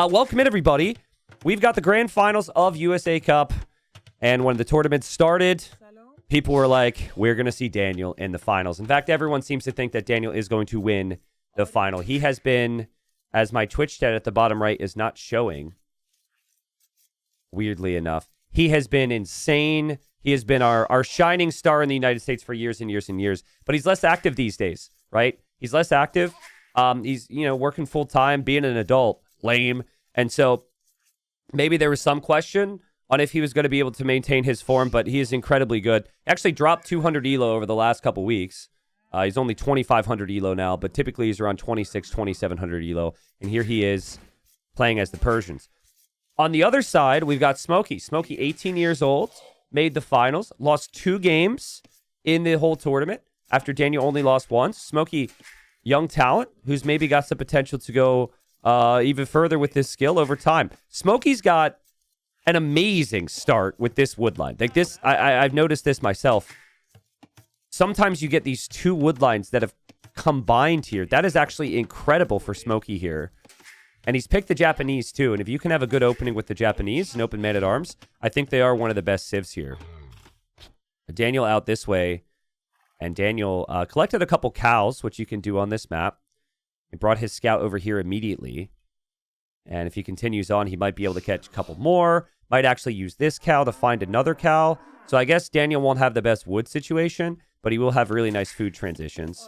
Welcome in, everybody. We've got the grand finals of USA Cup. And when the tournament started, people were like, we're going to see Daniel in the finals. In fact, everyone seems to think that Daniel is going to win the final. He has been, as my Twitch chat at the bottom right is not showing, weirdly enough, he has been insane. He has been our shining star in the United States for years and years and years. But he's less active these days, right? He's less active. He's, working full time, being an adult. Lame. And so maybe there was some question on if he was going to be able to maintain his form, but he is incredibly good. Actually dropped 200 elo over the last couple weeks. He's only 2,500 elo now, but typically he's around 2,700 elo. And here he is playing as the Persians. On the other side, we've got Smokey. Smokey, 18 years old, made the finals, lost 2 games in the whole tournament after Daniel only lost once. Smokey, young talent who's maybe got some potential to go even further with this skill over time. Smokey's got an amazing start with this wood line. Like this, I've noticed this myself. Sometimes you get these 2 wood lines that have combined here. That is actually incredible for Smokey here. And he's picked the Japanese too. And if you can have a good opening with the Japanese and open man-at-arms, I think they are one of the best civs here. Daniel out this way. And Daniel collected a couple cows, which you can do on this map. He brought his scout over here immediately. And if he continues on, he might be able to catch a couple more. Might actually use this cow to find another cow. So I guess Daniel won't have the best wood situation, but he will have really nice food transitions.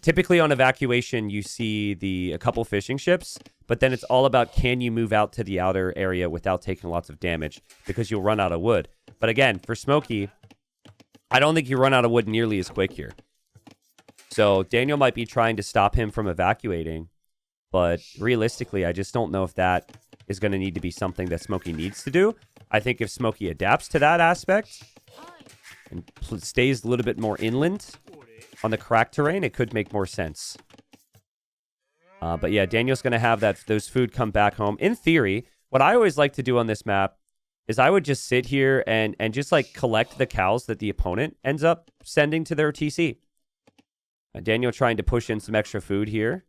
Typically on evacuation, you see a couple fishing ships, but then it's all about can you move out to the outer area without taking lots of damage because you'll run out of wood. But again, for Smokey, I don't think you run out of wood nearly as quick here. So Daniel might be trying to stop him from evacuating, but realistically, I just don't know if that is going to need to be something that Smokey needs to do. I think if Smokey adapts to that aspect and stays a little bit more inland on the cracked terrain, it could make more sense. But yeah, Daniel's going to have those food come back home. In theory, what I always like to do on this map is I would just sit here and just like collect the cows that the opponent ends up sending to their TC. Daniel trying to push in some extra food here,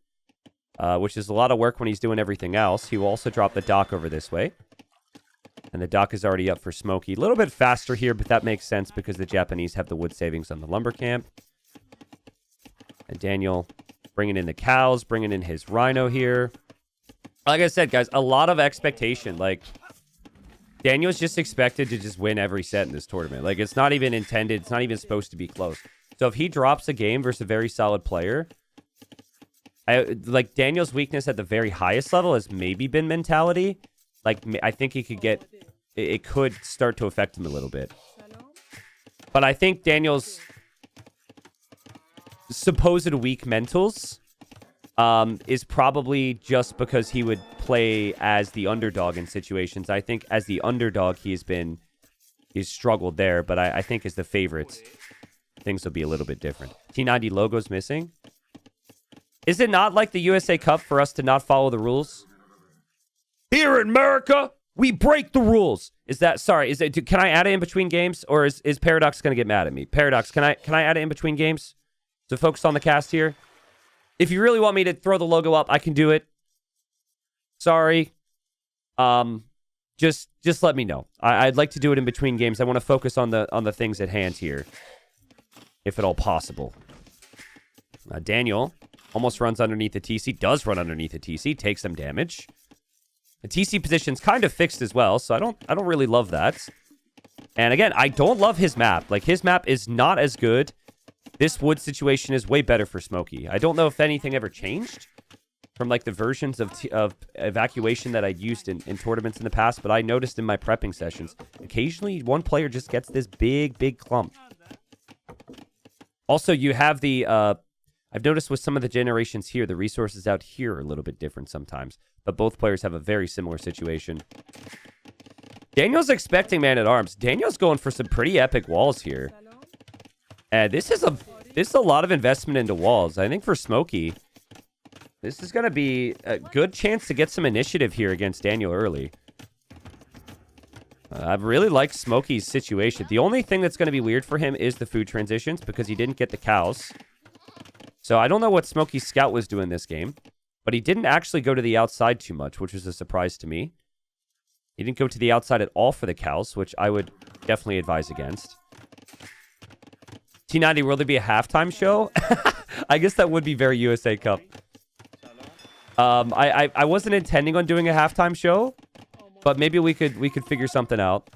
which is a lot of work when he's doing everything else. He will also drop the dock over this way. And the dock is already up for Smokey. A little bit faster here, but that makes sense because the Japanese have the wood savings on the lumber camp. And Daniel bringing in the cows, bringing in his rhino here. Like I said, guys, a lot of expectation. Like, Daniel's just expected to just win every set in this tournament. Like, it's not even intended. It's not even supposed to be close. So if he drops a game versus a very solid player, like Daniel's weakness at the very highest level has maybe been mentality. Like I think he could it could start to affect him a little bit. But I think Daniel's supposed weak mentals is probably just because he would play as the underdog in situations. I think as the underdog he's struggled there, but I think as the favorite, things will be a little bit different. T90 logo's missing. Is it not like the USA Cup for us to not follow the rules? Here in America, we break the rules. Can I add it in between games, or is Paradox going to get mad at me? Paradox, can I add it in between games to focus on the cast here? If you really want me to throw the logo up, I can do it. Sorry. Just let me know. I'd like to do it in between games. I want to focus on the things at hand here, if at all possible. Daniel almost runs underneath the TC, does run underneath the TC, takes some damage. The TC position's kind of fixed as well, so I don't really love that. And again, I don't love his map. Like, his map is not as good. This wood situation is way better for Smokey. I don't know if anything ever changed from like the versions of evacuation that I'd used in tournaments in the past, but I noticed in my prepping sessions, occasionally one player just gets this big clump. Also, you have I've noticed with some of the generations here, the resources out here are a little bit different sometimes, but both players have a very similar situation. Daniel's expecting man-at-arms. Daniel's going for some pretty epic walls here. And this is a lot of investment into walls. I think for Smokey, this is going to be a good chance to get some initiative here against Daniel early. I really like Smokey's situation. The only thing that's going to be weird for him is the food transitions because he didn't get the cows. So I don't know what Smokey's scout was doing this game. But he didn't actually go to the outside too much, which was a surprise to me. He didn't go to the outside at all for the cows, which I would definitely advise against. T90, will there be a halftime show? I guess that would be very USA Cup. I wasn't intending on doing a halftime show, but maybe we could figure something out.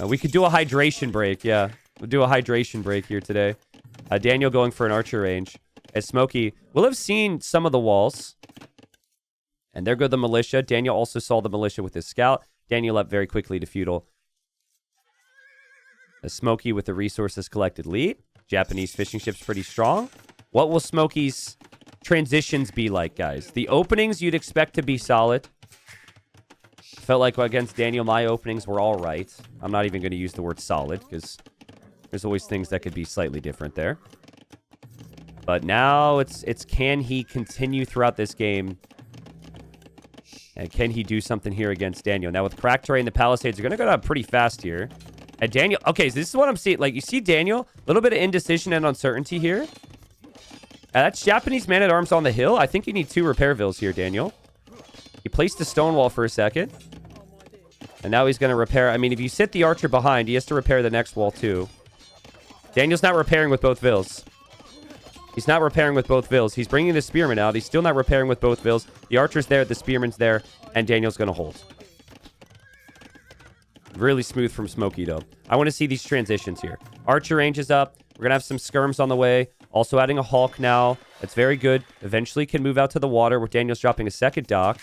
We could do a hydration break, yeah. We'll do a hydration break here today. Daniel going for an archer range. As Smokey will have seen some of the walls. And there go the militia. Daniel also saw the militia with his scout. Daniel up very quickly to feudal. As Smokey with the resources collected lead. Japanese fishing ships pretty strong. What will Smokey's transitions be like, guys? The openings you'd expect to be solid. Felt like against Daniel, my openings were all right. I'm not even going to use the word solid because there's always things that could be slightly different there. But now it's can he continue throughout this game? And can he do something here against Daniel? Now with crack terrain, the Palisades are going to go down pretty fast here. And Daniel, okay, so this is what I'm seeing. Like, you see Daniel, a little bit of indecision and uncertainty here. That's Japanese man-at-arms on the hill. I think you need 2 repair vills here, Daniel. He placed a stone wall for a second. And now he's going to repair. I mean, if you sit the archer behind, he has to repair the next wall too. Daniel's not repairing with both vills. He's not repairing with both vills. He's bringing the spearman out. He's still not repairing with both vills. The archer's there, the spearman's there, and Daniel's going to hold. Really smooth from Smokey, though. I want to see these transitions here. Archer range is up. We're going to have some skirms on the way. Also adding a hawk now. That's very good. Eventually can move out to the water where Daniel's dropping a second dock.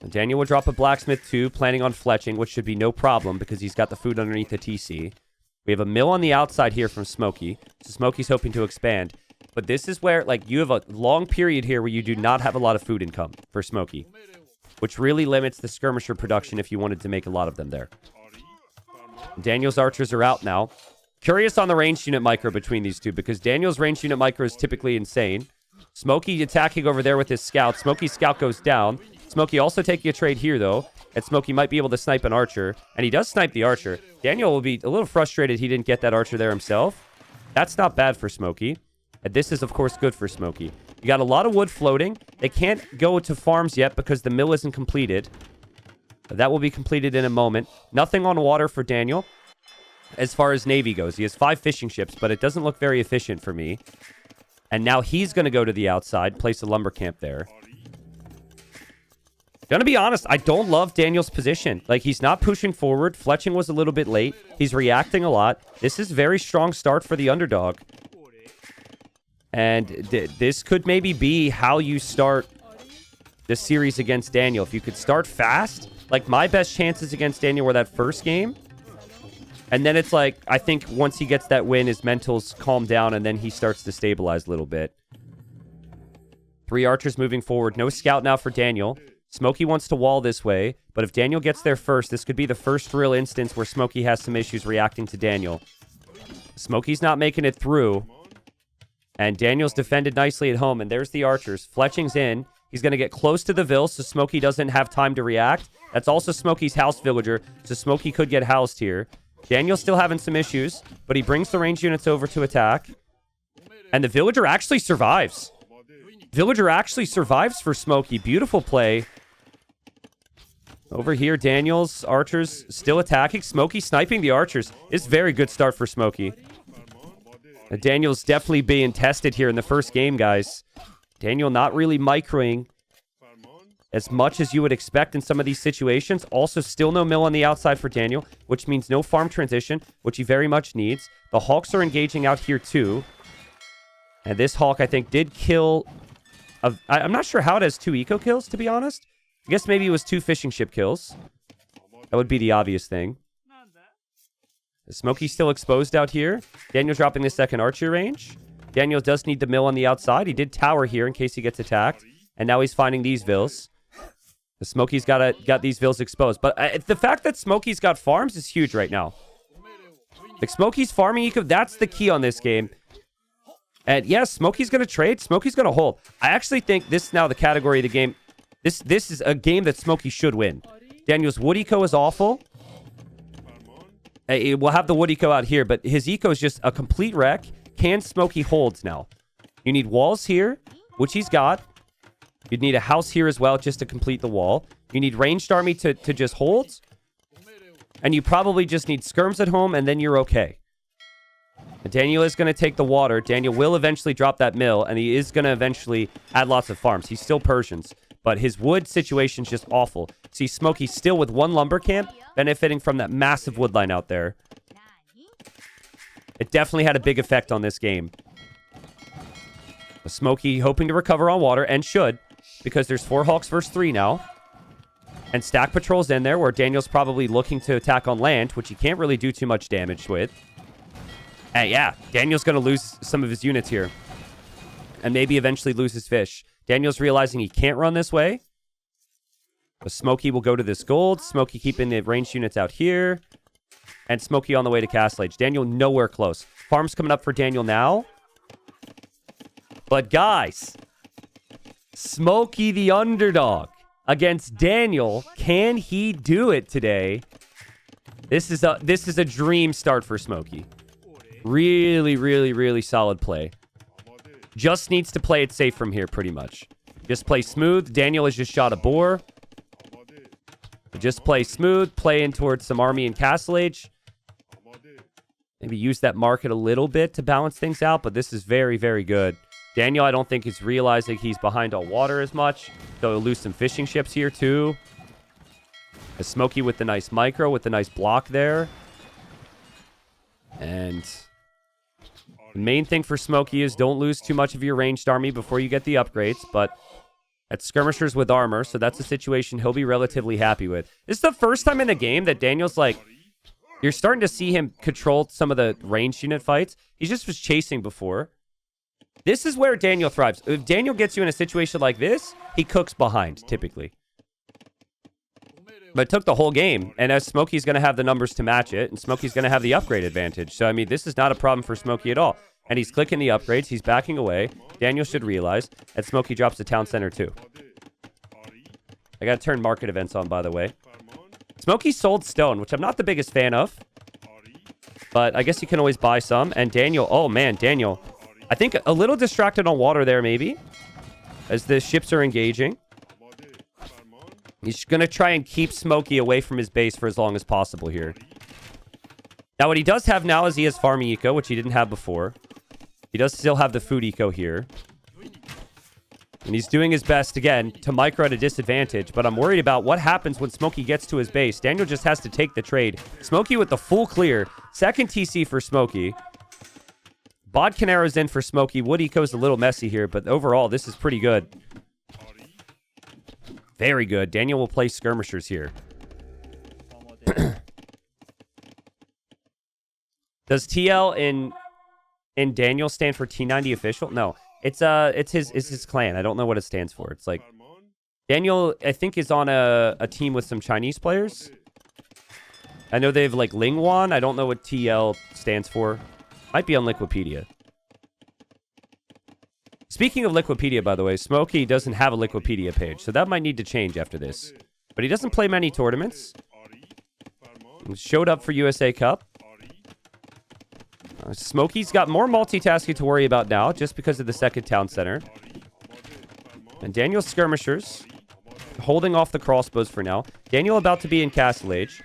And Daniel will drop a blacksmith too, planning on fletching, which should be no problem because he's got the food underneath the TC. We have a mill on the outside here from Smokey. So Smokey's hoping to expand. But this is where, like, you have a long period here where you do not have a lot of food income for Smokey, which really limits the skirmisher production if you wanted to make a lot of them there. Daniel's archers are out now. Curious on the ranged unit micro between these two because Daniel's ranged unit micro is typically insane. Smokey attacking over there with his scout. Smokey's scout goes down. Smokey also taking a trade here, though. And Smokey might be able to snipe an archer. And he does snipe the archer. Daniel will be a little frustrated he didn't get that archer there himself. That's not bad for Smokey. And this is, of course, good for Smokey. You got a lot of wood floating. They can't go to farms yet because the mill isn't completed. But that will be completed in a moment. Nothing on water for Daniel as far as Navy goes. He has 5 fishing ships, but it doesn't look very efficient for me. And now he's going to go to the outside, place a lumber camp there. Gonna be honest, I don't love Daniel's position. Like, he's not pushing forward. Fletching was a little bit late. He's reacting a lot. This is a very strong start for the underdog. And this could maybe be how you start the series against Daniel. If you could start fast, like my best chances against Daniel were that first game. And then it's like, I think once he gets that win, his mentals calm down and then he starts to stabilize a little bit. 3 archers moving forward. No scout now for Daniel. Smokey wants to wall this way, but if Daniel gets there first, this could be the first real instance where Smokey has some issues reacting to Daniel. Smokey's not making it through, and Daniel's defended nicely at home, and there's the archers. Fletching's in. He's going to get close to the Vill, so Smokey doesn't have time to react. That's also Smokey's house villager, so Smokey could get housed here. Daniel's still having some issues, but he brings the range units over to attack, and the villager actually survives. Villager actually survives for Smokey. Beautiful play. Over here, Daniel's archers still attacking. Smokey sniping the archers. It's a very good start for Smokey. Daniel's definitely being tested here in the first game, guys. Daniel not really microing as much as you would expect in some of these situations. Also, still no mill on the outside for Daniel, which means no farm transition, which he very much needs. The Hawks are engaging out here too. And this Hawk, I think, did kill... I'm not sure how it has 2 eco kills, to be honest. I guess maybe it was 2 fishing ship kills. That would be the obvious thing. Smokey's still exposed out here. Daniel dropping the second archer range. Daniel does need the mill on the outside. He did tower here in case he gets attacked. And now he's finding these vills. The Smokey's got these vills exposed. But the fact that Smokey's got farms is huge right now. Like, Smokey's farming eco, that's the key on this game. And yes, Smokey's going to trade. Smokey's going to hold. I actually think this is now the category of the game. This is a game that Smokey should win. Daniel's wood eco is awful. We'll have the wood eco out here, but his eco is just a complete wreck. Can Smokey hold now? You need walls here, which he's got. You'd need a house here as well just to complete the wall. You need ranged army to just hold. And you probably just need skirms at home, and then you're okay. And Daniel is going to take the water. Daniel will eventually drop that mill, and he is going to eventually add lots of farms. He's still Persians, but his wood situation's just awful. See, Smokey still with one lumber camp, benefiting from that massive wood line out there. It definitely had a big effect on this game. Smokey hoping to recover on water, and should, because there's 4 Hawks versus 3 now. And Stack Patrol's in there, where Daniel's probably looking to attack on land, which he can't really do too much damage with. And yeah, Daniel's going to lose some of his units here. And maybe eventually lose his fish. Daniel's realizing he can't run this way. But Smokey will go to this gold. Smokey keeping the ranged units out here. And Smokey on the way to Castle Age. Daniel nowhere close. Farms coming up for Daniel now. But guys, Smokey the underdog against Daniel. Can he do it today? This is a dream start for Smokey. Really, really, really solid play. Just needs to play it safe from here, pretty much. Just play smooth. Daniel has just shot a boar. Just play smooth. Play in towards some army and Castle Age. Maybe use that market a little bit to balance things out, but this is very, very good. Daniel, I don't think is realizing he's behind on water as much. So he'll lose some fishing ships here, too. A Smokey with the nice micro, with the nice block there. And the main thing for Smokey is don't lose too much of your ranged army before you get the upgrades. But that's skirmishers with armor, so that's a situation he'll be relatively happy with. This is the first time in the game that Daniel's like... You're starting to see him control some of the ranged unit fights. He just was chasing before. This is where Daniel thrives. If Daniel gets you in a situation like this, he cooks behind, typically. But it took the whole game, and as Smokey's going to have the numbers to match it, and Smokey's going to have the upgrade advantage. So, I mean, this is not a problem for Smokey at all. And he's clicking the upgrades. He's backing away. Daniel should realize that Smokey drops the town center, too. I got to turn market events on, by the way. Smokey sold stone, which I'm not the biggest fan of. But I guess you can always buy some. And Daniel, oh, man, Daniel... I think a little distracted on water there, maybe. As the ships are engaging. He's going to try and keep Smokey away from his base for as long as possible here. Now, what he does have now is he has farm eco, which he didn't have before. He does still have the food eco here. And he's doing his best, again, to micro at a disadvantage. But I'm worried about what happens when Smokey gets to his base. Daniel just has to take the trade. Smokey with the full clear. Second TC for Smokey. Bodkin arrows in for Smokey. Wood eco's a little messy here, but overall, this is pretty good. Very good. Daniel will play skirmishers here. Does TL in Daniel stand for T90 official? No. It's his clan. I don't know what it stands for. It's like Daniel, I think, is on a team with some Chinese players. I know they have like Lingwan. I don't know what TL stands for. Might be on Liquipedia. Speaking of Liquipedia, by the way, Smokey doesn't have a Liquipedia page, so that might need to change after this. But he doesn't play many tournaments. He showed up for USA Cup. Smokey's got more multitasking to worry about now, just because of the second town center. And Daniel's skirmishers, holding off the crossbows for now. Daniel about to be in Castle Age.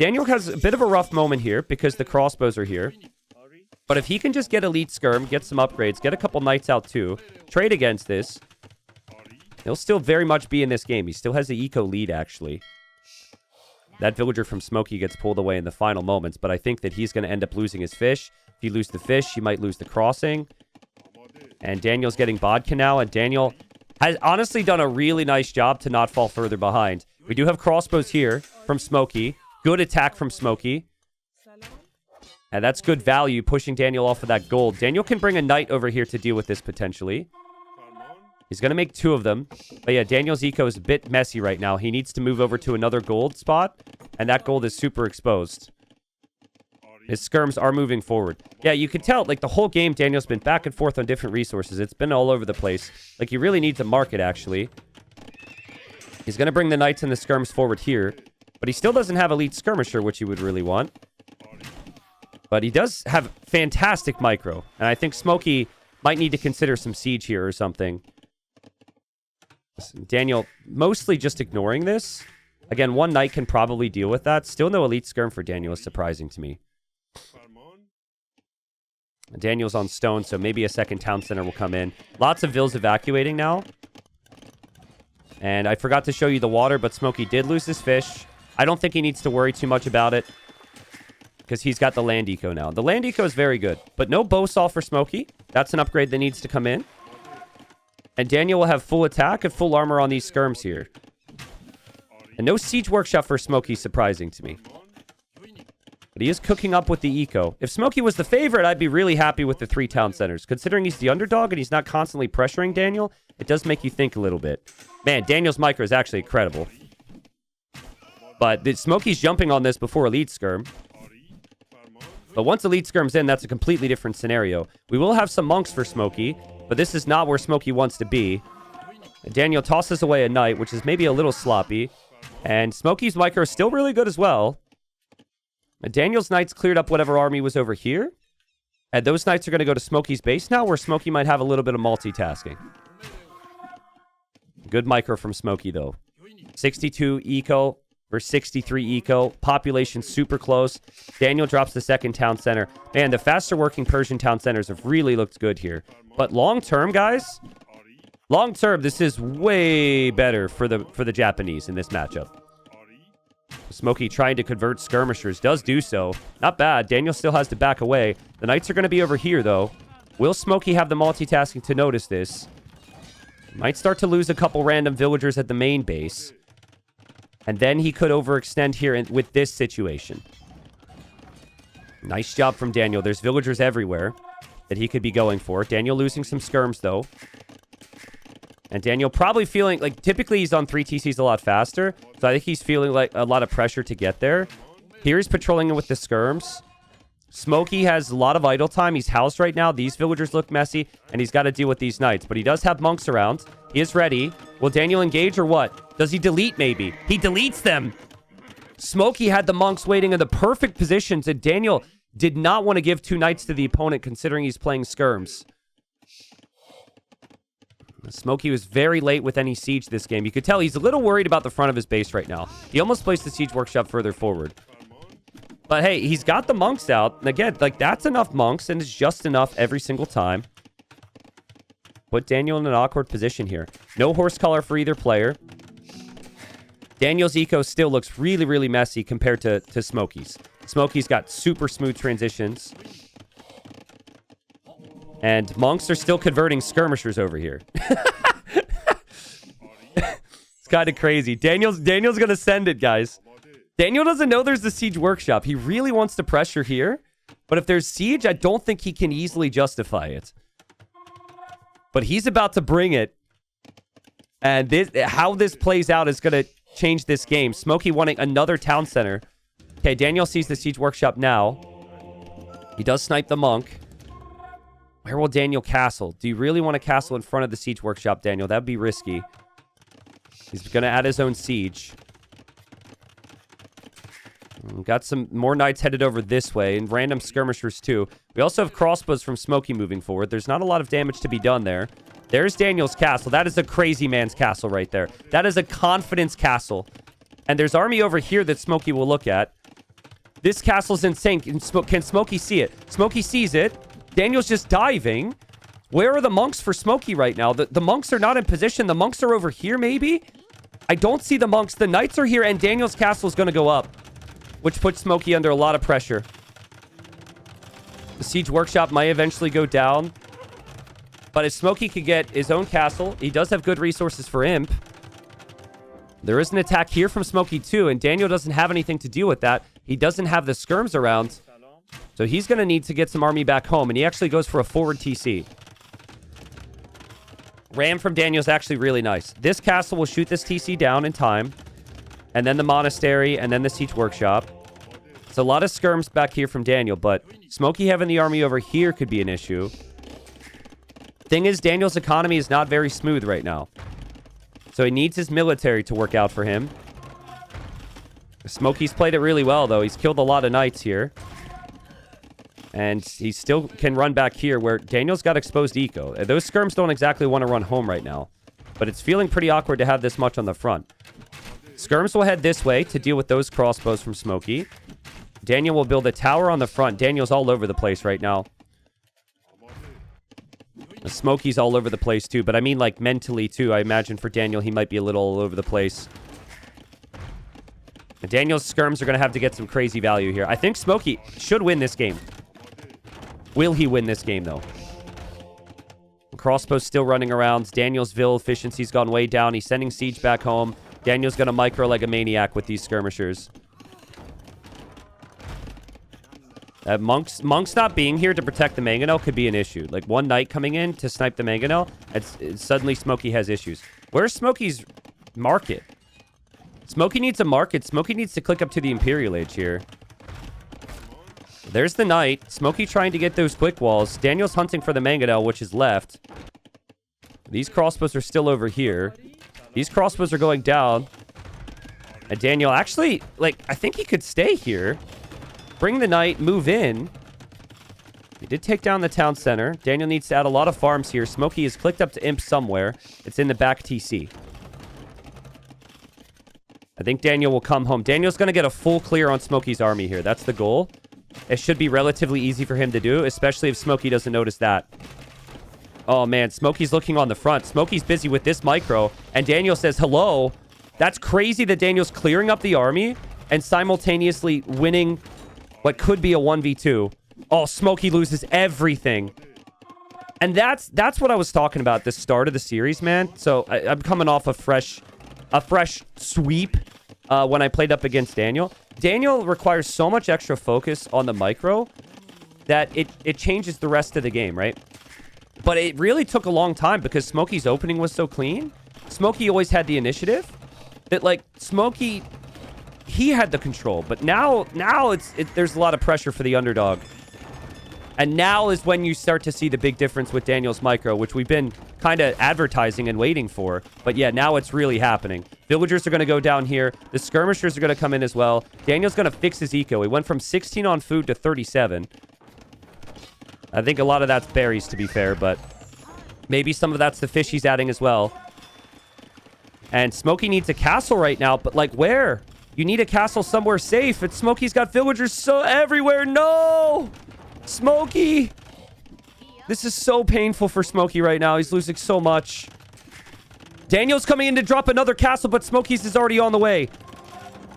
Daniel has a bit of a rough moment here, because the crossbows are here. But if he can just get elite skirm, get some upgrades, get a couple knights out too, trade against this, he'll still very much be in this game. He still has the eco lead, actually. That villager from Smokey gets pulled away in the final moments, but I think that he's going to end up losing his fish. If you lose the fish, you might lose the crossing. And Daniel's getting Bodkin now, and Daniel has honestly done a really nice job to not fall further behind. We do have crossbows here from Smokey. Good attack from Smokey. And that's good value, pushing Daniel off of that gold. Daniel can bring a knight over here to deal with this, potentially. He's going to make 2 of them. But yeah, Daniel's eco is a bit messy right now. He needs to move over to another gold spot. And that gold is super exposed. His skirms are moving forward. Yeah, you can tell, like, the whole game, Daniel's been back and forth on different resources. It's been all over the place. Like, he really needs a market, actually. He's going to bring the knights and the skirms forward here. But he still doesn't have elite skirmisher, which he would really want. But he does have fantastic micro. And I think Smokey Might need to consider some siege here or something. Daniel mostly just ignoring this. Again, one knight can probably deal with that. Still no elite skirm for Daniel is surprising to me. Daniel's on stone, so maybe a second town center will come in. Lots of vills evacuating now. And I forgot to show you the water, but Smokey did lose his fish. I don't think he needs to worry too much about it because he's got the land eco now. The land eco is very good, but no bow saw for Smokey. That's an upgrade that needs to come in. And Daniel will have full attack and full armor on these skirms here. And no siege workshop for Smokey, surprising to me. But he is cooking up with the eco. If Smokey was the favorite, I'd be really happy with the 3 town centers. Considering he's the underdog and he's not constantly pressuring Daniel, it does make you think a little bit. Man, Daniel's micro is actually incredible. But Smokey's jumping on this before Elite Skirm. But once Elite Skirm's in, that's a completely different scenario. We will have some monks for Smokey, but this is not where Smokey wants to be. And Daniel tosses away a knight, which is maybe a little sloppy. And Smokey's micro is still really good as well. And Daniel's knights cleared up whatever army was over here. And those knights are going to go to Smokey's base now, where Smokey might have a little bit of multitasking. Good micro from Smokey, though. 62 eco versus 63 eco. Population super close. Daniel drops the second town center. Man, the faster working Persian town centers have really looked good here. But long term, guys, long term, this is way better for the Japanese in this matchup. Smokey trying to convert skirmishers does do so. Not bad. Daniel still has to back away. The knights are going to be over here, though. Will Smokey have the multitasking to notice this? Might start to lose a couple random villagers at the main base. And then he could overextend here with this situation. Nice job from Daniel. There's villagers everywhere that he could be going for. Daniel losing some skirms, though. And Daniel probably feeling like typically he's on 3 TCs a lot faster. So I think he's feeling like a lot of pressure to get there. Here he's patrolling with the skirms. Smokey has a lot of idle time. He's housed right now. These villagers look messy, and he's got to deal with these knights. But he does have monks around. He is ready. Will Daniel engage or what? Does he delete maybe? He deletes them. Smokey had the monks waiting in the perfect positions, and Daniel did not want to give 2 knights to the opponent considering he's playing skirms. Smokey was very late with any siege this game. You could tell he's a little worried about the front of his base right now. He almost placed the siege workshop further forward. But hey, he's got the monks out. And again, like that's enough monks, and it's just enough every single time. Put Daniel in an awkward position here. No horse collar for either player. Daniel's eco still looks really, really messy compared to Smokey's. Smokey's got super smooth transitions. And monks are still converting skirmishers over here. It's kind of crazy. Daniel's going to send it, guys. Daniel doesn't know there's the siege workshop. He really wants to pressure here. But if there's siege, I don't think he can easily justify it. But he's about to bring it. And how this plays out is going to change this game. Smokey wanting another town center. Okay, Daniel sees the siege workshop now. He does snipe the monk. Where will Daniel castle? Do you really want to castle in front of the siege workshop, Daniel? That'd be risky. He's going to add his own siege. Got some more knights headed over this way, and random skirmishers too. We also have crossbows from Smokey moving forward. There's not a lot of damage to be done there. There's Daniel's castle. That is a crazy man's castle right there. That is a confidence castle. And there's army over here that Smokey will look at. This castle's insane. Can Smokey see it? Smokey sees it. Daniel's just diving. Where are the monks for Smokey right now? The monks are not in position. The monks are over here, maybe? I don't see the monks. The knights are here, and Daniel's castle is going to go up, which puts Smokey under a lot of pressure. The siege workshop might eventually go down. But if Smokey could get his own castle, he does have good resources for Imp. There is an attack here from Smokey too, and Daniel doesn't have anything to deal with that. He doesn't have the skirms around. So he's going to need to get some army back home, and he actually goes for a forward TC. Ram from Daniel is actually really nice. This castle will shoot this TC down in time, and then the monastery, and then the siege workshop. It's a lot of skirms back here from Daniel, but Smokey having the army over here could be an issue. Thing is, Daniel's economy is not very smooth right now. So he needs his military to work out for him. Smokey's played it really well, though. He's killed a lot of knights here. And he still can run back here where Daniel's got exposed eco. Those skirms don't exactly want to run home right now. But it's feeling pretty awkward to have this much on the front. Skirms will head this way to deal with those crossbows from Smokey. Daniel will build a tower on the front. Daniel's all over the place right now. Smokey's all over the place too. But I mean like mentally too. I imagine for Daniel he might be a little all over the place. And Daniel's skirms are going to have to get some crazy value here. I think Smokey should win this game. Will he win this game, though? Crossbow's still running around. Daniel's Vil efficiency's gone way down. He's sending Siege back home. Daniel's going to micro like a maniac with these skirmishers. Monk's not being here to protect the Mangonel could be an issue. Like, one knight coming in to snipe the Mangonel, suddenly Smokey has issues. Where's Smokey's market? Smokey needs a market. Smokey needs to click up to the Imperial Age here. There's the knight. Smokey trying to get those quick walls. Daniel's hunting for the Mangonel, which is left. These crossbows are still over here. These crossbows are going down. And Daniel actually, like, I think he could stay here. Bring the knight, move in. He did take down the town center. Daniel needs to add a lot of farms here. Smokey is clicked up to Imp somewhere. It's in the back TC. I think Daniel will come home. Daniel's going to get a full clear on Smokey's army here. That's the goal. It should be relatively easy for him to do, especially if Smokey doesn't notice that. Oh, man. Smokey's looking on the front. Smokey's busy with this micro, and Daniel says, hello. That's crazy that Daniel's clearing up the army and simultaneously winning what could be a 1v2. Oh, Smokey loses everything. And that's what I was talking about at the start of the series, man. So I'm coming off a fresh sweep when I played up against Daniel. Daniel requires so much extra focus on the micro that it changes the rest of the game, right? But it really took a long time because Smokey's opening was so clean. Smokey always had the initiative. That, like, Smokey, he had the control. But now there's a lot of pressure for the underdog. And now is when you start to see the big difference with Daniel's micro, which we've been kind of advertising and waiting for. But yeah, now it's really happening. Villagers are going to go down here. The skirmishers are going to come in as well. Daniel's going to fix his eco. He went from 16 on food to 37. I think a lot of that's berries, to be fair, but maybe some of that's the fish he's adding as well. And Smokey needs a castle right now, but like where? You need a castle somewhere safe. And Smokey's got villagers so everywhere. No! Smokey! This is so painful for Smokey right now. He's losing so much. Daniel's coming in to drop another castle, but Smokey's is already on the way.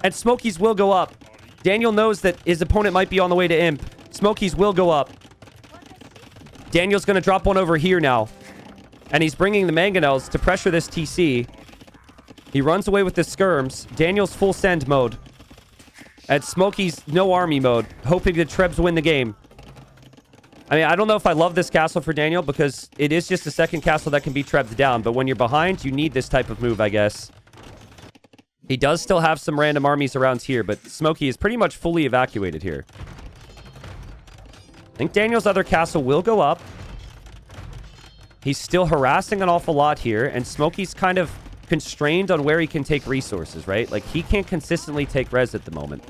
And Smokey's will go up. Daniel knows that his opponent might be on the way to Imp. Smokey's will go up. Daniel's going to drop one over here now. And he's bringing the Mangonels to pressure this TC. He runs away with the skirms. Daniel's full send mode. And Smokey's no army mode, hoping that Trebs win the game. I mean, I don't know if I love this castle for Daniel because it is just a second castle that can be Trebs down. But when you're behind, you need this type of move, I guess. He does still have some random armies around here, but Smokey is pretty much fully evacuated here. I think Daniel's other castle will go up. He's still harassing an awful lot here, and Smokey's kind of constrained on where he can take resources, right? Like, he can't consistently take res at the moment.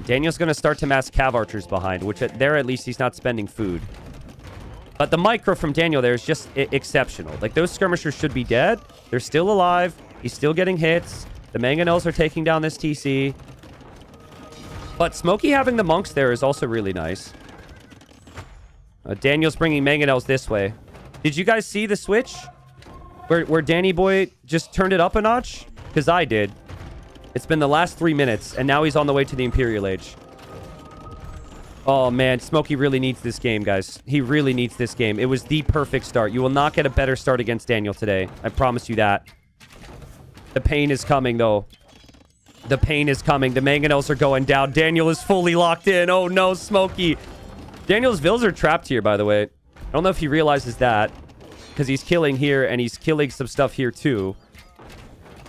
Daniel's going to start to mass cav archers behind, which there at least he's not spending food. But the micro from Daniel there is just exceptional. Like, those skirmishers should be dead. They're still alive. He's still getting hits. The Mangonels are taking down this TC. But Smokey having the monks there is also really nice. Daniel's bringing Mangonels this way. Did you guys see the switch? Where Danny Boy just turned it up a notch? Because I did. It's been the last 3 minutes, and now he's on the way to the Imperial Age. Oh, man. Smokey really needs this game, guys. He really needs this game. It was the perfect start. You will not get a better start against Daniel today. I promise you that. The pain is coming, though. The pain is coming. The Mangonels are going down. Daniel is fully locked in. Oh, no, Smokey. Daniel's vills are trapped here, by the way. I don't know if he realizes that. Because he's killing here, and he's killing some stuff here, too.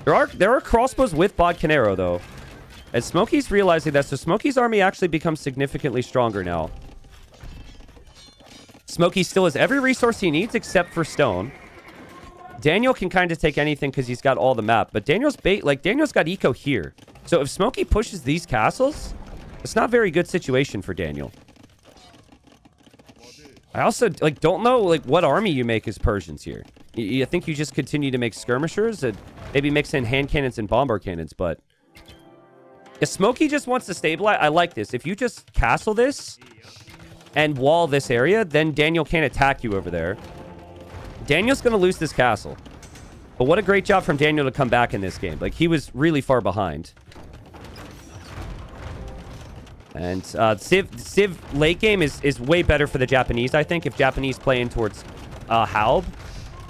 There are crossbows with Bodcanero, though. And Smokey's realizing that, so Smokey's army actually becomes significantly stronger now. Smokey still has every resource he needs except for stone. Daniel can kind of take anything because he's got all the map. But Daniel's got eco here. So if Smokey pushes these castles, It's not a very good situation for Daniel. I also, like, don't know, like, what army you make as Persians here. I think you just continue to make skirmishers and maybe mix in hand cannons and bomber cannons, but... If Smokey just wants to stabilize, I like this. If you just castle this and wall this area, then Daniel can't attack you over there. Daniel's going to lose this castle. But what a great job from Daniel to come back in this game. Like, he was really far behind. And Civ late game is way better for the Japanese, I think. If Japanese play in towards Halb,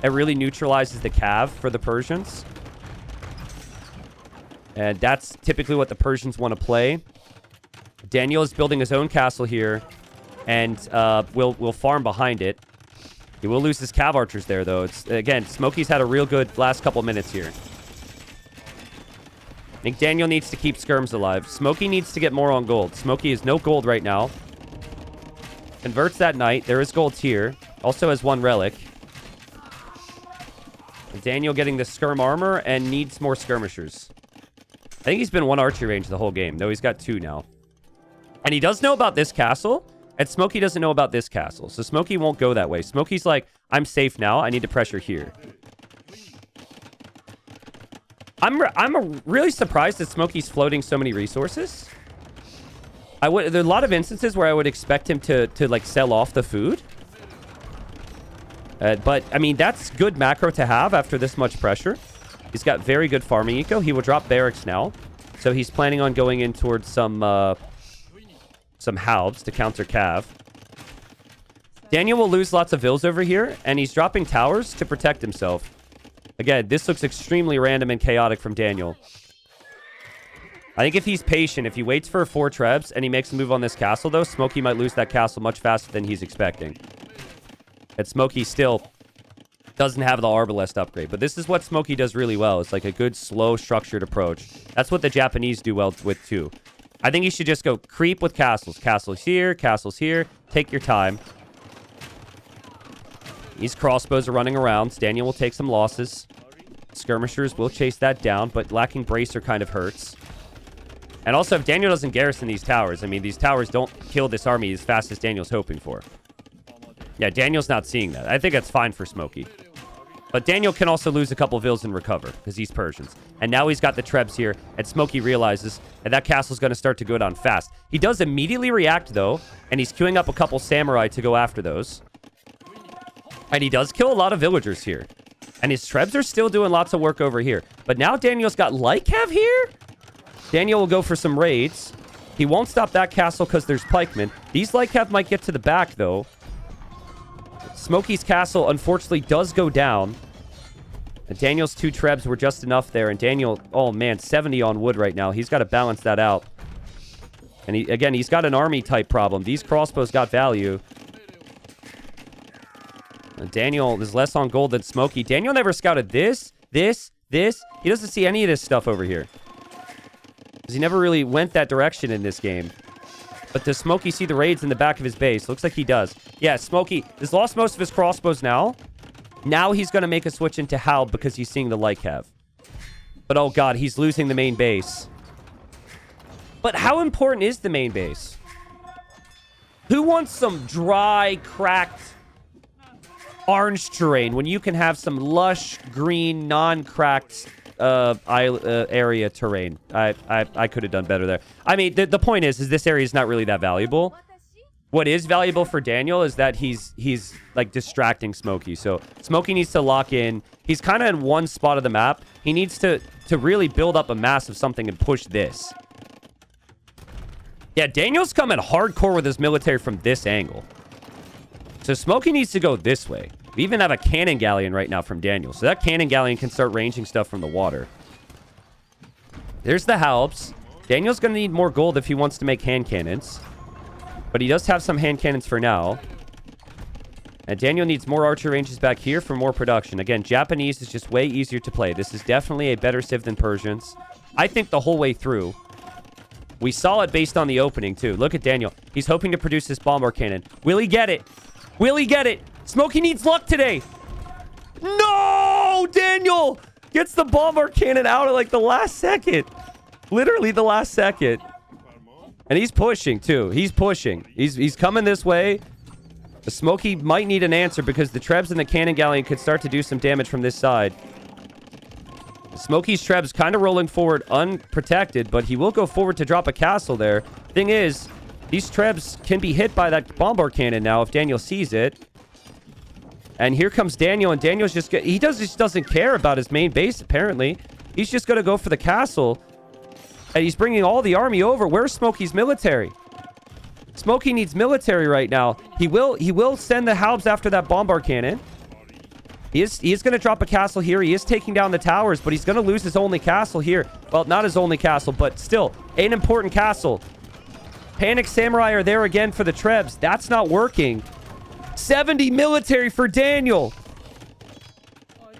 it really neutralizes the cav for the Persians. And that's typically what the Persians want to play. Daniel is building his own castle here. And will farm behind it. He will lose his cav archers there, though. It's again, Smokey's had a real good last couple minutes here. I think Daniel needs to keep skirms alive. Smokey needs to get more on gold. Smokey has no gold right now. Converts that knight. There is gold here. Also has one relic. Daniel getting the skirm armor and needs more skirmishers. I think he's been one archery range the whole game, though he's got two now. And he does know about this castle, and Smokey doesn't know about this castle. So Smokey won't go that way. Smokey's like, I'm safe now. I need to pressure here. I'm really surprised that Smokey's floating so many resources. There are a lot of instances where I would expect him to like sell off the food. But I mean, that's good macro to have after this much pressure. He's got very good farming eco. He will drop barracks now. So he's planning on going in towards some halbs to counter cav. Daniel will lose lots of vills over here, and he's dropping towers to protect himself. Again, this looks extremely random and chaotic from Daniel. I think if he's patient, if he waits for 4 trebs and he makes a move on this castle, though, Smokey might lose that castle much faster than he's expecting. And Smokey still doesn't have the Arbalest upgrade. But this is what Smokey does really well. It's like a good, slow, structured approach. That's what the Japanese do well with, too. I think he should just go creep with castles. Castles here, take your time. These crossbows are running around. Daniel will take some losses. Skirmishers will chase that down, but lacking bracer kind of hurts. And also, if Daniel doesn't garrison these towers, I mean, these towers don't kill this army as fast as Daniel's hoping for. Yeah, Daniel's not seeing that. I think that's fine for Smokey. But Daniel can also lose a couple vills and recover, because he's Persians. And now he's got the trebs here, and Smokey realizes that castle's going to start to go down fast. He does immediately react, though, and he's queuing up a couple samurai to go after those. And he does kill a lot of villagers here. And his trebs are still doing lots of work over here. But now Daniel's got light cav here? Daniel will go for some raids. He won't stop that castle because there's pikemen. These light cav might get to the back, though. Smokey's castle, unfortunately, does go down. And Daniel's 2 trebs were just enough there. And Daniel, oh man, 70 on wood right now. He's got to balance that out. And again, he's got an army type problem. These crossbows got value. And Daniel is less on gold than Smokey. Daniel never scouted this. He doesn't see any of this stuff over here. Because he never really went that direction in this game. But does Smokey see the raids in the back of his base? Looks like he does. Yeah, Smokey has lost most of his crossbows now. Now he's going to make a switch into Halb because he's seeing the light cav. But oh god, he's losing the main base. But how important is the main base? Who wants some dry, cracked, orange terrain when you can have some lush, green, non-cracked area terrain? I could have done better there. I mean, the point is this area is not really that valuable. What is valuable for Daniel is that he's like distracting Smokey. So Smokey needs to lock in. He's kind of in one spot of the map. He needs to really build up a mass of something and push this. Yeah, Daniel's coming hardcore with his military from this angle. So Smokey needs to go this way. We even have a cannon galleon right now from Daniel. So that cannon galleon can start ranging stuff from the water. There's the halbs. Daniel's going to need more gold if he wants to make hand cannons. But he does have some hand cannons for now. And Daniel needs more archer ranges back here for more production. Again, Japanese is just way easier to play. This is definitely a better civ than Persians. I think the whole way through. We saw it based on the opening, too. Look at Daniel. He's hoping to produce this bomber cannon. Will he get it? Will he get it? Smokey needs luck today. No! Daniel gets the bomber cannon out at like the last second. Literally the last second. And he's pushing, too. He's pushing. He's coming this way. The Smokey might need an answer because the Trebs and the Cannon Galleon could start to do some damage from this side. Smokey's Treb's kind of rolling forward unprotected, but he will go forward to drop a castle there. Thing is, these Trebs can be hit by that bombard cannon now if Daniel sees it. And here comes Daniel, and Daniel's just... He just doesn't care about his main base, apparently. He's just going to go for the castle. And he's bringing all the army over. Where's Smokey's military? Smokey needs military right now. He will send the Halbs after that bombard cannon. He is going to drop a castle here. He is taking down the towers, but he's going to lose his only castle here. Well, not his only castle, but still an important castle. Panic Samurai are there again for the Trebs. That's not working. 70 military for Daniel.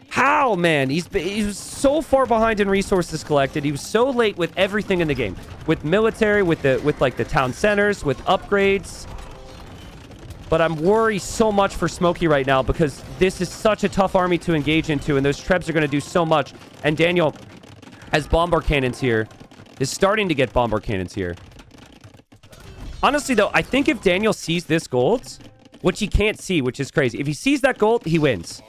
How, man? He was so far behind in resources collected. He was so late with everything in the game. With military, with like the town centers, with upgrades. But I'm worried so much for Smokey right now because this is such a tough army to engage into, and those Trebs are going to do so much. And Daniel has bombard cannons here. Is starting to get bombard cannons here. Honestly, though, I think if Daniel sees this gold, which he can't see, which is crazy. If he sees that gold, he wins.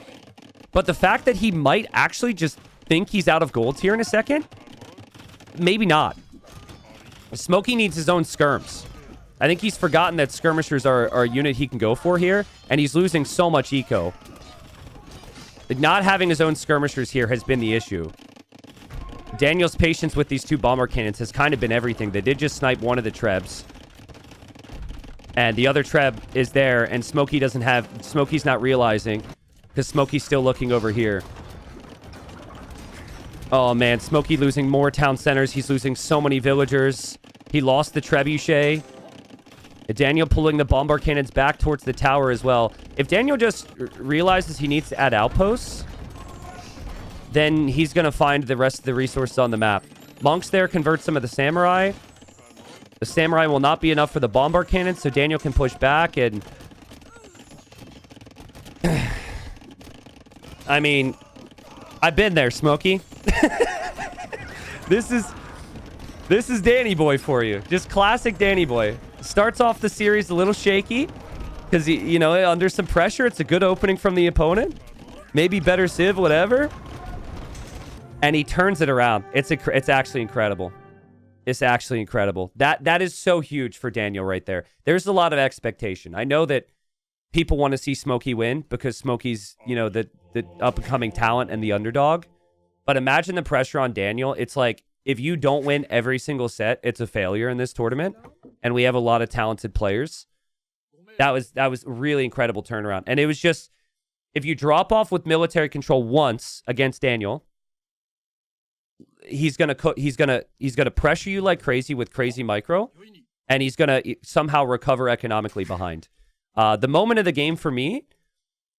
But the fact that he might actually just think he's out of golds here in a second, maybe not. Smokey needs his own skirms. I think he's forgotten that skirmishers are a unit he can go for here, and he's losing so much eco. Not having his own skirmishers here has been the issue. Daniel's patience with these two bomber cannons has kind of been everything. They did just snipe one of the Trebs. And the other Treb is there, and Smokey doesn't have... Smokey's not realizing, because Smokey's still looking over here. Oh, man. Smokey losing more town centers. He's losing so many villagers. He lost the Trebuchet. Daniel pulling the bombard cannons back towards the tower as well. If Daniel just realizes he needs to add outposts, then he's going to find the rest of the resources on the map. Monks there convert some of the samurai. The samurai will not be enough for the bombard cannons, so Daniel can push back and... I mean, I've been there, Smokey. This is Danny Boy for you. Just classic Danny Boy. Starts off the series a little shaky because, you know, under some pressure. It's a good opening from the opponent. Maybe better Civ, whatever. And he turns it around. It's actually incredible. It's actually incredible. That is so huge for Daniel right there. There's a lot of expectation. I know that people want to see Smokey win because Smokey's, you know, the up-and-coming talent and the underdog. But imagine the pressure on Daniel. It's like, if you don't win every single set, it's a failure in this tournament. And we have a lot of talented players. That was really incredible turnaround. And it was just, if you drop off with military control once against Daniel, he's gonna pressure you like crazy with crazy micro, and he's gonna somehow recover economically behind. The moment of the game for me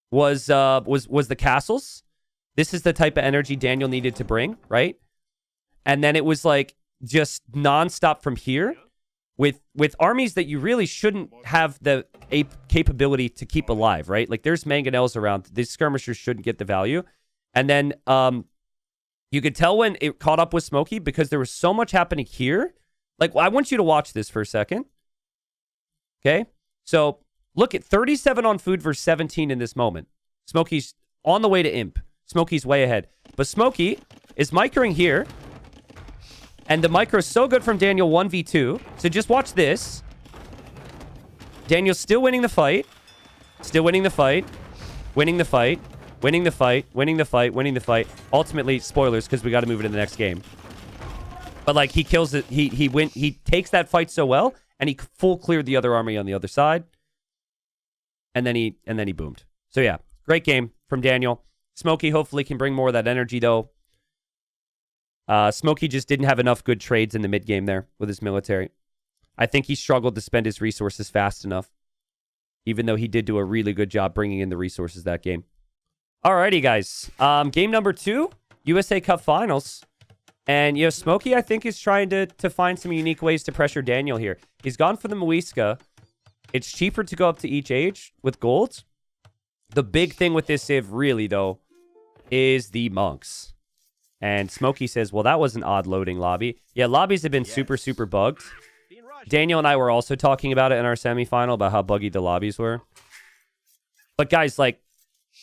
was the castles. This is the type of energy Daniel needed to bring, right? And then it was like just nonstop from here with armies that you really shouldn't have the capability to keep alive, right? Like there's mangonels around. These skirmishers shouldn't get the value. And then you could tell when it caught up with Smokey because there was so much happening here. Like, I want you to watch this for a second. Okay? So look at 37 on food versus 17 in this moment. Smokey's on the way to imp. Smokey's way ahead. But Smokey is microing here. And the micro is so good from Daniel 1v2. So just watch this. Daniel's still winning the fight. Still winning the fight. Winning the fight. Winning the fight. Winning the fight. Winning the fight. Ultimately, spoilers, because we got to move it in the next game. But like, he kills it. He takes that fight so well, and he full cleared the other army on the other side. And then he boomed. So yeah, great game from Daniel. Smokey hopefully can bring more of that energy though. Smokey just didn't have enough good trades in the mid game there with his military. I think he struggled to spend his resources fast enough, even though he did do a really good job bringing in the resources that game. Alrighty, guys. Game number 2, USA Cup Finals. And, you know, Smokey, I think, is trying to find some unique ways to pressure Daniel here. He's gone for the Muisca. It's cheaper to go up to each age with golds. The big thing with this Civ, really, though, is the monks. And Smokey says, well, that was an odd loading lobby. Yeah, lobbies have been super, super bugged. Daniel and I were also talking about it in our semifinal about how buggy the lobbies were. But guys, like,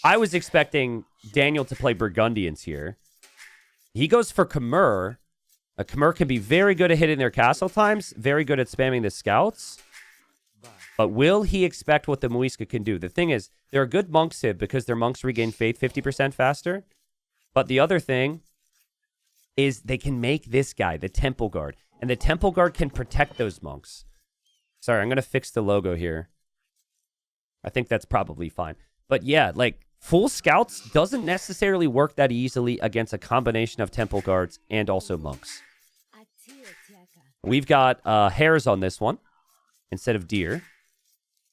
I was expecting Daniel to play Burgundians here. He goes for Khmer. A Khmer can be very good at hitting their castle times, very good at spamming the scouts. But will he expect what the Muisca can do? The thing is, they're a good monk civ because their monks regain faith 50% faster. But the other thing is they can make this guy, the Temple Guard. And the Temple Guard can protect those monks. Sorry, I'm going to fix the logo here. I think that's probably fine. But yeah, like, full scouts doesn't necessarily work that easily against a combination of Temple Guards and also monks. We've got hares on this one instead of deer.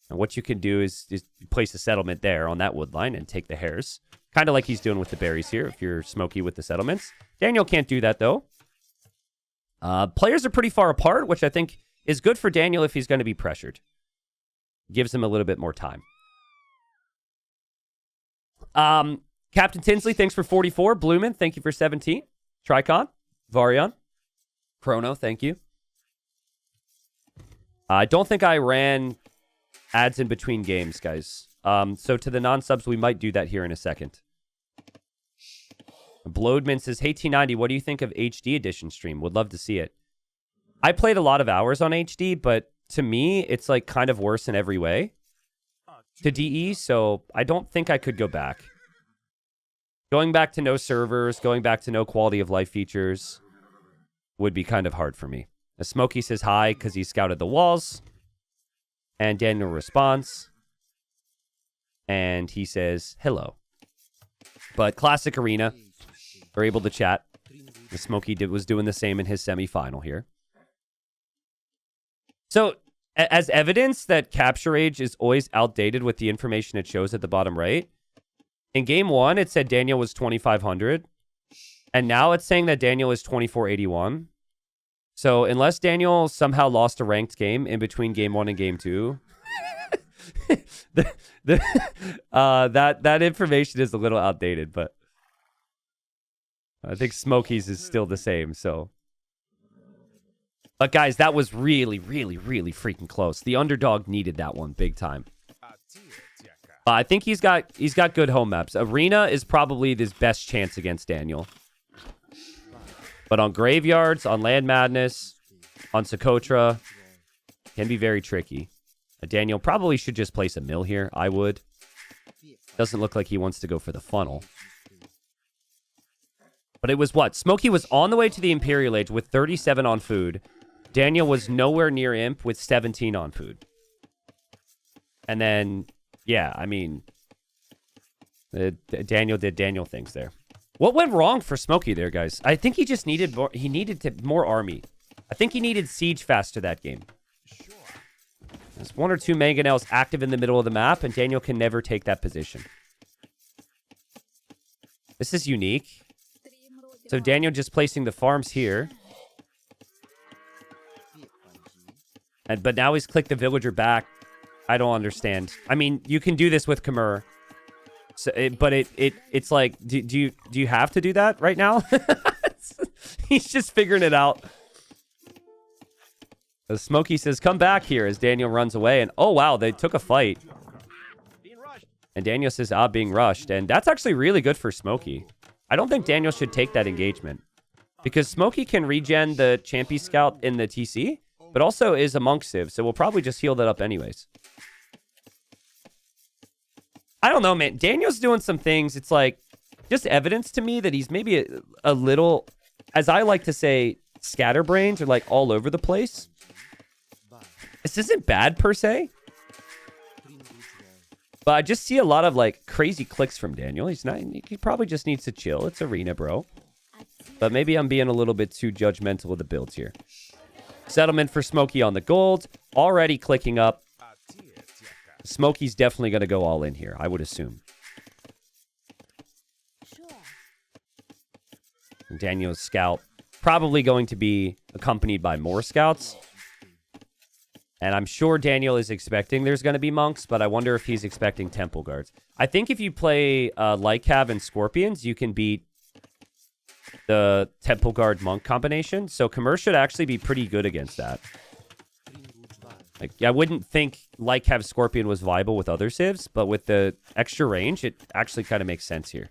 And what you can do is place a settlement there on that wood line and take the hares. Kind of like he's doing with the berries here if you're smoky with the settlements. Daniel can't do that, though. Players are pretty far apart, which I think is good for Daniel if he's going to be pressured. Gives him a little bit more time. Captain Tinsley, thanks for 44. Blumen, thank you for 17. Tricon, Varion, Chrono, thank you. I don't think I ran ads in between games, guys. So to the non-subs, we might do that here in a second. Bloodman says, hey, T90, what do you think of HD edition stream? Would love to see it. I played a lot of hours on HD, but to me, it's like kind of worse in every way to DE, so I don't think I could go back. Going back to no servers, going back to no quality of life features would be kind of hard for me. Smokey says hi because he scouted the walls. And Daniel responds. And he says hello. But Classic Arena, they're able to chat. Smokey was doing the same in his semifinal here. So, as evidence that Capture Age is always outdated with the information it shows at the bottom right, in game 1, it said Daniel was 2,500. And now it's saying that Daniel is 2,481. So, unless Daniel somehow lost a ranked game in between game 1 and game 2, that information is a little outdated, but I think Smokey's is still the same, so. But guys, that was really, really, really freaking close. The underdog needed that one big time. I think he's got good home maps. Arena is probably his best chance against Daniel. But on Graveyards, on Land Madness, on Socotra, can be very tricky. Daniel probably should just place a mill here. I would. Doesn't look like he wants to go for the funnel. But it was what? Smokey was on the way to the Imperial Age with 37 on food. Daniel was nowhere near Imp with 17 on food. And then, yeah, I mean, Daniel did Daniel things there. What went wrong for Smokey there, guys? I think he just needed more army. I think he needed siege faster that game. There's one or two mangonels active in the middle of the map, and Daniel can never take that position. This is unique. So Daniel just placing the farms here. But now he's clicked the villager back. I don't understand. I mean, you can do this with Khmer. So it's like, do you have to do that right now? He's just figuring it out. Smokey says, come back here as Daniel runs away. And oh, wow, they took a fight. And Daniel says, being rushed. And that's actually really good for Smokey. I don't think Daniel should take that engagement. Because Smokey can regen the Champy Scout in the TC, but also is a Monk Civ. So we'll probably just heal that up anyways. I don't know, man. Daniel's doing some things. It's like just evidence to me that he's maybe a little, as I like to say, scatterbrained or like all over the place. This isn't bad per se. But I just see a lot of like crazy clicks from Daniel. He probably just needs to chill. It's Arena, bro. But maybe I'm being a little bit too judgmental of the builds here. Settlement for Smokey on the gold. Already clicking up. Smokey's definitely going to go all in here, I would assume. And Daniel's scout probably going to be accompanied by more scouts. And I'm sure Daniel is expecting there's going to be monks, but I wonder if he's expecting temple guards. I think if you play Lycav and Scorpions, you can beat the temple guard monk combination. So Khmer should actually be pretty good against that. Like, I wouldn't think like have Scorpion was viable with other civs, but with the extra range, it actually kind of makes sense here.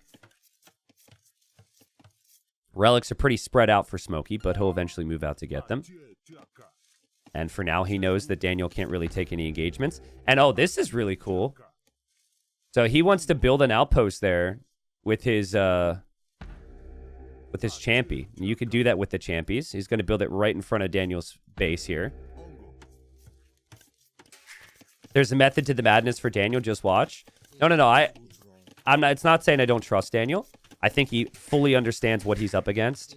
Relics are pretty spread out for Smokey, but he'll eventually move out to get them. And for now, he knows that Daniel can't really take any engagements. And oh, this is really cool. So he wants to build an outpost there with his Champy. You could do that with the Champies. He's going to build it right in front of Daniel's base here. There's a method to the madness for Daniel. Just watch. No. I'm not. It's not saying I don't trust Daniel. I think he fully understands what he's up against.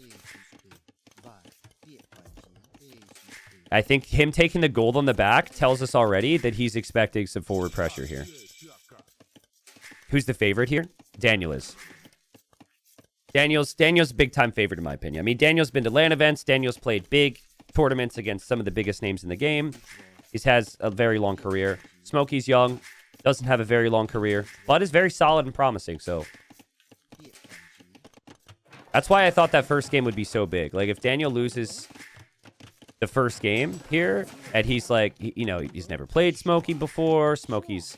I think him taking the gold on the back tells us already that he's expecting some forward pressure here. Who's the favorite here? Daniel is. Daniel's a big-time favorite, in my opinion. I mean, Daniel's been to LAN events. Daniel's played big tournaments against some of the biggest names in the game. He has a very long career. Smokey's young, doesn't have a very long career, but is very solid and promising, so... That's why I thought that first game would be so big. Like, if Daniel loses the first game here, and he's like, you know, he's never played Smokey before. Smokey's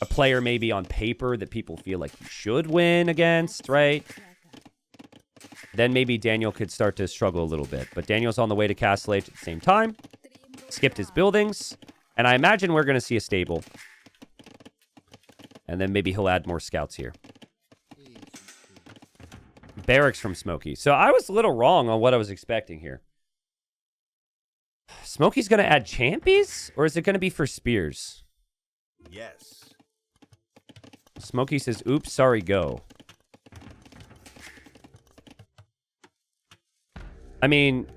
a player maybe on paper that people feel like he should win against, right? Then maybe Daniel could start to struggle a little bit. But Daniel's on the way to Castle Age at the same time. Skipped his buildings. And I imagine we're going to see a stable. And then maybe he'll add more scouts here. Barracks from Smokey. So I was a little wrong on what I was expecting here. Smokey's going to add Champies? Or is it going to be for Spears? Yes. Smokey says, oops, sorry, go. I mean,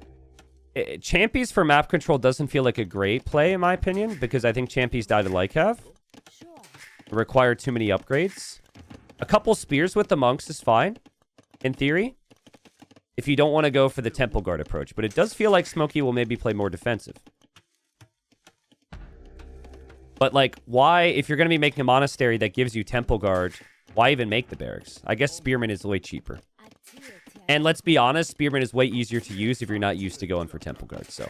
Champies for map control doesn't feel like a great play, in my opinion, because I think Champies die to Lycav. Require too many upgrades. A couple Spears with the Monks is fine, in theory, if you don't want to go for the Temple Guard approach. But it does feel like Smokey will maybe play more defensive. But, like, why, if you're going to be making a monastery that gives you Temple Guard, why even make the barracks? I guess Spearman is way cheaper. And let's be honest, Spearman is way easier to use if you're not used to going for Temple Guard, so.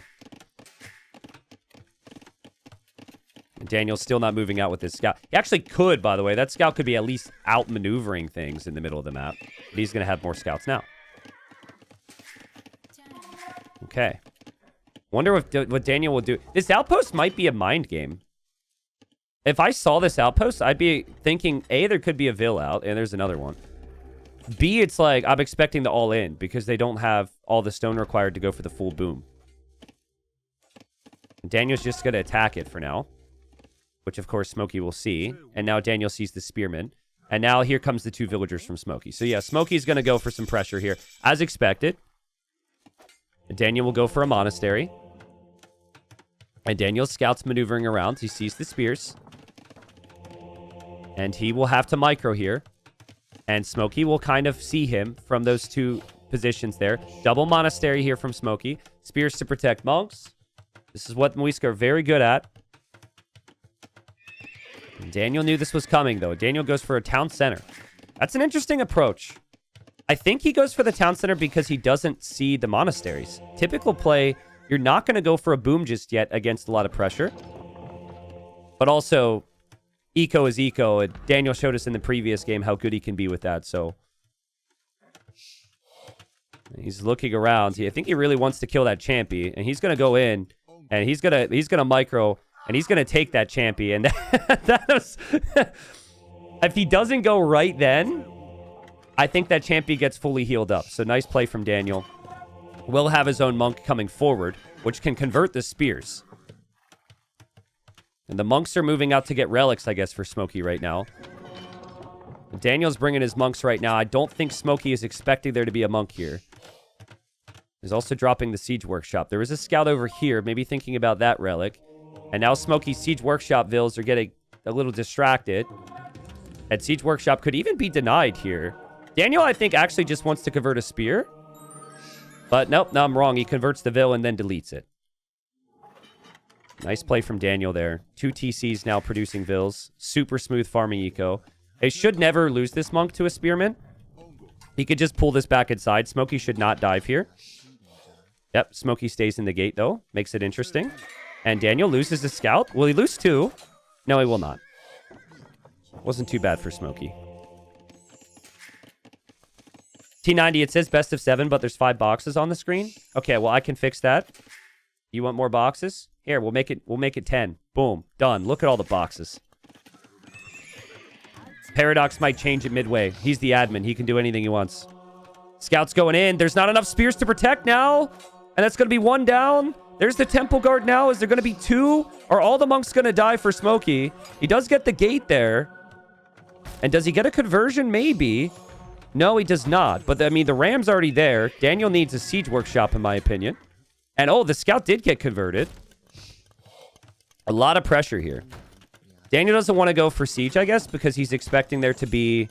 And Daniel's still not moving out with his scout. He actually could, by the way. That scout could be at least outmaneuvering things in the middle of the map. But he's going to have more scouts now. Okay. Wonder what Daniel will do. This outpost might be a mind game. If I saw this outpost, I'd be thinking, A, there could be a Vil out, and there's another one. B, it's like, I'm expecting the all-in, because they don't have all the stone required to go for the full boom. And Daniel's just going to attack it for now, which, of course, Smokey will see. And now Daniel sees the Spearman. And now here comes the two villagers from Smokey. So, yeah, Smokey's going to go for some pressure here, as expected. And Daniel will go for a monastery. And Daniel's scouts maneuvering around. He sees the spears. And he will have to micro here. And Smokey will kind of see him from those two positions there. Double monastery here from Smokey. Spears to protect monks. This is what Muisca are very good at. And Daniel knew this was coming, though. Daniel goes for a town center. That's an interesting approach. I think he goes for the town center because he doesn't see the monasteries. Typical play, you're not going to go for a boom just yet against a lot of pressure. But also, eco is eco, and Daniel showed us in the previous game how good he can be with that, so. He's looking around. I think he really wants to kill that Champy, and he's going to go in, and he's gonna micro, and he's going to take that Champy, and that was... If he doesn't go right then, I think that Champy gets fully healed up. So nice play from Daniel. Will have his own monk coming forward, which can convert the spears. And the monks are moving out to get relics, I guess, for Smokey right now. Daniel's bringing his monks right now. I don't think Smokey is expecting there to be a monk here. He's also dropping the siege workshop. There is a scout over here, maybe thinking about that relic. And now Smokey's siege workshop vills are getting a little distracted. And siege workshop could even be denied here. Daniel, I think, actually just wants to convert a spear. But nope, no, I'm wrong. He converts the Vil and then deletes it. Nice play from Daniel there. 2 TCs now producing Vils. Super smooth farming eco. They should never lose this monk to a spearman. He could just pull this back inside. Smokey should not dive here. Yep, Smokey stays in the gate, though. Makes it interesting. And Daniel loses his scout. Will he lose 2? No, he will not. Wasn't too bad for Smokey. T90, it says best of 7, but there's 5 boxes on the screen. Okay, well, I can fix that. You want more boxes? Here, we'll make it 10. Boom. Done. Look at all the boxes. Paradox might change it midway. He's the admin. He can do anything he wants. Scout's going in. There's not enough spears to protect now. And that's going to be 1 down. There's the temple guard now. Is there going to be 2? Are all the monks going to die for Smokey? He does get the gate there. And does he get a conversion? Maybe. No, he does not. But, I mean, the ram's already there. Daniel needs a siege workshop, in my opinion. And, oh, the scout did get converted. A lot of pressure here. Daniel doesn't want to go for siege, I guess, because he's expecting there to be...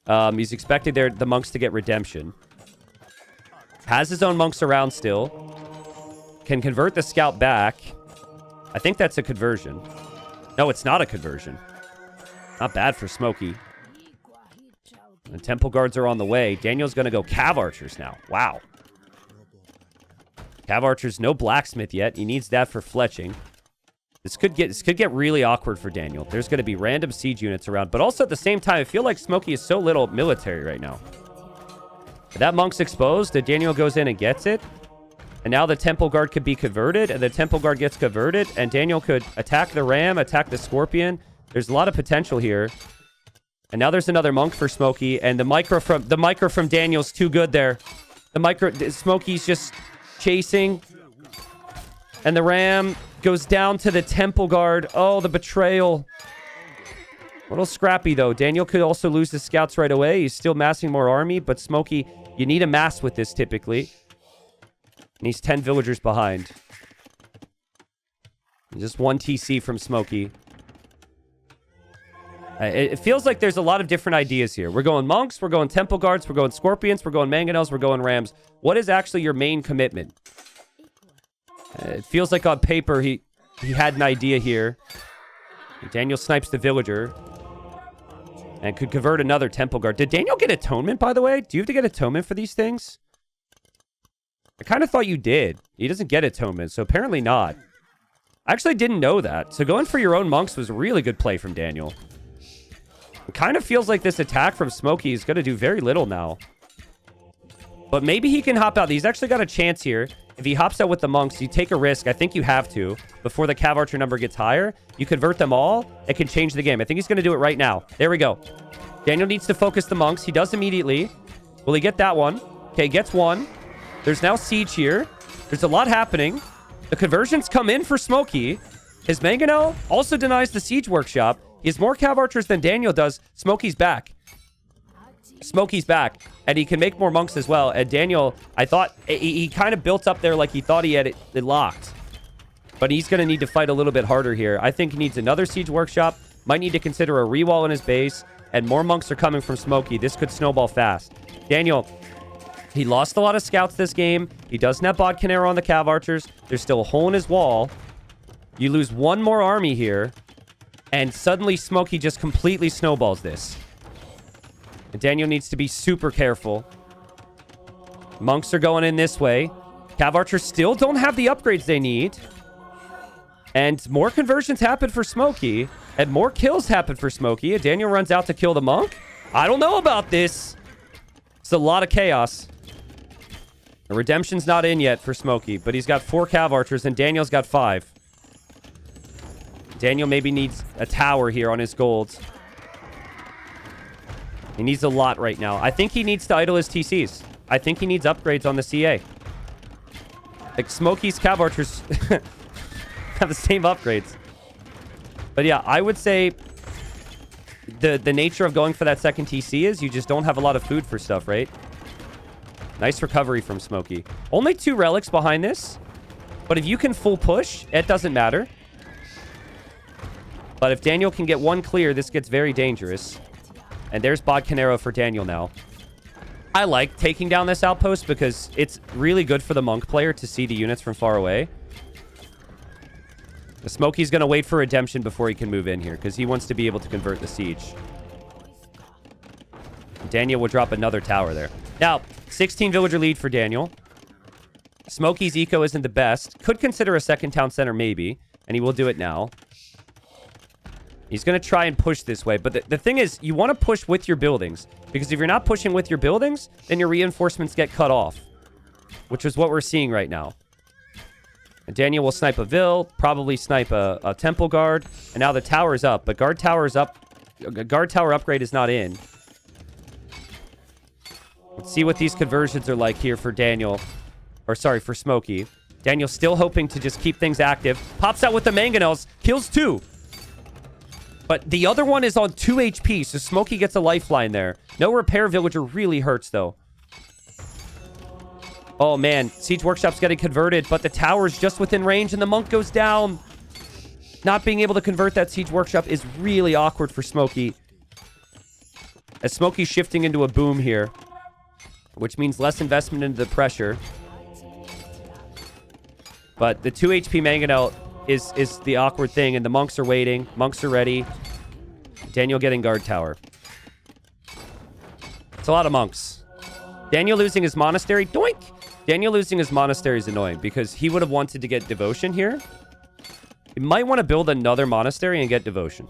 he's expecting the monks to get redemption. Has his own monks around still. Can convert the scout back. I think that's a conversion. No, it's not a conversion. Not bad for Smokey. The temple guards are on the way. Daniel's going to go cav archers now. Wow. Cav archers, no blacksmith yet. He needs that for fletching. This could get really awkward for Daniel. There's going to be random siege units around. But also at the same time, I feel like Smokey is so little military right now. That monk's exposed. Daniel goes in and gets it. And now the temple guard could be converted. And the temple guard gets converted. And Daniel could attack the ram, attack the scorpion. There's a lot of potential here. And now there's another monk for Smokey. And the micro from Daniel's too good there. Smokey's just chasing. And the ram goes down to the temple guard. Oh, the betrayal. A little scrappy, though. Daniel could also lose the scouts right away. He's still massing more army. But Smokey, you need a mass with this typically. And he's 10 villagers behind. Just 1 TC from Smokey. It feels like there's a lot of different ideas here. We're going monks, we're going temple guards, we're going scorpions, we're going mangonels, we're going rams. What is actually your main commitment? It feels like on paper he had an idea here. Daniel snipes the villager. And could convert another temple guard. Did Daniel get atonement, by the way? Do you have to get atonement for these things? I kind of thought you did. He doesn't get atonement, so apparently not. I actually didn't know that. So going for your own monks was a really good play from Daniel. It kind of feels like this attack from Smokey is going to do very little now. But maybe he can hop out. He's actually got a chance here. If he hops out with the monks, you take a risk. I think you have to. Before the cav archer number gets higher, you convert them all. It can change the game. I think he's going to do it right now. There we go. Daniel needs to focus the monks. He does immediately. Will he get that one? Okay, gets 1. There's now siege here. There's a lot happening. The conversions come in for Smokey. His mangonel also denies the siege workshop. He has more cav archers than Daniel does. Smokey's back. Smokey's back. And he can make more monks as well. And Daniel, I thought he kind of built up there like he thought he had it locked. But he's going to need to fight a little bit harder here. I think he needs another siege workshop. Might need to consider a rewall in his base. And more monks are coming from Smokey. This could snowball fast. Daniel, he lost a lot of scouts this game. He doesn't have Bodkin arrow on the cav archers. There's still a hole in his wall. You lose 1 more army here. And suddenly Smokey just completely snowballs this. And Daniel needs to be super careful. Monks are going in this way. Cav archers still don't have the upgrades they need. And more conversions happen for Smokey. And more kills happen for Smokey. And Daniel runs out to kill the monk. I don't know about this. It's a lot of chaos. The redemption's not in yet for Smokey. But he's got 4 cav archers. And Daniel's got 5. Daniel maybe needs a tower here on his golds. He needs a lot right now. I think he needs to idle his TCs. I think he needs upgrades on the CA. Like, Smokey's cav archers have the same upgrades. But yeah, I would say the nature of going for that second TC is you just don't have a lot of food for stuff, right? Nice recovery from Smokey. Only 2 relics behind this. But if you can full push, it doesn't matter. But if Daniel can get 1 clear, this gets very dangerous. And there's Bodkin arrow for Daniel now. I like taking down this outpost because it's really good for the monk player to see the units from far away. The Smokey's going to wait for redemption before he can move in here because he wants to be able to convert the siege. Daniel will drop another tower there. Now, 16 villager lead for Daniel. Smokey's eco isn't the best. Could consider a second town center maybe, and he will do it now. He's going to try and push this way, but the thing is, you want to push with your buildings, because if you're not pushing with your buildings, then your reinforcements get cut off, which is what we're seeing right now. And Daniel will snipe a Vil, probably snipe a Temple Guard, and now the tower is up, but Guard Tower is up. Guard Tower upgrade is not in. Let's see what these conversions are like here for Daniel, or sorry, for Smokey. Daniel's still hoping to just keep things active. Pops out with the mangonels, kills 2. But the other one is on 2 HP, so Smokey gets a lifeline there. No repair villager really hurts, though. Oh, man. Siege Workshop's getting converted, but the tower's just within range, and the monk goes down. Not being able to convert that Siege Workshop is really awkward for Smokey. As Smokey's shifting into a boom here, which means less investment into the pressure. But the 2 HP Mangonel is the awkward thing, and the monks are waiting. Monks are ready. Daniel getting guard tower. It's a lot of monks. Daniel losing his monastery. Doink! Daniel losing his monastery is annoying because he would have wanted to get devotion here. He might want to build another monastery and get devotion.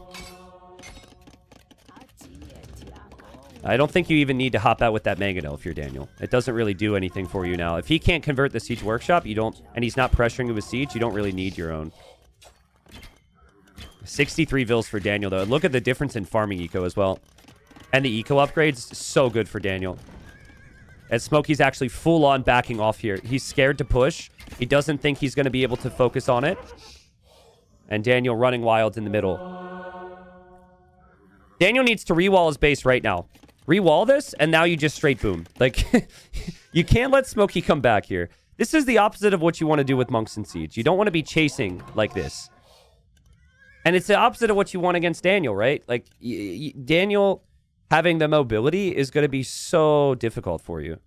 I don't think you even need to hop out with that Mangonel if you're Daniel. It doesn't really do anything for you now. If he can't convert the Siege Workshop, you don't, and he's not pressuring you with Siege, you don't really need your own. 63 Vils for Daniel, though. Look at the difference in farming eco as well. And the eco upgrades, so good for Daniel. And Smokey's actually full-on backing off here. He's scared to push. He doesn't think he's going to be able to focus on it. And Daniel running wild in the middle. Daniel needs to re-wall his base right now. Re-wall this, and now you just straight boom. Like, you can't let Smokey come back here. This is the opposite of what you want to do with Monks and Siege. You don't want to be chasing like this. And it's the opposite of what you want against Daniel, right? Like, Daniel having the mobility is going to be so difficult for you.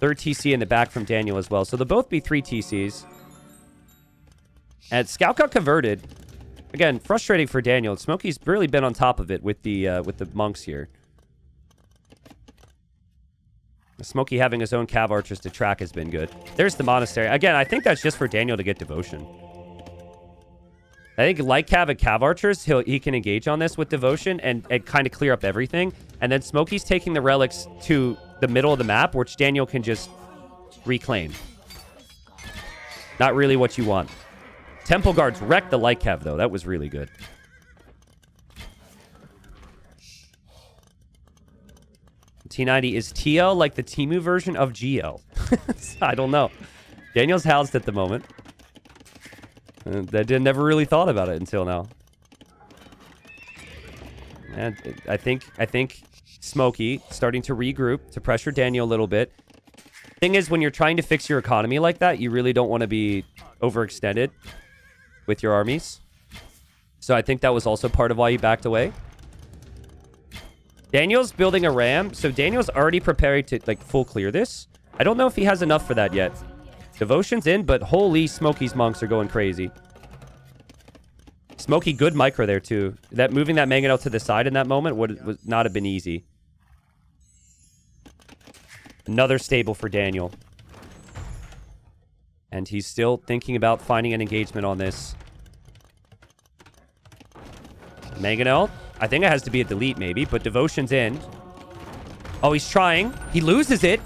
Third TC in the back from Daniel as well. So they'll both be 3 TCs. And Scout got converted. Again, frustrating for Daniel. Smokey's really been on top of it with the monks here. Smokey having his own Cav Archers to track has been good. There's the monastery. Again, I think that's just for Daniel to get devotion. I think like Cav and Cav Archers, he can engage on this with devotion and kind of clear up everything. And then Smokey's taking the relics to the middle of the map, which Daniel can just reclaim. Not really what you want. Temple Guards wrecked the light Cav, though. That was really good. T90 is TL like the Temu version of GL. I don't know. Daniel's housed at the moment. Never really thought about it until now. And I think Smokey starting to regroup to pressure Daniel a little bit. Thing is, when you're trying to fix your economy like that, you really don't want to be overextended with your armies. So I think that was also part of why he backed away. Daniel's building a ram, so Daniel's already preparing to like full clear this. I don't know if he has enough for that yet. Devotion's in, but holy Smokey's monks are going crazy. Smokey, good micro there too. That moving that Mangonel to the side in that moment would not have been easy. Another stable for Daniel. And he's still thinking about finding an engagement on this. Mangonel. I think it has to be a delete maybe, but Devotion's in. Oh, he's trying. He loses it.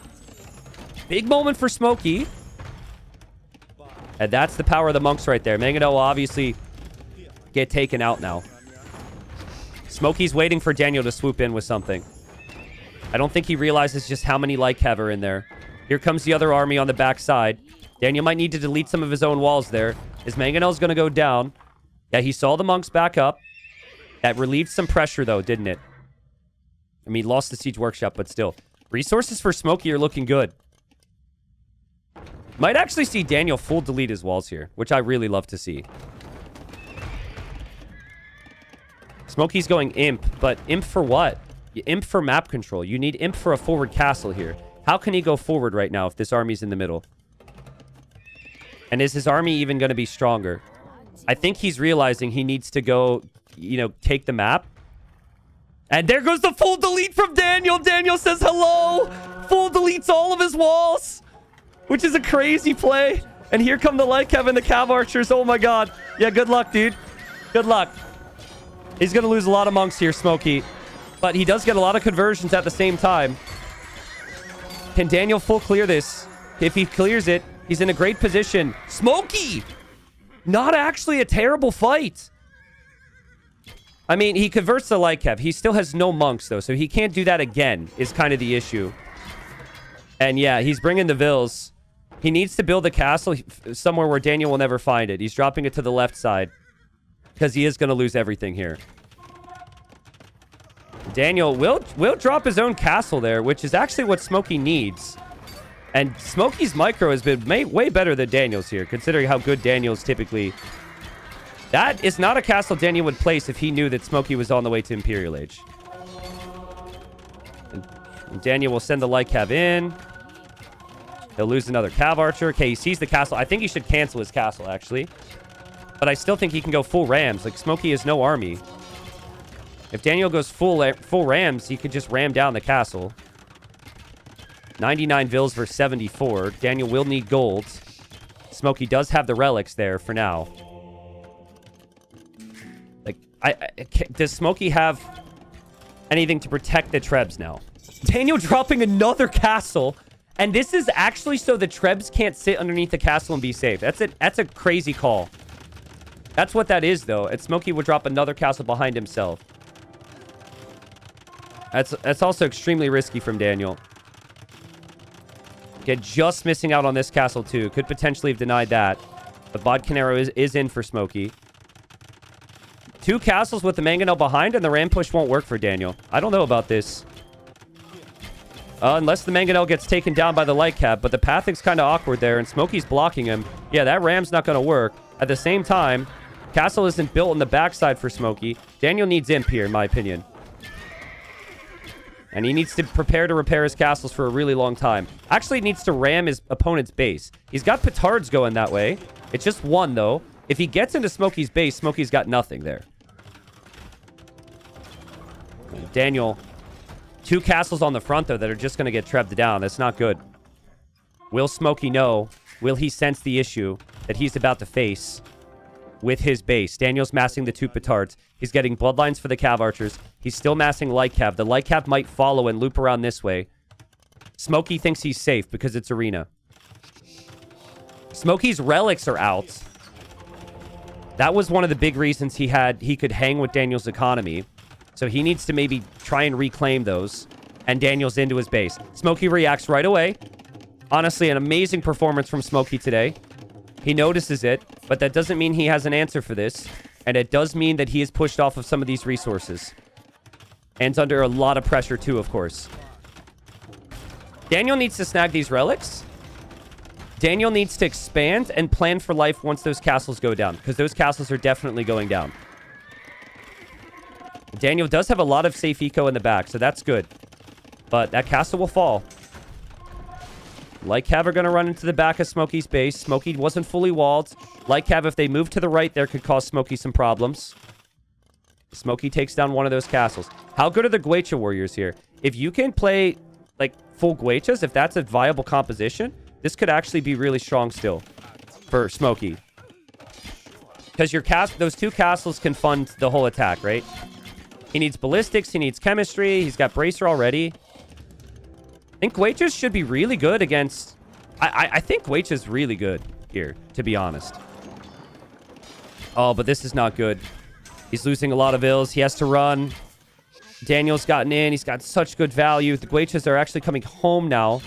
Big moment for Smokey. And that's the power of the monks right there. Mangonel will obviously get taken out now. Smokey's waiting for Daniel to swoop in with something. I don't think he realizes just how many light cav are in there. Here comes the other army on the backside. Daniel might need to delete some of his own walls there. His Mangonel's going to go down. Yeah, he saw the monks back up. That relieved some pressure, though, didn't it? I mean, he lost the Siege Workshop, but still. Resources for Smokey are looking good. Might actually see Daniel full delete his walls here, which I really love to see. Smokey's going Imp, but Imp for what? Imp for map control. You need Imp for a forward castle here. How can he go forward right now if this army's in the middle? And is his army even going to be stronger? I think he's realizing he needs to go, you know, take the map. And there goes the full delete from Daniel. Daniel says hello. Full deletes all of his walls. which is a crazy play. And here come the light cav and the cav archers. Oh my god. Yeah, good luck, dude. Good luck. He's going to lose a lot of monks here, Smokey. But he does get a lot of conversions at the same time. Can Daniel full clear this? If he clears it, he's in a great position. Smokey! Not actually a terrible fight. I mean, he converts the light cav. He still has no monks, though, so he can't do that again, is kind of the issue. And yeah, he's bringing the vills. He needs to build a castle somewhere where Daniel will never find it. He's dropping it to the left side because he is going to lose everything here. Daniel will drop his own castle there, which is actually what Smokey needs. And Smokey's micro has been way better than Daniel's here, considering how good Daniel's typically... That is not a castle Daniel would place if he knew that Smokey was on the way to Imperial Age. And Daniel will send the light cav in. He'll lose another cav archer. Okay, he sees the castle. I think he should cancel his castle, actually. But I still think he can go full rams. Like, Smokey has no army. If Daniel goes full rams, he could just ram down the castle. 99 vills versus 74. Daniel will need gold. Smokey does have the relics there for now. Like, does Smokey have anything to protect the Trebs now? Daniel dropping another castle. And this is actually so the Trebs can't sit underneath the castle and be safe. That's a crazy call. That's what that is, though. And Smokey would drop another castle behind himself. That's also extremely risky from Daniel. Okay, just missing out on this castle, too. Could potentially have denied that. But Bodcanero is in for Smokey. 2 castles with the Mangonel behind, and the ram push won't work for Daniel. I don't know about this. Unless the Mangonel gets taken down by the light cav, but the pathing's kind of awkward there, and Smokey's blocking him. Yeah, that ram's not going to work. At the same time, castle isn't built on the backside for Smokey. Daniel needs imp here, in my opinion. And he needs to prepare to repair his castles for a really long time. Actually, he needs to ram his opponent's base. He's got petards going that way. It's just one, though. If he gets into Smokey's base, Smokey's got nothing there. Daniel, 2 castles on the front, though, that are just going to get trebbed down. That's not good. Will Smokey know? Will he sense the issue that he's about to face with his base? Daniel's massing the 2 petards. He's getting bloodlines for the cav archers. He's still massing light cav. The light cav might follow and loop around this way. Smokey thinks he's safe because it's arena. Smokey's relics are out. That was one of the big reasons he could hang with Daniel's economy. So he needs to maybe try and reclaim those. And Daniel's into his base. Smokey reacts right away. Honestly, an amazing performance from Smokey today. He notices it, but that doesn't mean he has an answer for this. And it does mean that he is pushed off of some of these resources. And under a lot of pressure, too, of course. Daniel needs to snag these relics. Daniel needs to expand and plan for life once those castles go down. Because those castles are definitely going down. Daniel does have a lot of safe eco in the back, so that's good. But that castle will fall. Light cav are going to run into the back of Smokey's base. Smokey wasn't fully walled. Light cav, if they move to the right there, could cause Smokey some problems. Smokey takes down one of those castles. How good are the Guecha warriors here? If you can play, like, full Guechas, if that's a viable composition, this could actually be really strong still for Smokey. Because those 2 castles can fund the whole attack, right? He needs ballistics. He needs chemistry. He's got bracer already. I think Guechas should be really good against... I think Guecha's really good here, to be honest. Oh, but this is not good. He's losing a lot of ills. He has to run. Daniel's gotten in. He's got such good value. The Guechas are actually coming home now.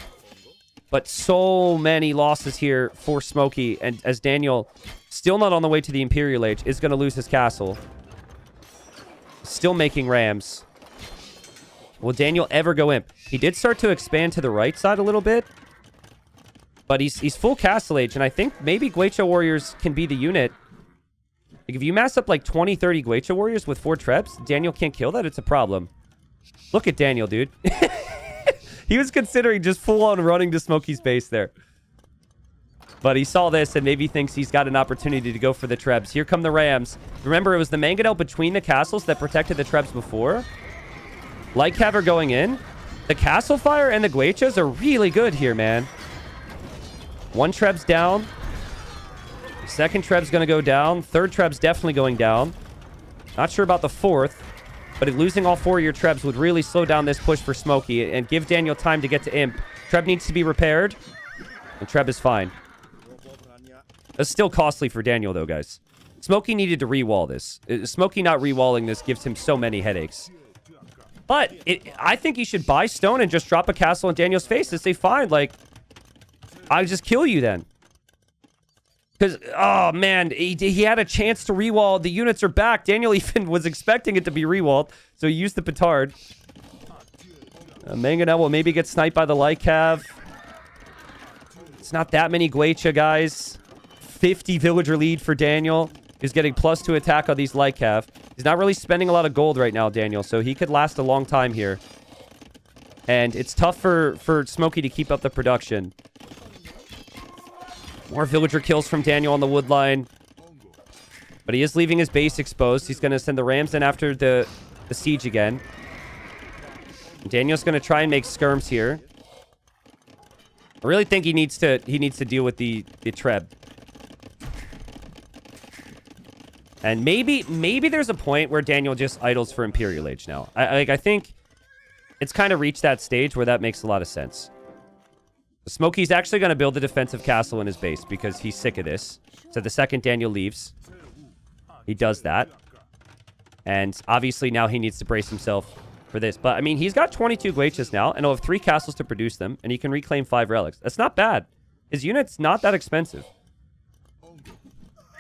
But so many losses here for Smokey. And as Daniel, still not on the way to the Imperial Age, is going to lose his castle. Still making rams. Will Daniel ever go imp? He did start to expand to the right side a little bit. But he's full castle age. And I think maybe Guecha warriors can be the unit. Like if you mass up like 20, 30 Guecha warriors with 4 trebs, Daniel can't kill that. It's a problem. Look at Daniel, dude. He was considering just full-on running to Smokey's base there. But he saw this and maybe thinks he's got an opportunity to go for the trebs. Here come the rams. Remember, it was the Mangonel between the castles that protected the trebs before. Light cav are going in. The castle fire and the Guechas are really good here, man. One Treb's down. Second Treb's going to go down. Third Treb's definitely going down. Not sure about the fourth, but losing all 4 of your Trebs would really slow down this push for Smokey and give Daniel time to get to Imp. Treb needs to be repaired, and Treb is fine. It's still costly for Daniel, though, guys. Smokey needed to re-wall this. Smokey not re-walling this gives him so many headaches. But I think he should buy stone and just drop a castle in Daniel's face and say, fine, like, I'll just kill you then. Because, oh, man, he had a chance to re-wall. The units are back. Daniel even was expecting it to be re-walled, so he used the petard. Mangonel will maybe get sniped by the Lycav. It's not that many Guecha, guys. 50 villager lead for Daniel. He's getting +2 attack on these Lycav. He's not really spending a lot of gold right now, Daniel, so he could last a long time here. And it's tough for Smokey to keep up the production. More villager kills from Daniel on the wood line. But he is leaving his base exposed. He's going to send the Rams in after the siege again. Daniel's going to try and make skirms here. I really think he needs to deal with the Treb. And maybe there's a point where Daniel just idles for Imperial Age now. I think it's kind of reached that stage where that makes a lot of sense. Smokey's actually going to build a defensive castle in his base because he's sick of this. So the second Daniel leaves, he does that. And obviously now he needs to brace himself for this. But, I mean, he's got 22 Guechas now, and he'll have 3 castles to produce them, and he can reclaim 5 relics. That's not bad. His unit's not that expensive.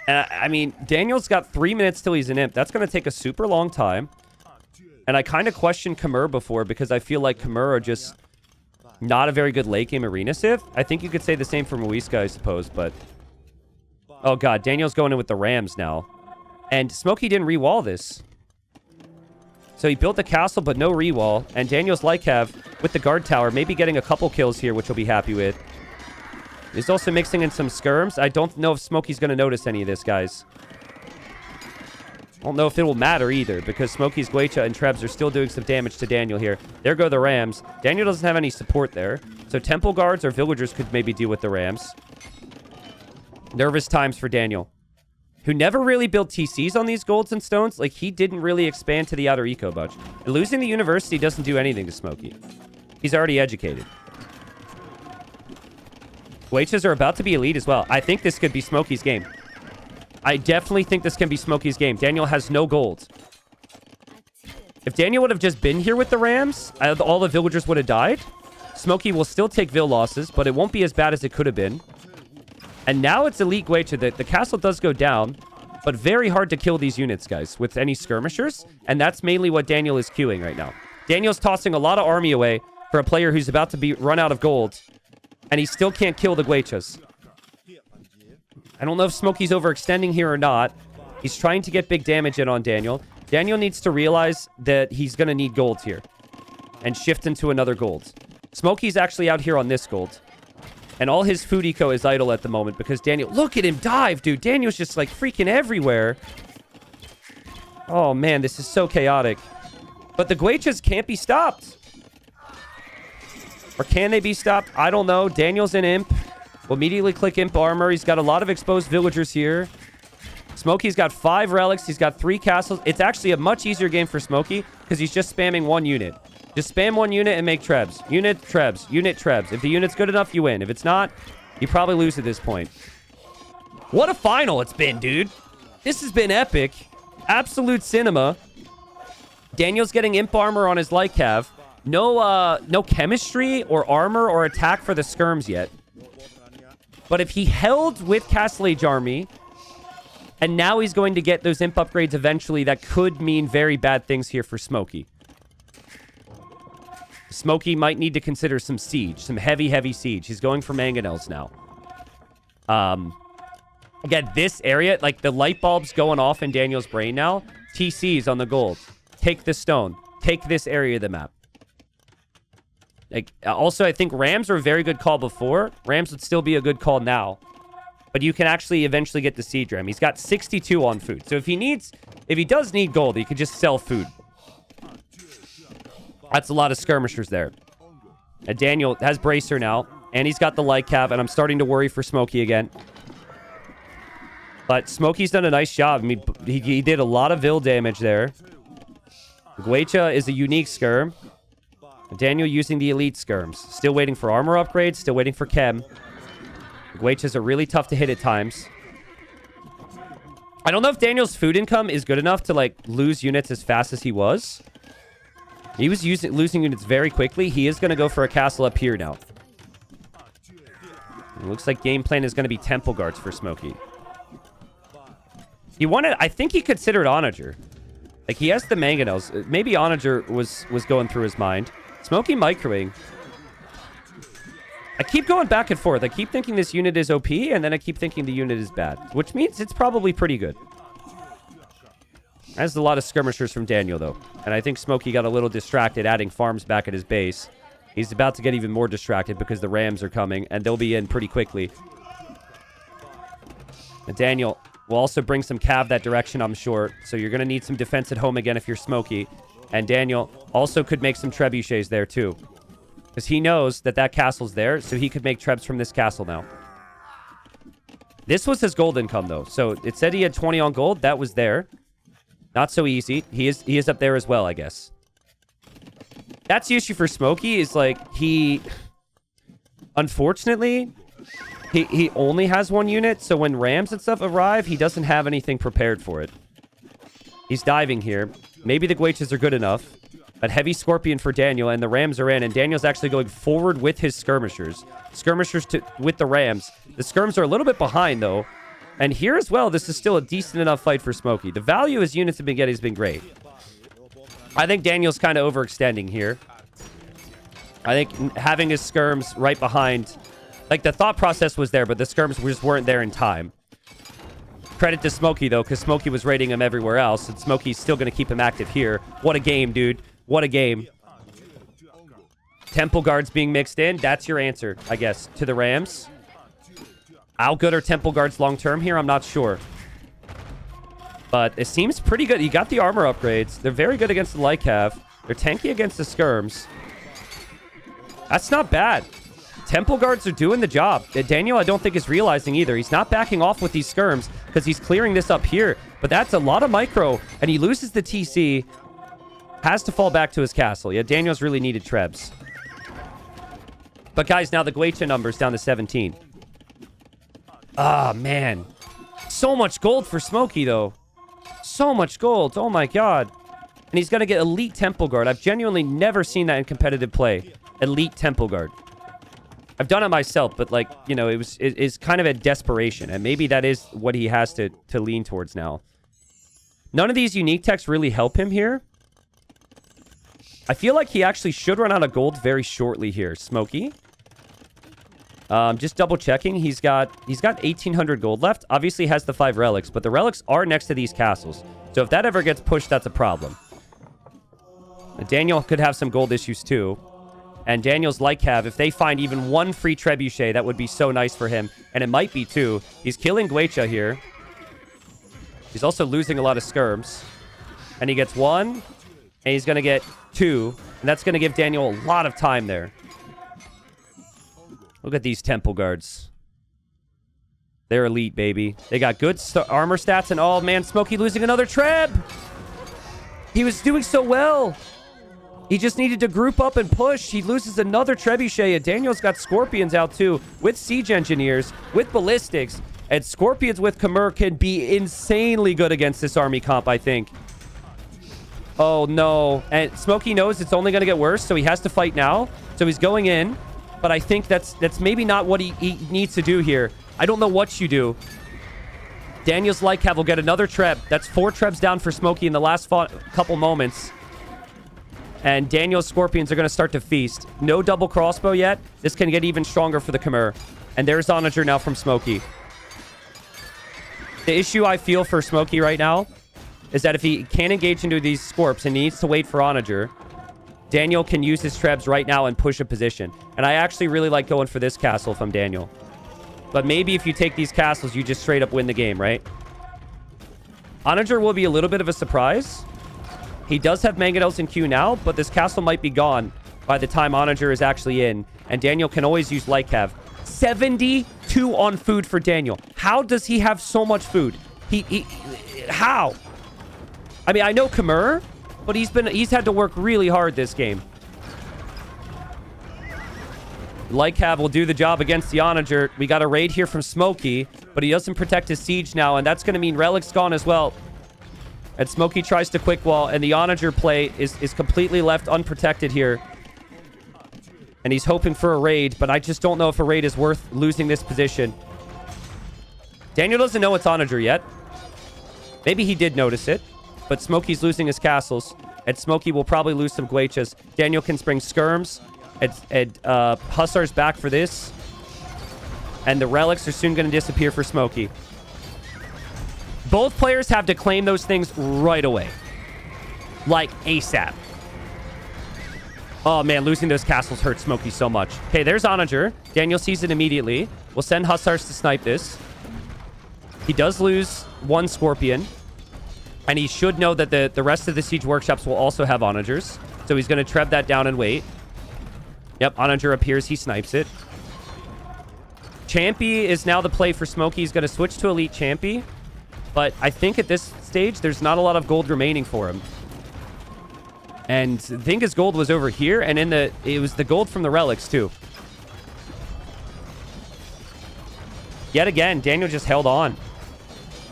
And, I mean, Daniel's got 3 minutes till he's an Imp. That's going to take a super long time. And I kind of questioned Khmer before because I feel like Khmer are just not a very good late game arena civ. I think you could say the same for Muisca, I suppose, but... Oh, God. Daniel's going in with the Rams now. And Smokey didn't re-wall this. So he built the castle, but no re-wall. And Daniel's Lycav with the guard tower, maybe getting a couple kills here, which he'll be happy with. He's also mixing in some skirms. I don't know if Smokey's going to notice any of this, guys. I don't know if it will matter either, because Smokey's Guecha and Trebs are still doing some damage to Daniel here. There go the Rams. Daniel doesn't have any support there. So Temple Guards or Villagers could maybe deal with the Rams. Nervous times for Daniel, who never really built TCs on these golds and stones. Like, he didn't really expand to the outer eco much. Losing the university doesn't do anything to Smokey. He's already educated. Guechas are about to be elite as well. I think this could be Smokey's game. I definitely think this can be Smokey's game. Daniel has no gold. If Daniel would have just been here with the Rams, all the villagers would have died. Smokey will still take Vil losses, but it won't be as bad as it could have been. And now it's elite Guecha. The castle does go down, but very hard to kill these units, guys, with any skirmishers. And that's mainly what Daniel is queuing right now. Daniel's tossing a lot of army away for a player who's about to be run out of gold. And he still can't kill the Guechas. I don't know if Smokey's overextending here or not. He's trying to get big damage in on Daniel. Daniel needs to realize that he's going to need gold here. And shift into another gold. Smokey's actually out here on this gold. And all his food eco is idle at the moment because Daniel... Look at him dive, dude. Daniel's just like freaking everywhere. Oh, man, this is so chaotic. But the Guechas can't be stopped. Or can they be stopped? I don't know. Daniel's an Imp. We'll immediately click Imp Armor. He's got a lot of exposed villagers here. Smokey's got 5 relics. He's got 3 castles. It's actually a much easier game for Smokey because he's just spamming 1 unit. Just spam 1 unit and make Trebs. Unit, Trebs. Unit, Trebs. If the unit's good enough, you win. If it's not, you probably lose at this point. What a final it's been, dude. This has been epic. Absolute cinema. Daniel's getting Imp Armor on his Lycav. No chemistry or armor or attack for the skirms yet. But if he held with Castle Age Army, and now he's going to get those Imp upgrades eventually, that could mean very bad things here for Smokey. Smokey might need to consider some siege, some heavy, heavy siege. He's going for mangonels now. Again, this area, like the light bulbs going off in Daniel's brain now. TCs on the gold. Take the stone. Take this area of the map. Like, also, I think Rams are a very good call before. Rams would still be a good call now. But you can actually eventually get the siege ram. He's got 62 on food. So if he does need gold, he could just sell food. That's a lot of skirmishers there. Daniel has Bracer now. And he's got the light cav, and I'm starting to worry for Smokey again. But Smokey's done a nice job. I mean, he did a lot of Vil damage there. Guecha is a unique skirm. Daniel using the elite skirms. Still waiting for armor upgrades. Still waiting for chem. Guechas are really tough to hit at times. I don't know if Daniel's food income is good enough to, like, lose units as fast as he was. He was losing units very quickly. He is going to go for a castle up here now. It looks like game plan is going to be Temple Guards for Smokey. He wanted... I think he considered Onager. Like, he has the mangonels. Maybe Onager was going through his mind. Smokey microwing. I keep going back and forth. I keep thinking this unit is OP, and then I keep thinking the unit is bad. Which means it's probably pretty good. That's a lot of skirmishers from Daniel, though. And I think Smokey got a little distracted adding farms back at his base. He's about to get even more distracted because the Rams are coming, and they'll be in pretty quickly. And Daniel will also bring some cav that direction, I'm sure. So you're going to need some defense at home again if you're Smokey. And Daniel also could make some trebuchets there, too. Because he knows that that castle's there, so he could make trebs from this castle now. This was his gold income, though. So it said he had 20 on gold. That was there. Not so easy. He is up there as well, I guess. That's the issue for Smokey, is like he... Unfortunately, he only has one unit, so when Rams and stuff arrive, he doesn't have anything prepared for it. He's diving here. Maybe the Guechas are good enough. But heavy Scorpion for Daniel, and the Rams are in, and Daniel's actually going forward with his skirmishers. Skirmishers with the Rams. The skirms are a little bit behind, though. And here as well, this is still a decent enough fight for Smokey. The value his units have been getting has been great. I think Daniel's kind of overextending here. I think having his skirms right behind... Like, the thought process was there, but the skirms just weren't there in time. Credit to Smokey, though, because Smokey was raiding him everywhere else, and Smokey's still going to keep him active here. What a game, dude. What a game. Temple Guards being mixed in. That's your answer, I guess, to the Rams. How good are Temple Guards long-term here? I'm not sure. But it seems pretty good. You got the armor upgrades. They're very good against the light cav. They're tanky against the skirms. That's not bad. Temple Guards are doing the job. Daniel, I don't think, is realizing either. He's not backing off with these skirms because he's clearing this up here. But that's a lot of micro, and he loses the TC. Has to fall back to his castle. Yeah, Daniel's really needed trebs. But guys, now the Guecha number's down to 17. Ah, man. So much gold for Smokey, though. So much gold. Oh, my God. And he's going to get Elite Temple Guard. I've genuinely never seen that in competitive play. Elite Temple Guard. I've done it myself, but, like, you know, it's kind of a desperation. And maybe that is what he has to lean towards now. None of these unique techs really help him here. I feel like he actually should run out of gold very shortly here. Smokey. Just double checking. He's got 1,800 gold left. Obviously has the 5 relics, but the relics are next to these castles. So if that ever gets pushed, that's a problem. Daniel could have some gold issues too. And Daniel's light cav, if they find even one free trebuchet, that would be so nice for him. And it might be two. He's killing Guecha here. He's also losing a lot of skirms. And he gets one. And he's going to get 2. And that's going to give Daniel a lot of time there. Look at these Temple Guards. They're elite, baby. They got good armor stats. And, oh, man, Smokey losing another treb. He was doing so well. He just needed to group up and push. He loses another trebuchet. And Daniel's got Scorpions out, too, with Siege Engineers, with Ballistics. And Scorpions with Khmer can be insanely good against this army comp, I think. Oh, no. And Smokey knows it's only going to get worse, so he has to fight now. So he's going in. But I think that's maybe not what he needs to do here. I don't know what you do. Daniel's light cav will get another treb. That's 4 trebs down for Smokey in the last couple moments. And Daniel's Scorpions are going to start to feast. No double crossbow yet. This can get even stronger for the Khmer. And there's Onager now from Smokey. The issue I feel for Smokey right now is that if he can't engage into these Scorps and he needs to wait for Onager, Daniel can use his trebs right now and push a position. And I actually really like going for this castle if I'm Daniel. But maybe if you take these castles, you just straight up win the game, right? Onager will be a little bit of a surprise. He does have mangonels in queue now, but this castle might be gone by the time Onager is actually in. And Daniel can always use Light Cav. 72 on food for Daniel. How does he have so much food? How? I mean, I know Khmer, but he's had to work really hard this game. Light Cav will do the job against the Onager. We got a raid here from Smokey, but he doesn't protect his siege now, and that's going to mean Relic's gone as well. And Smokey tries to quick wall, and the Onager play is completely left unprotected here. And he's hoping for a raid, but I just don't know if a raid is worth losing this position. Daniel doesn't know it's Onager yet. Maybe he did notice it, but Smokey's losing his castles, and Smokey will probably lose some Guechas. Daniel can spring skirms. Hussar's back for this. And the relics are soon going to disappear for Smokey. Both players have to claim those things right away. Like ASAP. Oh, man, losing those castles hurts Smokey so much. Okay, there's Onager. Daniel sees it immediately. We'll send Hussars to snipe this. He does lose one Scorpion. And he should know that the rest of the Siege Workshops will also have Onagers. So he's going to treb that down and wait. Yep, Onager appears. He snipes it. Champy is now the play for Smokey. He's going to switch to Elite Champy. But I think at this stage, there's not a lot of gold remaining for him. And I think his gold was over here. And it was the gold from the relics, too. Yet again, Daniel just held on.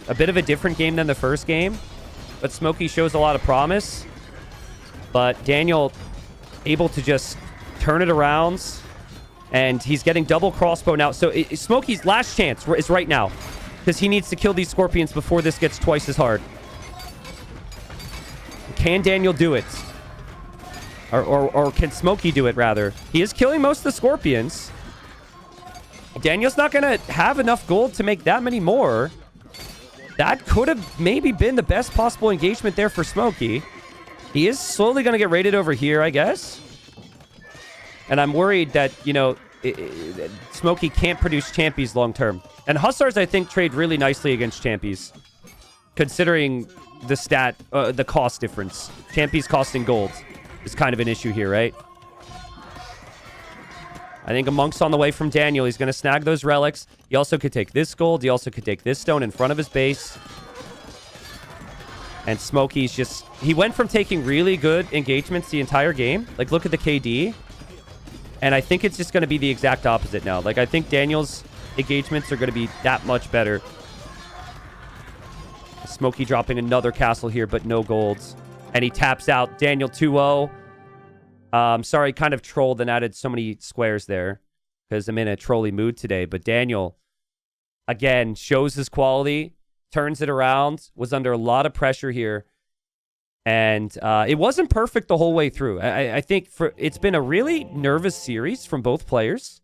A bit of a different game than the first game. But Smokey shows a lot of promise. But Daniel able to just turn it around. And he's getting double crossbow now. So Smokey's last chance is right now. Because he needs to kill these Scorpions before this gets twice as hard. Can Daniel do it? Or can Smokey do it, rather? He is killing most of the Scorpions. Daniel's not going to have enough gold to make that many more. That could have maybe been the best possible engagement there for Smokey. He is slowly going to get raided over here, I guess. And I'm worried that, Smokey can't produce Champies long term. And Hussars, I think, trade really nicely against Champies. Considering the cost difference. Champies costing gold is kind of an issue here, right? I think a Monk's on the way from Daniel. He's going to snag those relics. He also could take this gold. He also could take this stone in front of his base. And Smokey's just... He went from taking really good engagements the entire game. Like, look at the KD. And I think it's just going to be the exact opposite now. Like, I think Daniel's engagements are going to be that much better. Smokey dropping another castle here, but no golds. And he taps out. Daniel 2-0. Sorry, kind of trolled and added so many squares there. Because I'm in a trolly mood today. But Daniel, again, shows his quality. Turns it around. Was under a lot of pressure here. And it wasn't perfect the whole way through. I think it's been a really nervous series from both players.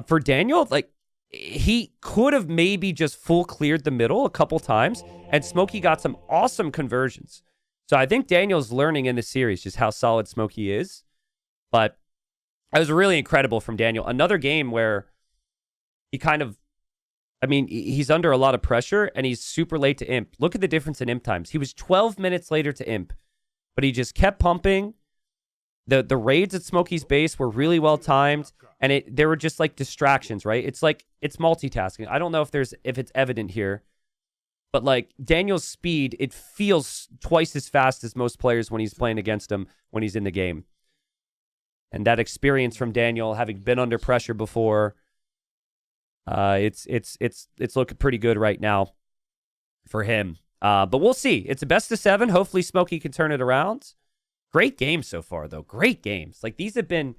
For Daniel, like, he could have maybe just full cleared the middle a couple times. And Smokey got some awesome conversions. So I think Daniel's learning in this series just how solid Smokey is. But it was really incredible from Daniel. Another game where he kind of... I mean, he's under a lot of pressure, and he's super late to Imp. Look at the difference in Imp times. He was 12 minutes later to Imp, but he just kept pumping. The raids at Smokey's base were really well timed, and there were just like distractions, right? It's like it's multitasking. I don't know if it's evident here, but like Daniel's speed, it feels twice as fast as most players when he's playing against him when he's in the game. And that experience from Daniel, having been under pressure before. It's looking pretty good right now for him. But we'll see. It's a best of 7. Hopefully Smokey can turn it around. Great games so far, though. Great games. Like, these have been...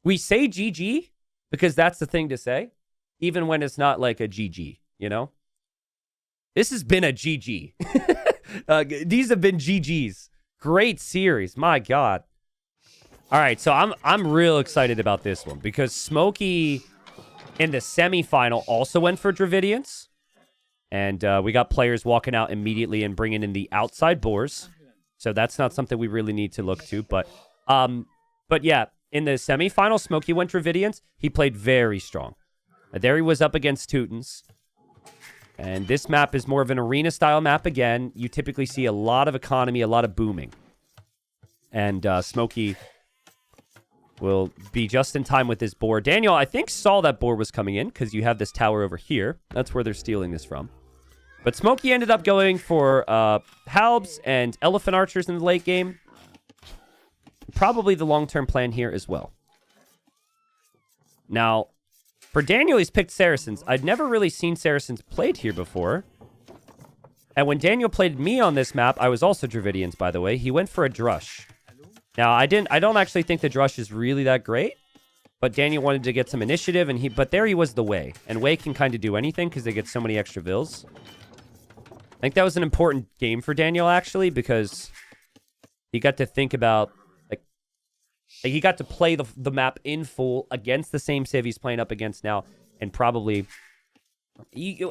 We say GG because that's the thing to say, even when it's not like a GG, you know? This has been a GG. These have been GGs. Great series. My God. All right, so I'm real excited about this one because Smokey... in the semifinal, also went for Dravidians. And we got players walking out immediately and bringing in the outside boars. So that's not something we really need to look to. But yeah, in the semifinal, Smokey went Dravidians. He played very strong. There he was up against Teutons. And this map is more of an arena-style map again. You typically see a lot of economy, a lot of booming. And Smokey will be just in time with this boar. Daniel, I think, saw that boar was coming in because you have this tower over here. That's where they're stealing this from. But Smokey ended up going for halbs and elephant archers in the late game. Probably the long-term plan here as well. Now, for Daniel, he's picked Saracens. I'd never really seen Saracens played here before. And when Daniel played me on this map, I was also Dravidians, by the way. He went for a Drush. Now, I don't actually think the Drush is really that great. But Daniel wanted to get some initiative, but there he was the Way. And Way can kind of do anything because they get so many extra vills. I think that was an important game for Daniel, actually, because he got to think about, like he got to play the map in full against the same civ he's playing up against now. And probably,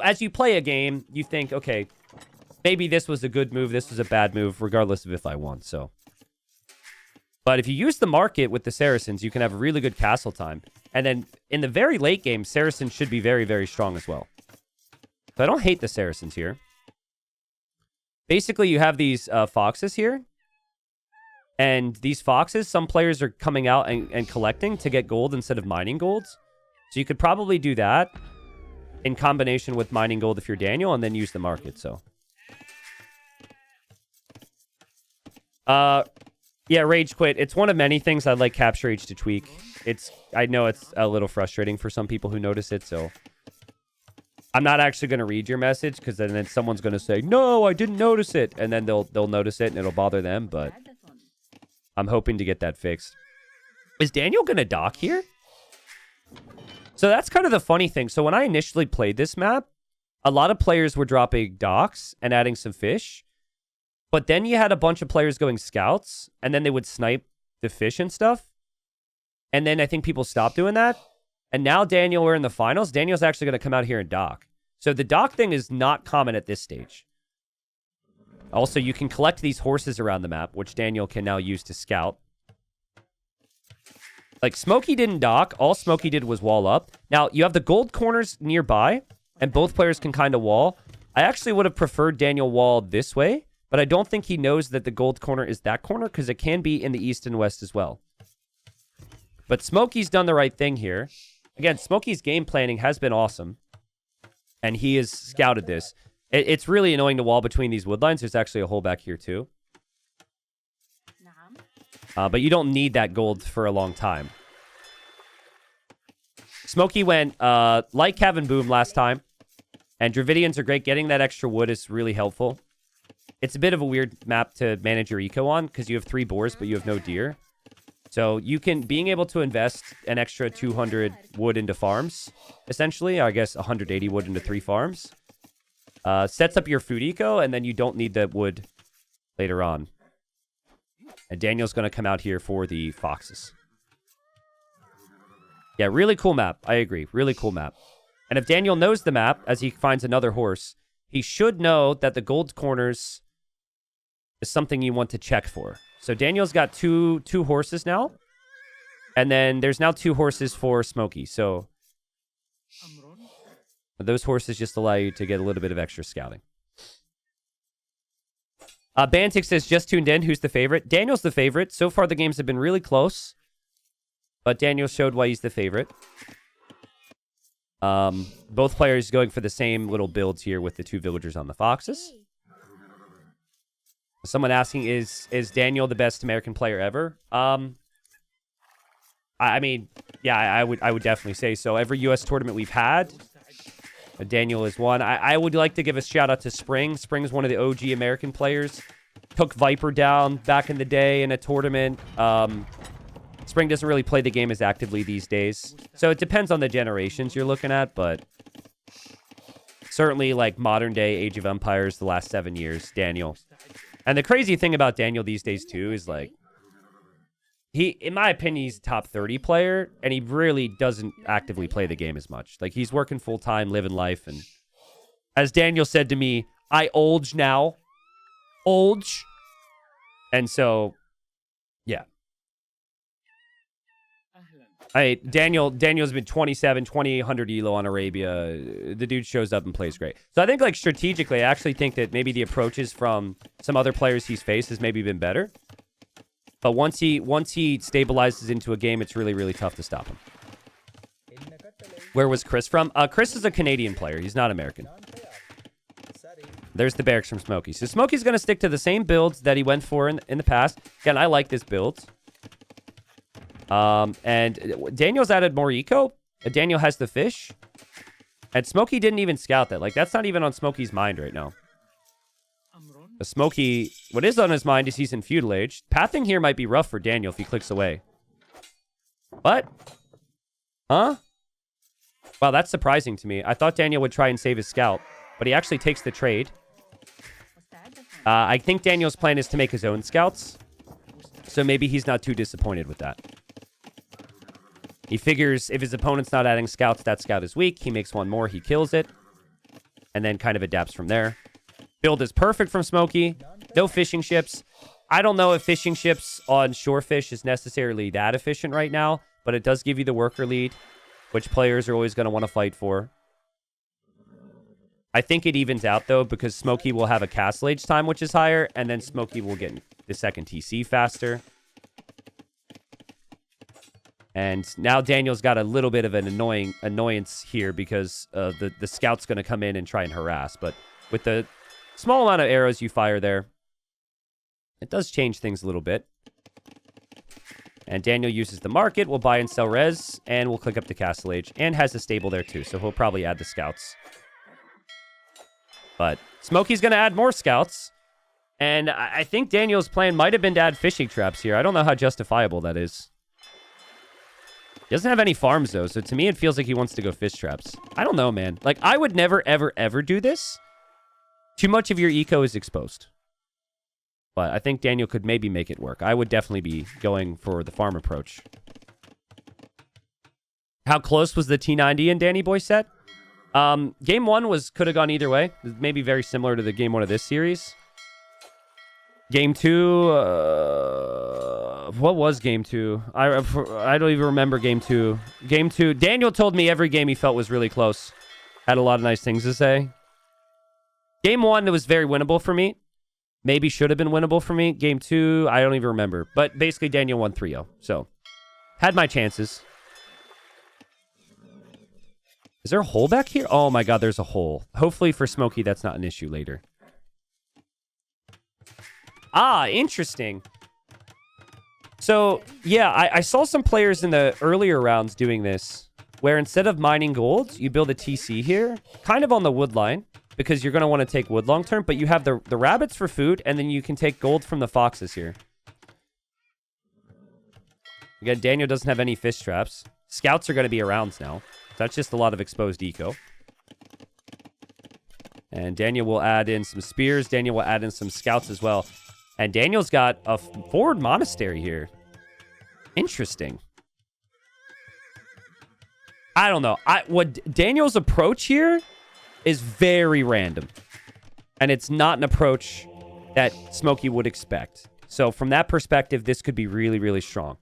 as you play a game, you think, okay, maybe this was a good move, this was a bad move, regardless of if I won, so. But if you use the market with the Saracens, you can have really good castle time. And then in the very late game, Saracens should be very, very strong as well. So I don't hate the Saracens here. Basically, you have these foxes here. And these foxes, some players are coming out and collecting to get gold instead of mining golds. So you could probably do that in combination with mining gold if you're Daniel, and then use the market, so. Yeah, Rage Quit. It's one of many things I'd like Capture H to tweak. I know it's a little frustrating for some people who notice it, so I'm not actually going to read your message because then someone's going to say, no, I didn't notice it. And then they'll notice it and it'll bother them, but I'm hoping to get that fixed. Is Daniel going to dock here? So that's kind of the funny thing. So when I initially played this map, a lot of players were dropping docks and adding some fish. But then you had a bunch of players going scouts, and then they would snipe the fish and stuff. And then I think people stopped doing that. And now Daniel, we're in the finals. Daniel's actually going to come out here and dock. So the dock thing is not common at this stage. Also, you can collect these horses around the map, which Daniel can now use to scout. Like, Smokey didn't dock. All Smokey did was wall up. Now, you have the gold corners nearby, and both players can kind of wall. I actually would have preferred Daniel wall this way. But I don't think he knows that the gold corner is that corner because it can be in the east and west as well. But Smokey's done the right thing here. Again, Smokey's game planning has been awesome. And he has scouted this. It's really annoying to wall between these wood lines. There's actually a hole back here too. But you don't need that gold for a long time. Smokey went like Kevin Boom last time. And Dravidians are great. Getting that extra wood is really helpful. It's a bit of a weird map to manage your eco on because you have 3 boars, but you have no deer. So being able to invest an extra 200 wood into farms, essentially, I guess 180 wood into 3 farms, sets up your food eco, and then you don't need that wood later on. And Daniel's going to come out here for the foxes. Yeah, really cool map. I agree. Really cool map. And if Daniel knows the map, as he finds another horse, he should know that the gold corners is something you want to check for. So Daniel's got two horses now. And then there's now 2 horses for Smokey. So those horses just allow you to get a little bit of extra scouting. Bantic says, just tuned in. Who's the favorite? Daniel's the favorite. So far, the games have been really close. But Daniel showed why he's the favorite. Both players going for the same little builds here with the 2 villagers on the foxes. Someone asking, is Daniel the best American player ever? I mean, yeah, I would definitely say so. Every U.S. tournament we've had, Daniel is one. I would like to give a shout out to Spring. Spring's one of the OG American players. Took Viper down back in the day in a tournament. Spring doesn't really play the game as actively these days. So it depends on the generations you're looking at, but certainly like modern day Age of Empires, the last 7 years, Daniel. And the crazy thing about Daniel these days too is like, in my opinion, he's a top 30 player, and he really doesn't actively play the game as much. Like, he's working full time, living life, and as Daniel said to me, I olge now. Olge. And so, yeah. Daniel's been 27, 2800 elo on Arabia. The dude shows up and plays great. So I think, like, strategically, I actually think that maybe the approaches from some other players he's faced has maybe been better. But once he stabilizes into a game, it's really, really tough to stop him. Where was Chris from? Chris is a Canadian player. He's not American. There's the barracks from Smokey. So Smokey's going to stick to the same builds that he went for in the past. Again, I like this build. And Daniel's added more eco. Daniel has the fish. And Smokey didn't even scout that. Like, that's not even on Smokey's mind right now. Smokey, what is on his mind is he's in feudal age. Pathing here might be rough for Daniel if he clicks away. What? Huh? Wow, that's surprising to me. I thought Daniel would try and save his scout, but he actually takes the trade. I think Daniel's plan is to make his own scouts, so maybe he's not too disappointed with that. He figures if his opponent's not adding scouts, that scout is weak. He makes one more, he kills it, and then kind of adapts from there. Build is perfect from Smokey. No fishing ships. I don't know if fishing ships on shorefish is necessarily that efficient right now, but it does give you the worker lead, which players are always going to want to fight for. I think it evens out, though, because Smokey will have a castle age time, which is higher, and then Smokey will get the second TC faster. And now Daniel's got a little bit of an annoyance here because the scout's going to come in and try and harass. But with the small amount of arrows you fire there, it does change things a little bit. And Daniel uses the market. We'll buy and sell res, and we'll click up to Castle Age. And has a stable there, too, so he'll probably add the scouts. But Smokey's going to add more scouts. And I think Daniel's plan might have been to add fishing traps here. I don't know how justifiable that is. He doesn't have any farms, though, so to me it feels like he wants to go fish traps. I don't know, man. Like, I would never, ever, ever do this. Too much of your eco is exposed. But I think Daniel could maybe make it work. I would definitely be going for the farm approach. How close was the T90 and Danny Boy set? Game 1 could have gone either way. Maybe very similar to the game 1 of this series. Game 2, what was game 2? I don't even remember game 2. Game 2, Daniel told me every game he felt was really close. Had a lot of nice things to say. Game 1, it was very winnable for me. Maybe should have been winnable for me. Game 2, I don't even remember. But basically, Daniel won 3-0. So, had my chances. Is there a hole back here? Oh my god, there's a hole. Hopefully for Smokey, that's not an issue later. Ah, interesting. So, yeah, I saw some players in the earlier rounds doing this, where instead of mining gold, you build a TC here, kind of on the wood line, because you're going to want to take wood long term, but you have the rabbits for food, and then you can take gold from the foxes here. Again, Daniel doesn't have any fish traps. Scouts are going to be around now. That's just a lot of exposed eco. And Daniel will add in some spears. Daniel will add in some scouts as well. And Daniel's got a forward monastery here. Interesting. I don't know. What Daniel's approach here is very random. And it's not an approach that Smokey would expect. So from that perspective, this could be really, really strong.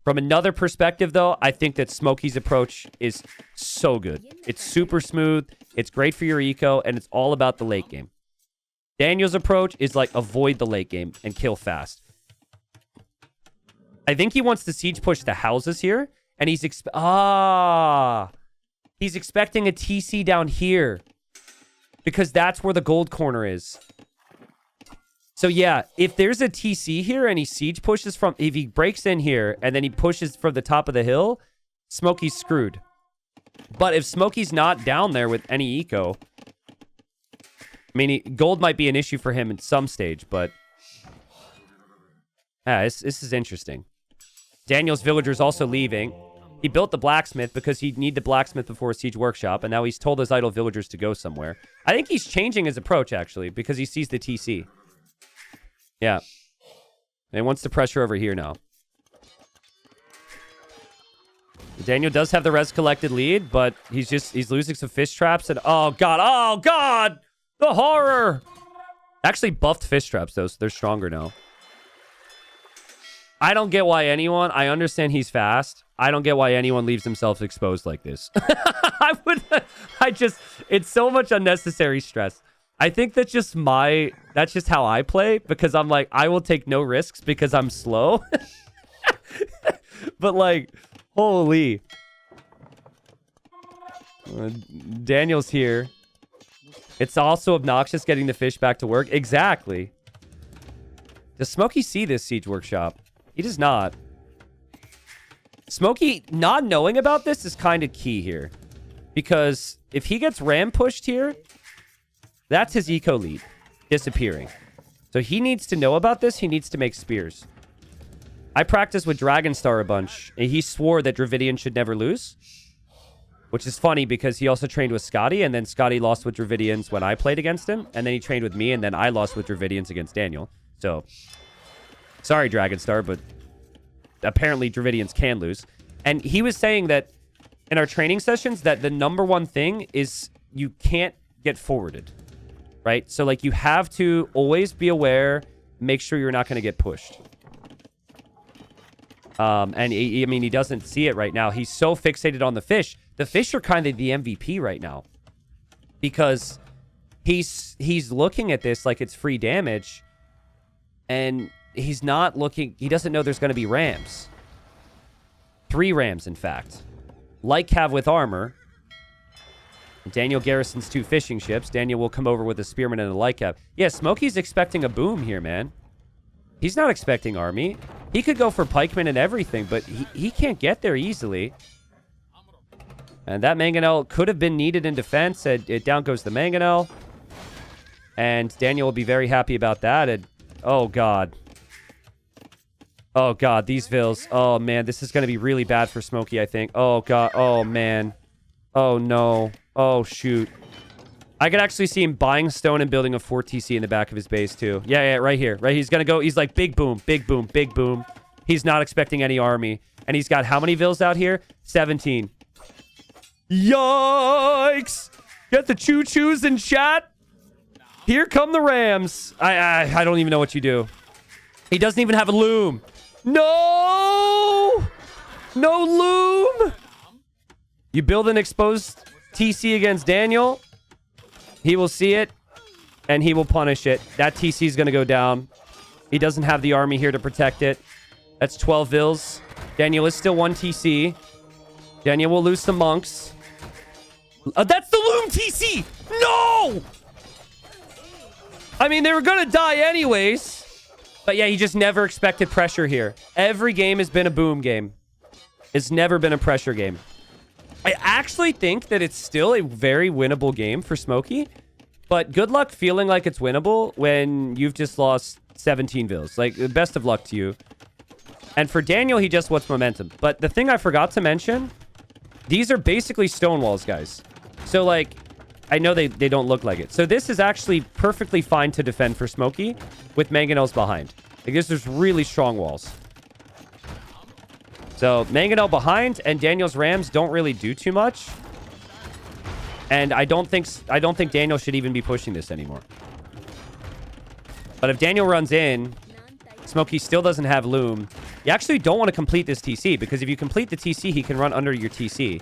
From another perspective, though, I think that Smokey's approach is so good. It's super smooth. It's great for your eco, and it's all about the late game. Daniel's approach is like avoid the late game and kill fast. I think he wants to siege push the houses here, and he's expecting a TC down here because that's where the gold corner is. So yeah, if there's a TC here and he siege pushes from, if he breaks in here and then he pushes from the top of the hill, Smokey's screwed. But if Smokey's not down there with any eco, I mean, gold might be an issue for him in some stage, but this is interesting. Daniel's villager's also leaving. He built the blacksmith because he'd need the blacksmith before a siege workshop, and now he's told his idle villagers to go somewhere. I think he's changing his approach, actually, because he sees the TC. Yeah. And he wants the pressure over here now. Daniel does have the res collected lead, but he's losing some fish traps, and oh god! The horror! Actually buffed fish traps, though, so they're stronger now. I don't get why anyone... I understand he's fast. I don't get why anyone leaves themselves exposed like this. It's so much unnecessary stress. I think that's just how I play, because I'm like, I will take no risks because I'm slow. But like, holy. Daniel's here. It's also obnoxious getting the fish back to work. Exactly. Does Smokey see this Siege Workshop? He does not. Smokey not knowing about this is kind of key here. Because if he gets ram pushed here, that's his eco lead disappearing. So he needs to know about this. He needs to make spears. I practiced with Dragonstar a bunch, and he swore that Dravidian should never lose. Which is funny because he also trained with Scotty, and then Scotty lost with Dravidians when I played against him. And then he trained with me, and then I lost with Dravidians against Daniel. So, sorry, Dragonstar, but apparently Dravidians can lose. And he was saying that in our training sessions that the number one thing is you can't get forwarded, right? So, like, you have to always be aware, make sure you're not going to get pushed. And I mean, he doesn't see it right now. He's so fixated on the fish. The fish are kind of the MVP right now because he's looking at this like it's free damage, and he's not looking. He doesn't know there's going to be rams. 3 rams, in fact. Light cav with armor. Daniel garrisons 2 fishing ships. Daniel will come over with a spearman and a light cav. Yeah, Smokey's expecting a boom here, man. He's not expecting army. He could go for pikemen and everything, but he can't get there easily. And that mangonel could have been needed in defense. Down goes the mangonel. And Daniel will be very happy about that. And, oh, God. Oh, God, these vills. Oh, man, this is going to be really bad for Smokey, I think. Oh, God. Oh, man. Oh, no. Oh, shoot. I could actually see him buying stone and building a 4 TC in the back of his base, too. Yeah, right here. Right, he's going to go. He's like, big boom, big boom, big boom. He's not expecting any army. And he's got how many vills out here? 17. Yikes! Get the choo-choos in chat. Here come the Rams. I don't even know what you do. He doesn't even have a loom. No! No loom! You build an exposed TC against Daniel. He will see it, and he will punish it. That TC is going to go down. He doesn't have the army here to protect it. That's 12 vills. Daniel is still 1 TC. Daniel will lose some monks. That's the loom TC! No! I mean, they were going to die anyways. But yeah, he just never expected pressure here. Every game has been a boom game. It's never been a pressure game. I actually think that it's still a very winnable game for Smokey. But good luck feeling like it's winnable when you've just lost 17 vills. Like, best of luck to you. And for Daniel, he just wants momentum. But the thing I forgot to mention, these are basically stone walls, guys. So, like, I know they don't look like it. So this is actually perfectly fine to defend for Smokey with mangonels behind. Because there's really strong walls. So, mangonel behind, and Daniel's rams don't really do too much. And I don't think Daniel should even be pushing this anymore. But if Daniel runs in, Smokey still doesn't have loom. You actually don't want to complete this TC, because if you complete the TC, he can run under your TC.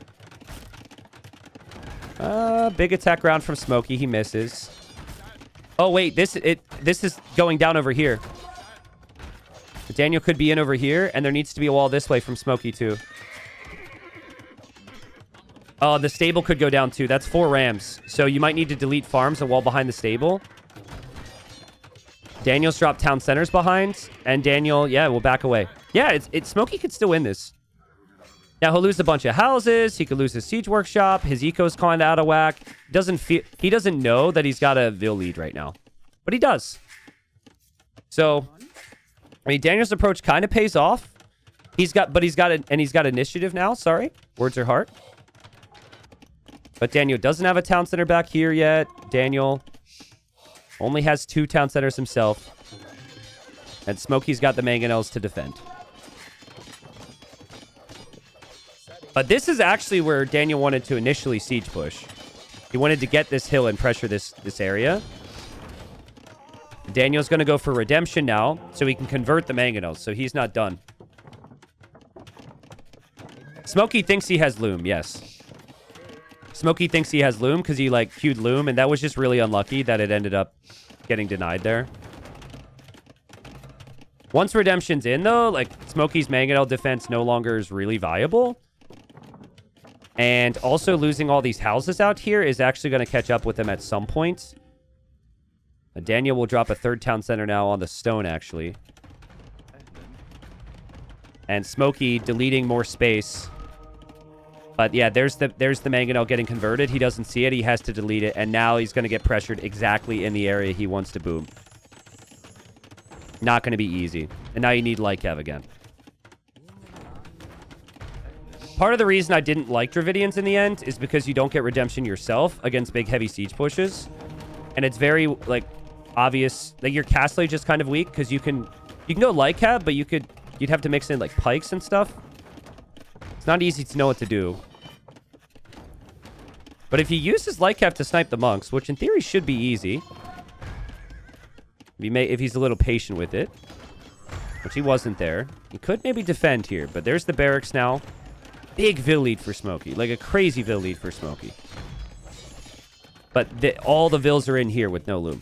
Big attack round from Smokey. He misses. Oh, wait. This is going down over here. Daniel could be in over here, and there needs to be a wall this way from Smokey, too. Oh, the stable could go down, too. That's 4 rams. So you might need to delete farms, a wall behind the stable. Daniel's dropped town centers behind, and Daniel, yeah, will back away. Yeah, Smokey could still win this. Now, he'll lose a bunch of houses. He could lose his siege workshop. His eco's kind of out of whack. He doesn't know that he's got a Vil lead right now. But he does. So, I mean, Daniel's approach kind of pays off. He's got initiative now. Sorry. Words are hard. But Daniel doesn't have a town center back here yet. Daniel only has 2 town centers himself. And Smokey's got the mangonels to defend. But this is actually where Daniel wanted to initially siege push. He wanted to get this hill and pressure this area. Daniel's going to go for redemption now, so he can convert the mangonels, so he's not done. Smokey thinks he has loom, yes. Smokey thinks he has Loom because he, like, queued Loom, and that was just really unlucky that it ended up getting denied there. Once Redemption's in, though, like, Smokey's Mangonel defense no longer is really viable. And also losing all these houses out here is actually going to catch up with him at some point. Daniel will drop a third town center now on the stone, actually. And Smokey deleting more space. But yeah, there's the Mangonel getting converted. He doesn't see it. He has to delete it. And now he's going to get pressured exactly in the area he wants to boom. Not going to be easy. And now you need Lykev again. Part of the reason I didn't like Dravidians in the end is because you don't get Redemption yourself against big heavy siege pushes. And it's very, like, obvious. Like, your Castle Age is kind of weak because you can go Lykev, but you'd have to mix in, like, pikes and stuff. It's not easy to know what to do. But if he uses Lykev to snipe the monks, which in theory should be easy, if he's a little patient with it, which he wasn't there, he could maybe defend here. But there's the barracks now. Big Vil lead for Smokey. Like a crazy Vil lead for Smokey. But all the Vils are in here with no Loom.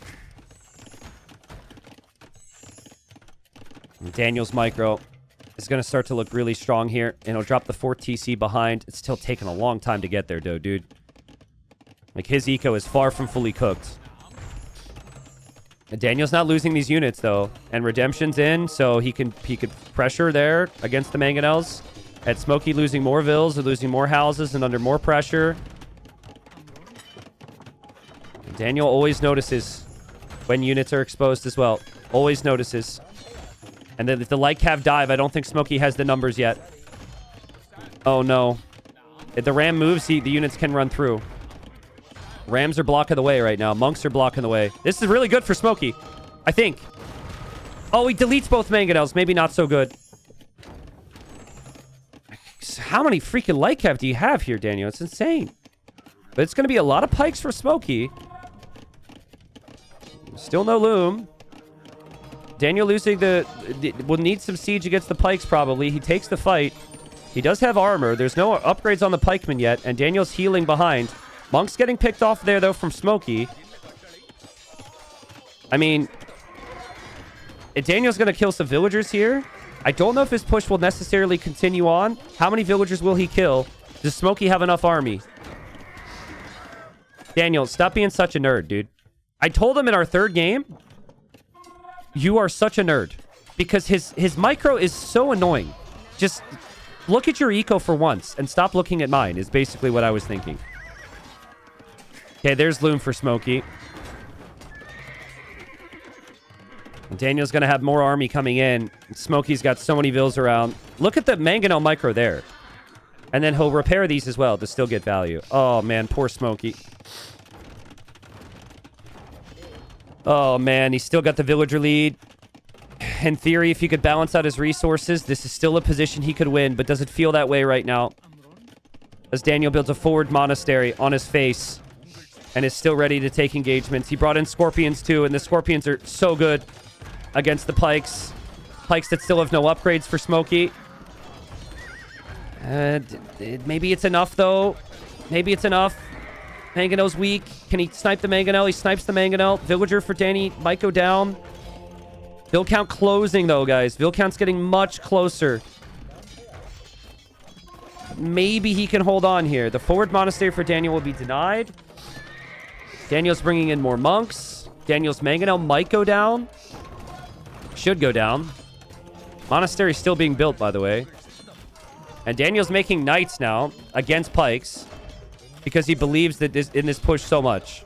And Daniel's micro is going to start to look really strong here. And he'll drop the 4 TC behind. It's still taking a long time to get there, though, dude. Like, his eco is far from fully cooked. And Daniel's not losing these units, though. And Redemption's in, so he could pressure there against the Mangonels. And Smokey losing more Vils, losing more houses, and under more pressure. And Daniel always notices when units are exposed as well. Always notices. And then if the Lykev dive, I don't think Smokey has the numbers yet. Oh, no. If the Ram moves, the units can run through. Rams are blocking the way right now. Monks are blocking the way. This is really good for Smokey, I think. Oh, he deletes both Mangonels. Maybe not so good. How many freaking Lykev do you have here, Daniel? It's insane. But it's going to be a lot of pikes for Smokey. Still no Loom. Daniel losing will need some siege against the pikes, probably. He takes the fight. He does have armor. There's no upgrades on the pikemen yet, and Daniel's healing behind. Monk's getting picked off there, though, from Smokey. I mean, Daniel's going to kill some villagers here. I don't know if his push will necessarily continue on. How many villagers will he kill? Does Smokey have enough army? Daniel, stop being such a nerd, dude. I told him in our third game, you are such a nerd. Because his micro is so annoying. Just look at your eco for once and stop looking at mine, is basically what I was thinking. Okay, there's Loom for Smokey. Daniel's going to have more army coming in. Smokey's got so many Vils around. Look at the Mangonel micro there. And then he'll repair these as well to still get value. Oh, man. Poor Smokey. Oh, man. He's still got the villager lead. In theory, if he could balance out his resources, this is still a position he could win. But does it feel that way right now? As Daniel builds a forward monastery on his face. And is still ready to take engagements. He brought in Scorpions, too. And the Scorpions are so good against the pikes. Pikes that still have no upgrades for Smokey. Maybe it's enough, though. Maybe it's enough. Mangonel's weak. Can he snipe the Mangonel? He snipes the Mangonel. Villager for Danny might go down. Vil count closing, though, guys. Vil count's getting much closer. Maybe he can hold on here. The forward monastery for Daniel will be denied. Daniel's bringing in more monks. Daniel's Mangonel might go down. Should go down. Monastery's still being built, by the way. And Daniel's making knights now against pikes because he believes that in this push so much.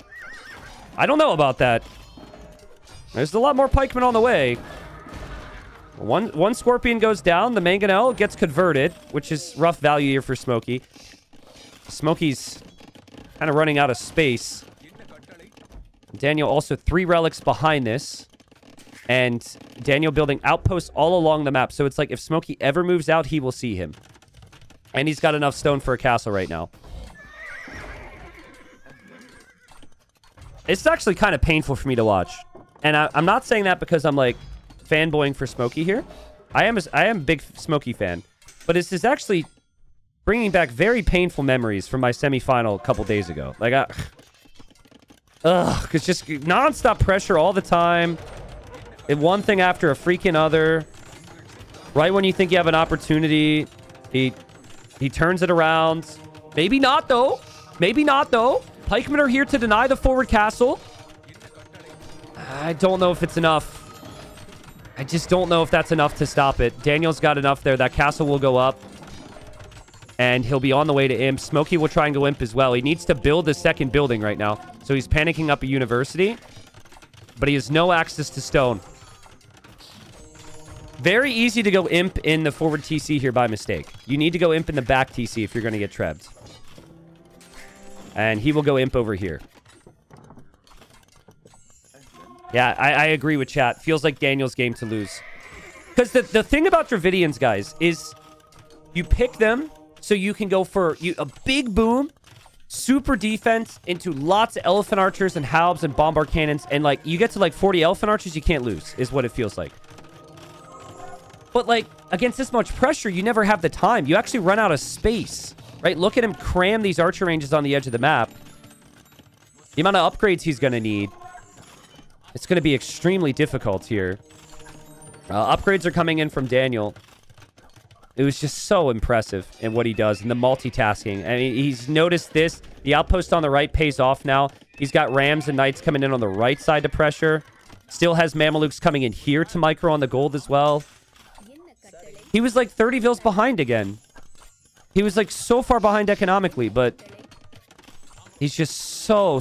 I don't know about that. There's a lot more pikemen on the way. One Scorpion goes down. The Mangonel gets converted, which is rough value here for Smokey. Smokey's kind of running out of space. Daniel also 3 relics behind this. And Daniel building outposts all along the map. So it's like if Smokey ever moves out, he will see him. And he's got enough stone for a castle right now. It's actually kind of painful for me to watch. And I'm not saying that because I'm like fanboying for Smokey here. I am a big Smokey fan. But this is actually bringing back very painful memories from my semifinal a couple days ago. Like, because just nonstop pressure all the time. And one thing after a freaking other. Right when you think you have an opportunity, he turns it around. Maybe not, though. Maybe not, though. Pikemen are here to deny the forward castle. I don't know if it's enough. I just don't know if that's enough to stop it. Daniel's got enough there. That castle will go up. And he'll be on the way to Imp. Smokey will try and go Imp as well. He needs to build a second building right now. So he's panicking up a university. But he has no access to stone. Very easy to go Imp in the forward TC here by mistake. You need to go Imp in the back TC if you're going to get trebbed. And he will go Imp over here. Yeah, I agree with chat. Feels like Daniel's game to lose. Because the thing about Dravidians, guys, is you pick them so you can go for a big boom, super defense into lots of elephant archers and halbs and bombard cannons. And, like, you get to, like, 40 elephant archers, you can't lose, is what it feels like. But, like, against this much pressure, you never have the time. You actually run out of space, right? Look at him cram these archer ranges on the edge of the map. The amount of upgrades he's going to need. It's going to be extremely difficult here. Upgrades are coming in from Daniel. It was just so impressive in what he does and the multitasking. I mean, he's noticed this. The outpost on the right pays off now. He's got Rams and Knights coming in on the right side to pressure. Still has Mamelukes coming in here to micro on the gold as well. He was like 30 vils behind again. He was like so far behind economically, but he's just so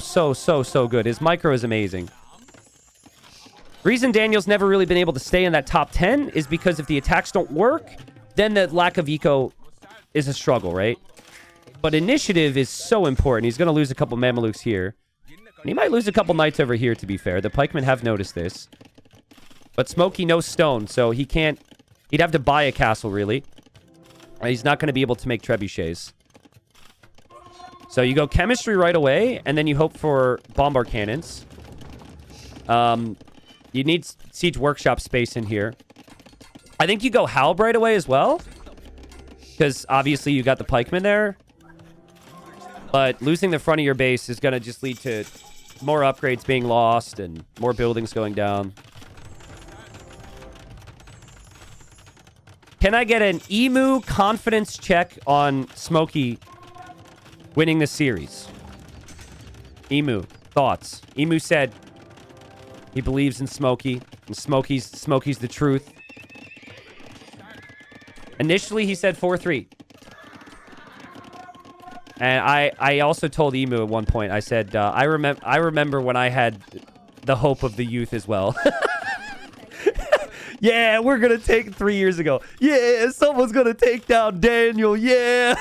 good. His micro is amazing. Reason Daniel's never really been able to stay in that top 10 is because if the attacks don't work, then the lack of eco is a struggle, right? But initiative is so important. He's going to lose a couple Mamelukes here. And he might lose a couple Knights over here, to be fair. The pikemen have noticed this. But Smokey knows stone, so he can't... He'd have to buy a castle, really. He's not going to be able to make trebuchets. So you go chemistry right away, and then you hope for bombard cannons. You need siege workshop space in here. I think you go halb right away as well. Because obviously you got the pikemen there. But losing the front of your base is going to just lead to more upgrades being lost and more buildings going down. Can I get an Emu confidence check on Smokey winning the series? Emu, thoughts? Emu said he believes in Smokey. And Smokey's the truth. Initially, he said 4-3. And I also told Emu at one point, I said, I remember when I had the hope of the youth as well. Yeah, we're going to take 3 years ago. Yeah, someone's going to take down Daniel. Yeah.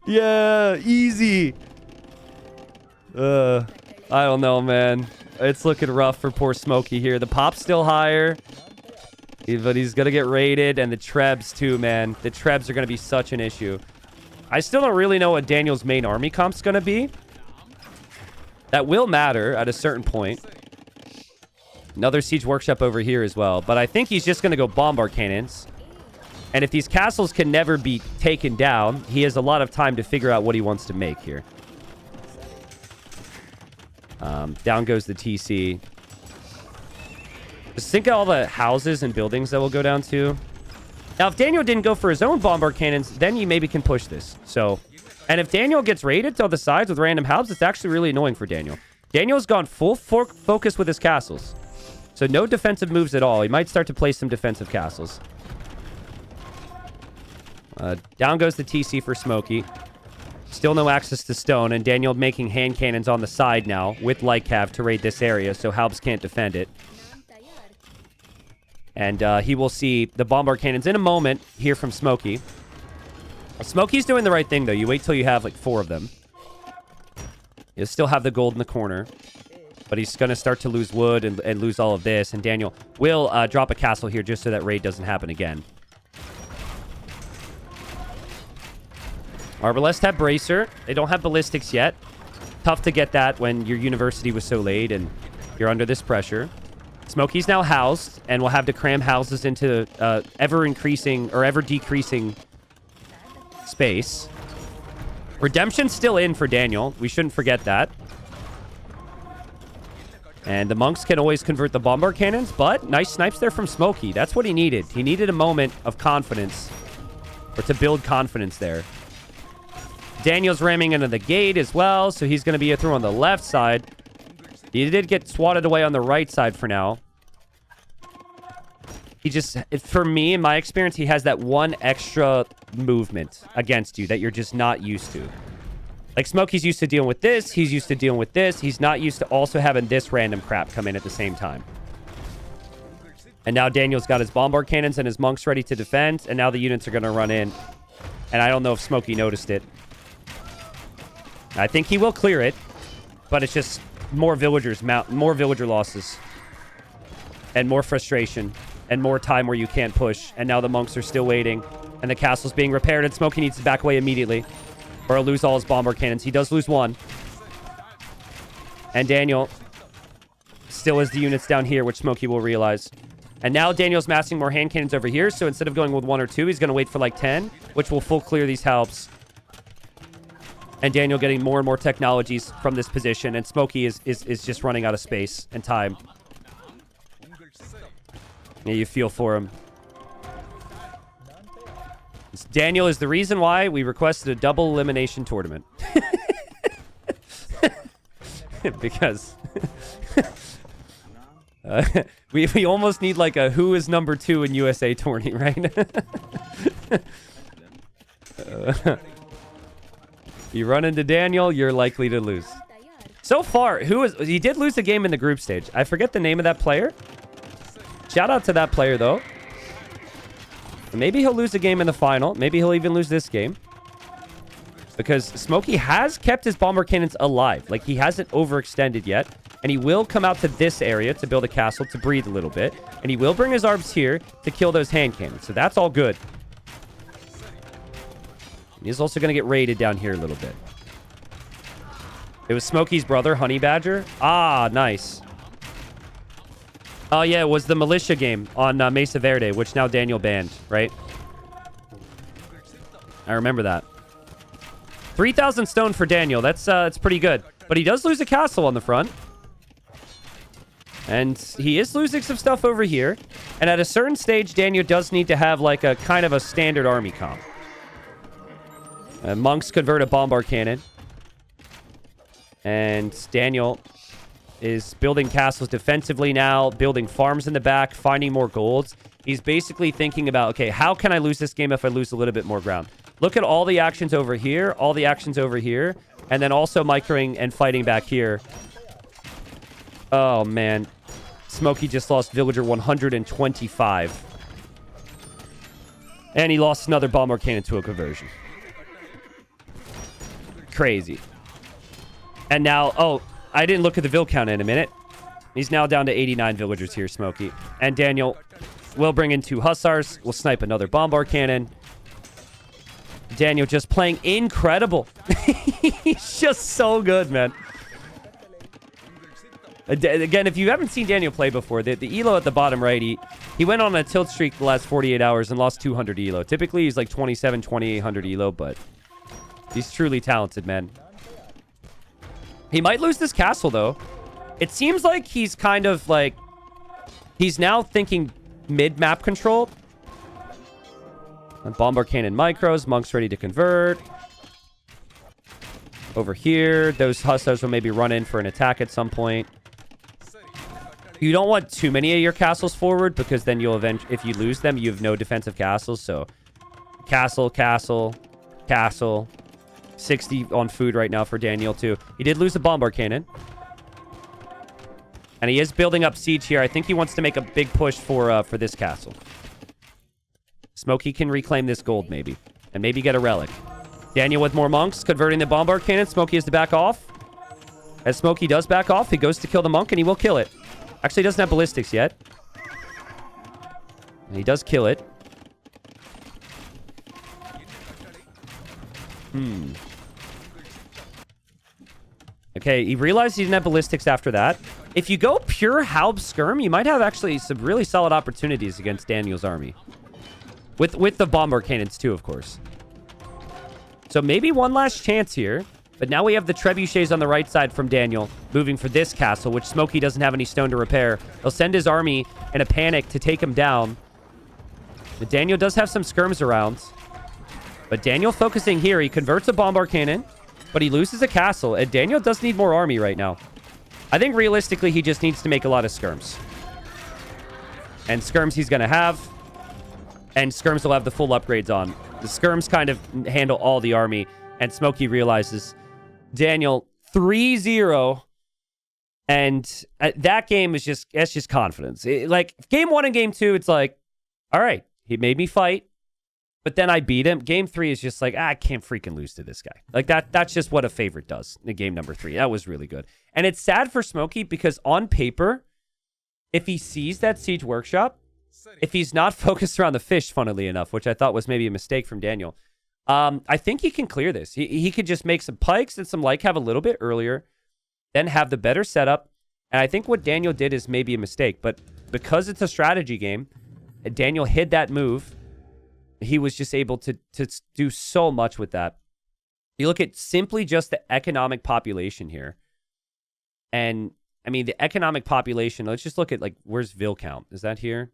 Yeah, easy. I don't know, man. It's looking rough for poor Smokey here. The pop's still higher. But he's going to get raided. And the trebs, too, man. The trebs are going to be such an issue. I still don't really know what Daniel's main army comp's going to be. That will matter at a certain point. Another siege workshop over here as well. But I think he's just going to go bombard cannons. And if these castles can never be taken down, he has a lot of time to figure out what he wants to make here. Down goes the TC. Just think of all the houses and buildings that will go down too. Now, if Daniel didn't go for his own bombard cannons, then you maybe can push this. So, and if Daniel gets raided to the sides with random halbs, it's actually really annoying for Daniel. Daniel's gone full focus with his castles. So no defensive moves at all. He might start to play some defensive castles. Down goes the TC for Smokey. Still no access to stone, and Daniel making hand cannons on the side now with light cav to raid this area, so halbs can't defend it. And he will see the bombard cannons in a moment here from Smokey. Smokey's doing the right thing, though. You wait till you have, like, 4 of them. You'll still have the gold in the corner. But he's going to start to lose wood and lose all of this. And Daniel will drop a castle here just so that raid doesn't happen again. Arbalest have Bracer. They don't have Ballistics yet. Tough to get that when your university was so late and you're under this pressure. Smokey's now housed, and we'll have to cram houses into ever-increasing or ever-decreasing space. Redemption's still in for Daniel. We shouldn't forget that. And the monks can always convert the bombard cannons, but nice snipes there from Smokey. That's what he needed. He needed a moment of confidence, or to build confidence there. Daniel's ramming into the gate as well, so he's going to be through on the left side. He did get swatted away on the right side for now. He just, for me, in my experience, he has that one extra movement against you that you're just not used to. Like, Smokey's used to dealing with this. He's used to dealing with this. He's not used to also having this random crap come in at the same time. And now Daniel's got his bombard cannons and his monks ready to defend. And now the units are going to run in. And I don't know if Smokey noticed it. I think he will clear it. But it's just more villagers, more villager losses. And more frustration. And more time where you can't push. And now the monks are still waiting. And the castle's being repaired. And Smokey needs to back away immediately, or he'll lose all his bombard cannons. He does lose one. And Daniel still has the units down here, which Smokey will realize. And now Daniel's massing more hand cannons over here. So instead of going with 1 or 2, he's going to wait for like 10, which will full clear these helps. And Daniel getting more and more technologies from this position. And Smokey is just running out of space and time. Yeah, you feel for him. Daniel is the reason why we requested a double elimination tournament. Because we almost need like a who is number 2 in USA tourney, right? You run into Daniel, you're likely to lose. So far, he did lose a game in the group stage. I forget the name of that player. Shout out to that player, though. Maybe he'll lose a game in the final. Maybe he'll even lose this game. Because Smokey has kept his bomber cannons alive. Like, he hasn't overextended yet. And he will come out to this area to build a castle to breathe a little bit. And he will bring his arms here to kill those hand cannons. So that's all good. He's also going to get raided down here a little bit. It was Smokey's brother, Honey Badger. Ah, nice. Oh, yeah, it was the militia game on Mesa Verde, which now Daniel banned, right? I remember that. 3,000 stone for Daniel. That's pretty good. But he does lose a castle on the front. And he is losing some stuff over here. And at a certain stage, Daniel does need to have like a kind of a standard army comp. Monks convert a bombard cannon. And Daniel is building castles defensively now, building farms in the back, finding more golds. He's basically thinking about, okay, how can I lose this game if I lose a little bit more ground? Look at all the actions over here, all the actions over here, and then also microing and fighting back here. Oh, man. Smokey just lost villager 125. And he lost another bombard cannon to a conversion. Crazy. And now, oh, I didn't look at the vill count in a minute. He's now down to 89 villagers here, Smokey. And Daniel will bring in 2 hussars. We'll snipe another bombard cannon. Daniel just playing incredible. He's just so good, man. Again, if you haven't seen Daniel play before, the elo at the bottom right, he went on a tilt streak the last 48 hours and lost 200 elo. Typically, he's like 27, 2800 elo, but he's truly talented, man. He might lose this castle, though. It seems like he's kind of like... He's now thinking mid-map control. Bombard cannon micros. Monks ready to convert. Over here, those hussars will maybe run in for an attack at some point. You don't want too many of your castles forward, because then you'll eventually... If you lose them, you have no defensive castles, so... Castle, castle, castle... 60 on food right now for Daniel, too. He did lose a bombard cannon. And he is building up siege here. I think he wants to make a big push for this castle. Smokey can reclaim this gold, maybe. And maybe get a relic. Daniel with more monks, converting the bombard cannon. Smokey has to back off. As Smokey does back off, he goes to kill the monk, and he will kill it. Actually, he doesn't have ballistics yet. And he does kill it. Okay, he realized he didn't have ballistics after that. If you go pure Halb Skirm, you might have actually some really solid opportunities against Daniel's army. With the bombard cannons, too, of course. So maybe one last chance here. But now we have the trebuchets on the right side from Daniel, moving for this castle, which Smokey doesn't have any stone to repair. He'll send his army in a panic to take him down. But Daniel does have some skirms around. But Daniel focusing here. He converts a bombard cannon, but he loses a castle. And Daniel does need more army right now. I think realistically, he just needs to make a lot of skirms. And skirms he's going to have. And skirms will have the full upgrades on. The skirms kind of handle all the army. And Smokey realizes Daniel 3-0. And that game is just, that's just confidence. Like, game 1 and game 2, it's like, all right, he made me fight. But then I beat him. Game 3 is just like, I can't freaking lose to this guy. Like, that's just what a favorite does in game number 3. That was really good. And it's sad for Smokey because on paper, if he sees that Siege Workshop, if he's not focused around the fish, funnily enough, which I thought was maybe a mistake from Daniel, I think he can clear this. He could just make some pikes and some like have a little bit earlier, then have the better setup. And I think what Daniel did is maybe a mistake. But because it's a strategy game, Daniel hid that move. He was just able to do so much with that. You look at simply just the economic population here. And, I mean, the economic population, let's just look at, like, where's Vil count? Is that here?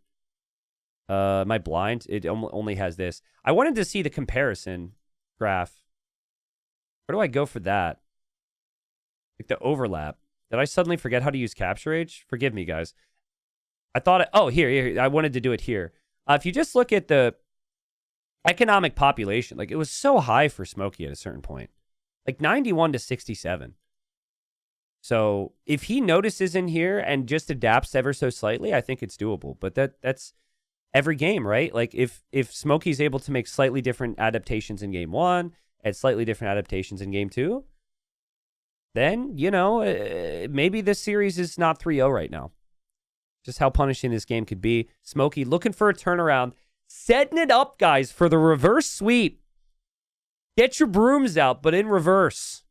Am I blind? It only has this. I wanted to see the comparison graph. Where do I go for that? Like the overlap. Did I suddenly forget how to use Capture Age? Forgive me, guys. I thought, here. I wanted to do it here. If you just look at the economic population, like, it was so high for Smokey at a certain point. Like 91 to 67. So if he notices in here and just adapts ever so slightly, I think it's doable. But that's every game, right? Like, if Smokey's able to make slightly different adaptations in game 1 and slightly different adaptations in game 2, then, you know, maybe this series is not 3-0 right now. Just how punishing this game could be. Smokey looking for a turnaround, setting it up, guys, for the reverse sweep. Get your brooms out, but in reverse.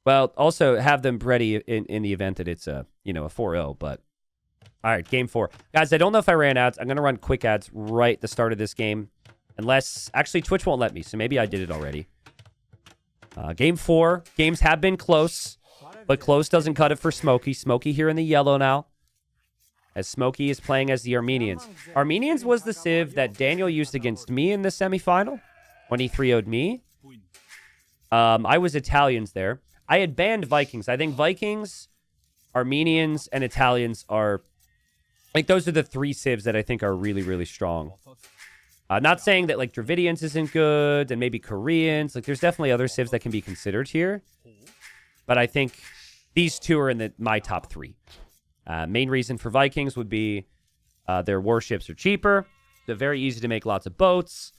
Well, also have them ready in the event that it's a 4-0, but all right, game 4. Guys, I don't know if I ran ads. I'm going to run quick ads right at the start of this game. Unless, actually, Twitch won't let me, so maybe I did it already. Game 4. Games have been close, but close doesn't cut it for Smokey. Smokey here in the yellow now, as Smokey is playing as the Armenians. Armenians was the civ that Daniel used against me in the semifinal when he 3-0'd me. I was Italians there. I had banned Vikings. I think Vikings, Armenians, and Italians are... like, those are the 3 civs that I think are really, really strong. Not saying that, like, Dravidians isn't good, and maybe Koreans. Like, there's definitely other civs that can be considered here. But I think these 2 are in my top 3. Main reason for Vikings would be their warships are cheaper. They're very easy to make lots of boats.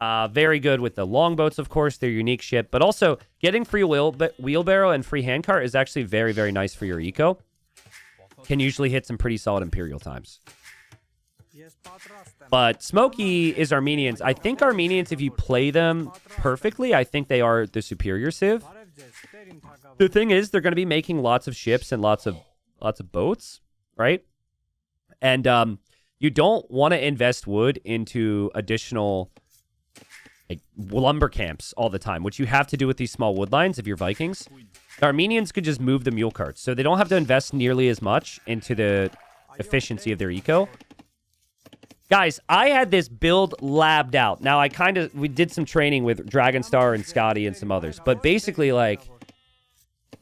Very good with the longboats, of course. They're unique ship. But also, getting free wheelbarrow and free handcart is actually very, very nice for your eco. Can usually hit some pretty solid Imperial times. But Smokey is Armenians. I think Armenians, if you play them perfectly, I think they are the superior civ. The thing is, they're going to be making lots of ships and lots of boats, right? And you don't want to invest wood into additional, like, lumber camps all the time, which you have to do with these small wood lines if you're Vikings. The Armenians could just move the mule carts, so they don't have to invest nearly as much into the efficiency of their eco. Guys, I had this build labbed out. Now, we did some training with Dragonstar and Scotty and some others, but basically, like,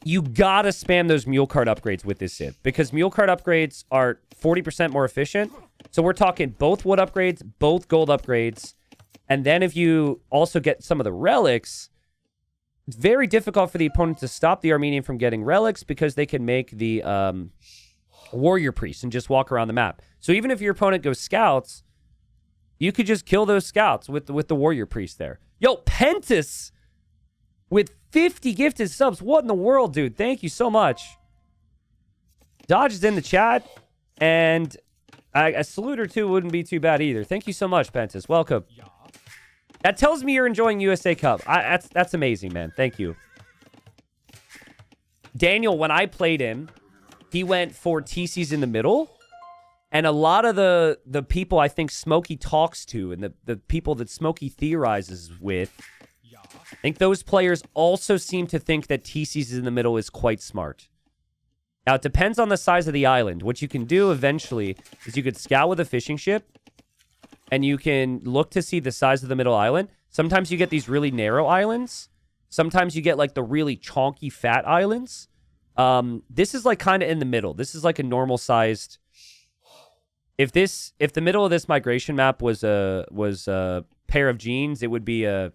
you gotta spam those mule cart upgrades with this civ, because mule cart upgrades are 40% more efficient. So we're talking both wood upgrades, both gold upgrades, and then if you also get some of the relics, it's very difficult for the opponent to stop the Armenian from getting relics because they can make the warrior priest and just walk around the map. So even if your opponent goes scouts, you could just kill those scouts with the warrior priest there. Yo, Pentus with 50 gifted subs. What in the world, dude? Thank you so much. Dodge is in the chat, and a salute or two wouldn't be too bad either. Thank you so much, Pentus. Welcome. That tells me you're enjoying USA Cup. That's amazing, man. Thank you. Daniel, when I played him, he went for TCs in the middle. And a lot of the people I think Smokey talks to and the people that Smokey theorizes with I think those players also seem to think that TCs in the middle is quite smart. Now, it depends on the size of the island. What you can do eventually is you could scout with a fishing ship, and you can look to see the size of the middle island. Sometimes you get these really narrow islands. Sometimes you get, like, the really chonky fat islands. This is, like, kind of in the middle. This is, like, a normal-sized... If the middle of this migration map was a pair of jeans, it wouldn't be a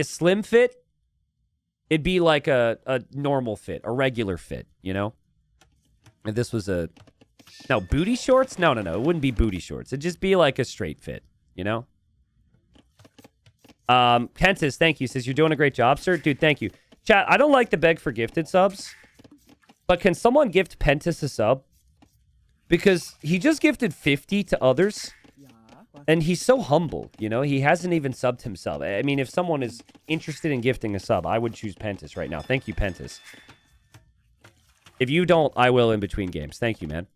slim fit. It'd be like a normal fit, a regular fit, you know? If this was no, booty shorts? No. It wouldn't be booty shorts. It'd just be like a straight fit, you know? Kentis, thank you. Says, you're doing a great job, sir. Dude, thank you. Chat, I don't like to beg for gifted subs, but can someone gift Pentis a sub? Because he just gifted 50 to others. And he's so humble, you know? He hasn't even subbed himself. I mean, if someone is interested in gifting a sub, I would choose Pentis right now. Thank you, Pentis. If you don't, I will in between games. Thank you, man.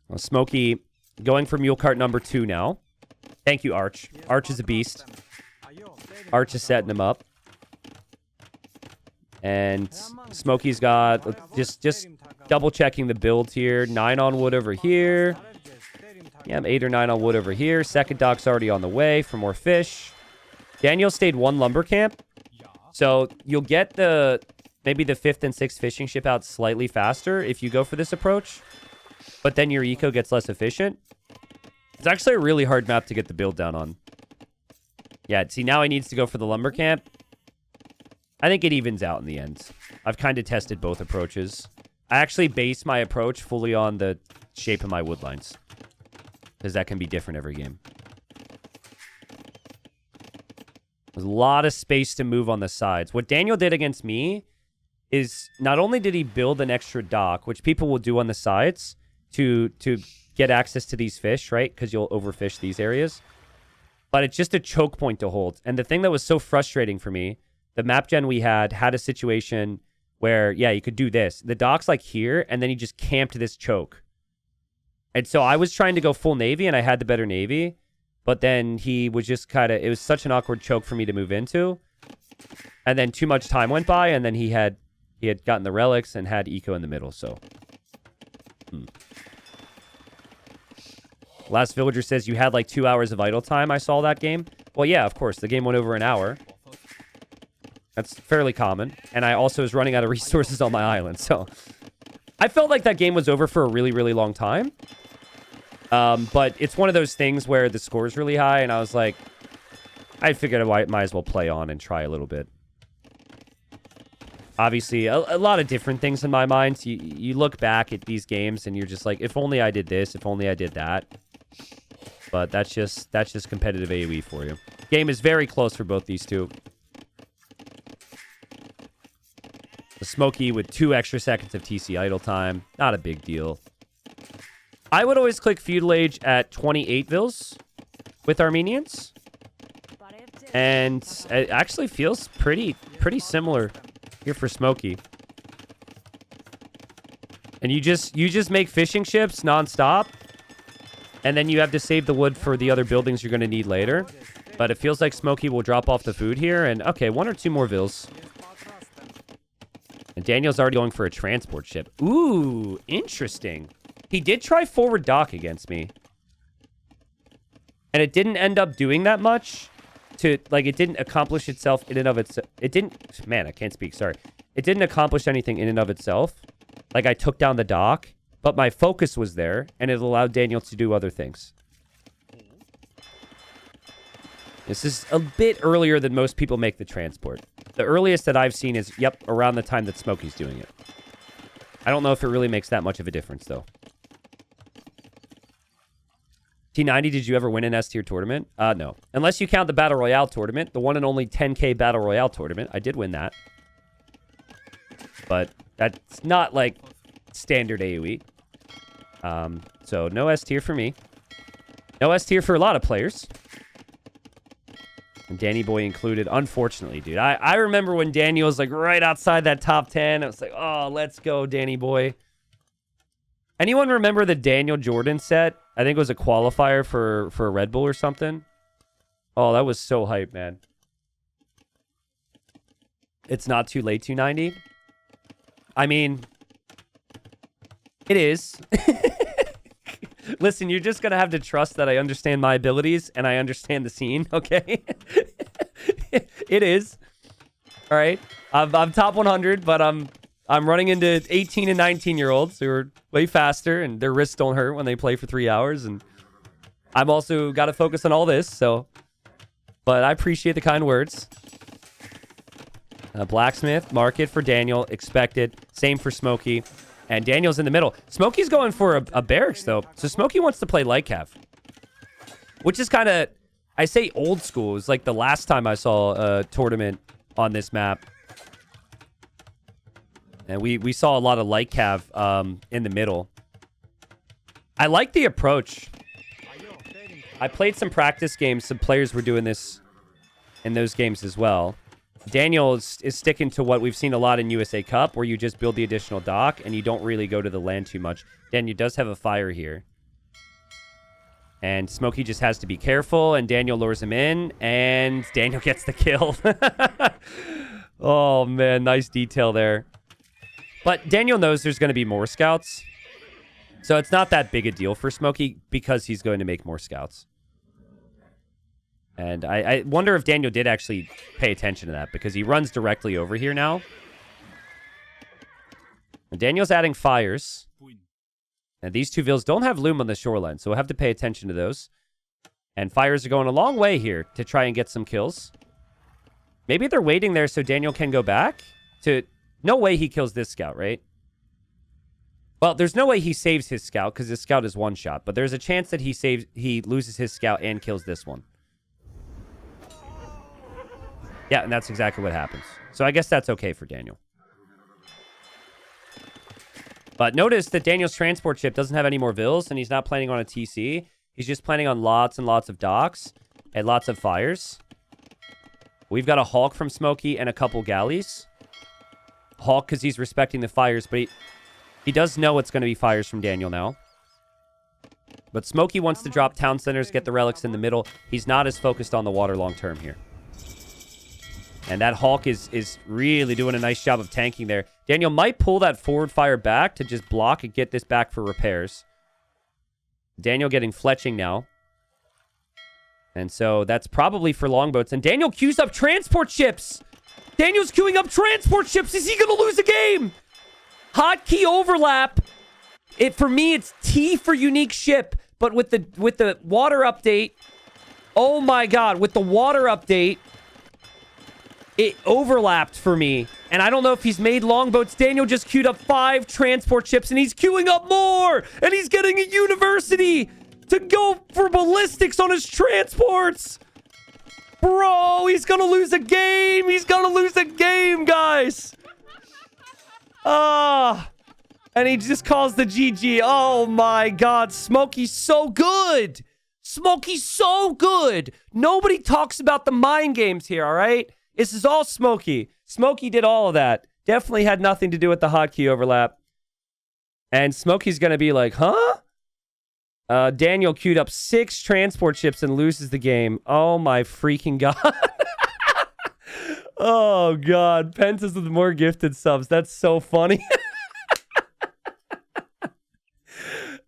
Well, Smokey going for mule cart number 2 now. Thank you, Arch. Arch is a beast. Arch is setting him up. And Smokey's got... Just double-checking the build here. 9 on wood over here. Yeah, I'm 8 or 9 on wood over here. Second dock's already on the way for more fish. Daniel stayed 1 lumber camp. So you'll get maybe the 5th and 6th fishing ship out slightly faster if you go for this approach. But then your eco gets less efficient. It's actually a really hard map to get the build down on. Yeah, see, now he needs to go for the lumber camp. I think it evens out in the end. I've kind of tested both approaches. I actually base my approach fully on the shape of my wood lines, because that can be different every game. There's a lot of space to move on the sides. What Daniel did against me is not only did he build an extra dock, which people will do on the sides to get access to these fish, right? Because you'll overfish these areas. But it's just a choke point to hold. And the thing that was so frustrating for me, the map gen we had a situation where, yeah, you could do this. The dock's like here, and then he just camped this choke. And so I was trying to go full navy, and I had the better navy. But then he was just kind of... It was such an awkward choke for me to move into. And then too much time went by, and then he had gotten the relics and had eco in the middle, so... Last Villager says, you had like 2 hours of idle time. I saw that game. Well, yeah, of course. The game went over an hour. That's fairly common. And I also was running out of resources on my island, so... I felt like that game was over for a really, really long time. But it's one of those things where the score is really high, and I was like... I figured I might as well play on and try a little bit. Obviously, a lot of different things in my mind. So you look back at these games, and you're just like, if only I did this, if only I did that. But that's just competitive AoE for you. Game is very close for both these two. The Smokey with 2 extra seconds of TC idle time. Not a big deal. I would always click Feudal Age at 28 Vils with Armenians. And it actually feels pretty similar here for Smokey. And you just make fishing ships nonstop. And then you have to save the wood for the other buildings you're going to need later. But it feels like Smokey will drop off the food here. And, okay, 1 or 2 more Vils. And Daniel's already going for a transport ship. Ooh, interesting. He did try forward dock against me. And it didn't end up doing that much. It didn't accomplish itself in and of itself. It didn't... Man, I can't speak. Sorry. It didn't accomplish anything in and of itself. Like, I took down the dock. But my focus was there, and it allowed Daniel to do other things. This is a bit earlier than most people make the transport. The earliest that I've seen is, yep, around the time that Smokey's doing it. I don't know if it really makes that much of a difference, though. T90, did you ever win an S-tier tournament? No. Unless you count the Battle Royale tournament, the one and only 10K Battle Royale tournament. I did win that. But that's not, like, standard AoE. So no S-tier for me. No S-tier for a lot of players. And Danny Boy included, unfortunately, dude. I remember when Daniel was, like, right outside that top 10. I was like, oh, let's go, Danny Boy. Anyone remember the Daniel Jordan set? I think it was a qualifier for a Red Bull or something. Oh, that was so hype, man. It's not too late, 290. I mean, it is. Listen, you're just going to have to trust that I understand my abilities and I understand the scene, okay? It is. All right. I'm top 100, but I'm running into 18 and 19-year-olds who are way faster and their wrists don't hurt when they play for 3 hours. And I've also got to focus on all this, so... But I appreciate the kind words. Blacksmith, market for Daniel, expected. Same for Smokey. And Daniel's in the middle. Smokey's going for a barracks, though. So Smokey wants to play light cav. Which is kind of, I say old school. It was like the last time I saw a tournament on this map. And we saw a lot of light cav in the middle. I like the approach. I played some practice games. Some players were doing this in those games as well. Daniel is sticking to what we've seen a lot in USA Cup, where you just build the additional dock and you don't really go to the land too much. Daniel does have a fire here. And Smokey just has to be careful, and Daniel lures him in, and Daniel gets the kill. Oh, man, nice detail there. But Daniel knows there's going to be more scouts. So it's not that big a deal for Smokey because he's going to make more scouts. And I wonder if Daniel did actually pay attention to that because he runs directly over here now. And Daniel's adding fires. And these two vills don't have loom on the shoreline, so we'll have to pay attention to those. And fires are going a long way here to try and get some kills. Maybe they're waiting there so Daniel can go back to... No way he kills this scout, right? Well, there's no way he saves his scout because his scout is one shot. But there's a chance that he loses his scout and kills this one. Yeah, and that's exactly what happens. So I guess that's okay for Daniel. But notice that Daniel's transport ship doesn't have any more vills, and he's not planning on a TC. He's just planning on lots and lots of docks and lots of fires. We've got a Hulk from Smokey and a couple galleys. Hulk because he's respecting the fires, but he does know it's going to be fires from Daniel now. But Smokey wants to drop town centers, get the relics in the middle. He's not as focused on the water long term here. And that Hulk is really doing a nice job of tanking there. Daniel might pull that forward fire back to just block and get this back for repairs. Daniel getting fletching now. And so that's probably for longboats. And Daniel queues up transport ships. Daniel's queuing up transport ships. Is he going to lose a game? Hotkey overlap. For me, it's T for unique ship. But with the water update, oh my God, with the water update, it overlapped for me. And I don't know if he's made longboats. Daniel just queued up 5 transport ships, and he's queuing up more. And he's getting a university to go for ballistics on his transports. Bro, he's going to lose a game. He's going to lose a game, guys. And he just calls the GG. Oh, my God. Smokey's so good. Smokey's so good. Nobody talks about the mind games here, all right? This is all Smokey. Smokey did all of that. Definitely had nothing to do with the hotkey overlap. And Smokey's going to be like, huh? Daniel queued up 6 transport ships and loses the game. Oh, my freaking God. Oh, God. Pentas with more gifted subs. That's so funny.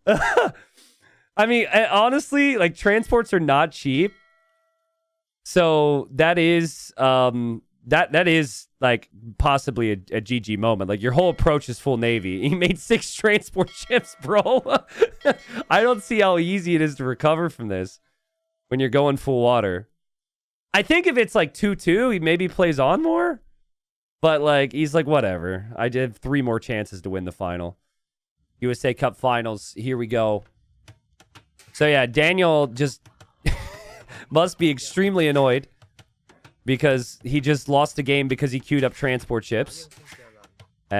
I mean, honestly, like, transports are not cheap. So that is that is like possibly a GG moment. Like your whole approach is full Navy. He made 6 transport ships, bro. I don't see how easy it is to recover from this when you're going full water. I think if it's like 2-2, he maybe plays on more. But like he's like, whatever. I did 3 more chances to win the final. USA Cup Finals. Here we go. So yeah, Daniel just must be extremely annoyed because he just lost the game because he queued up transport ships.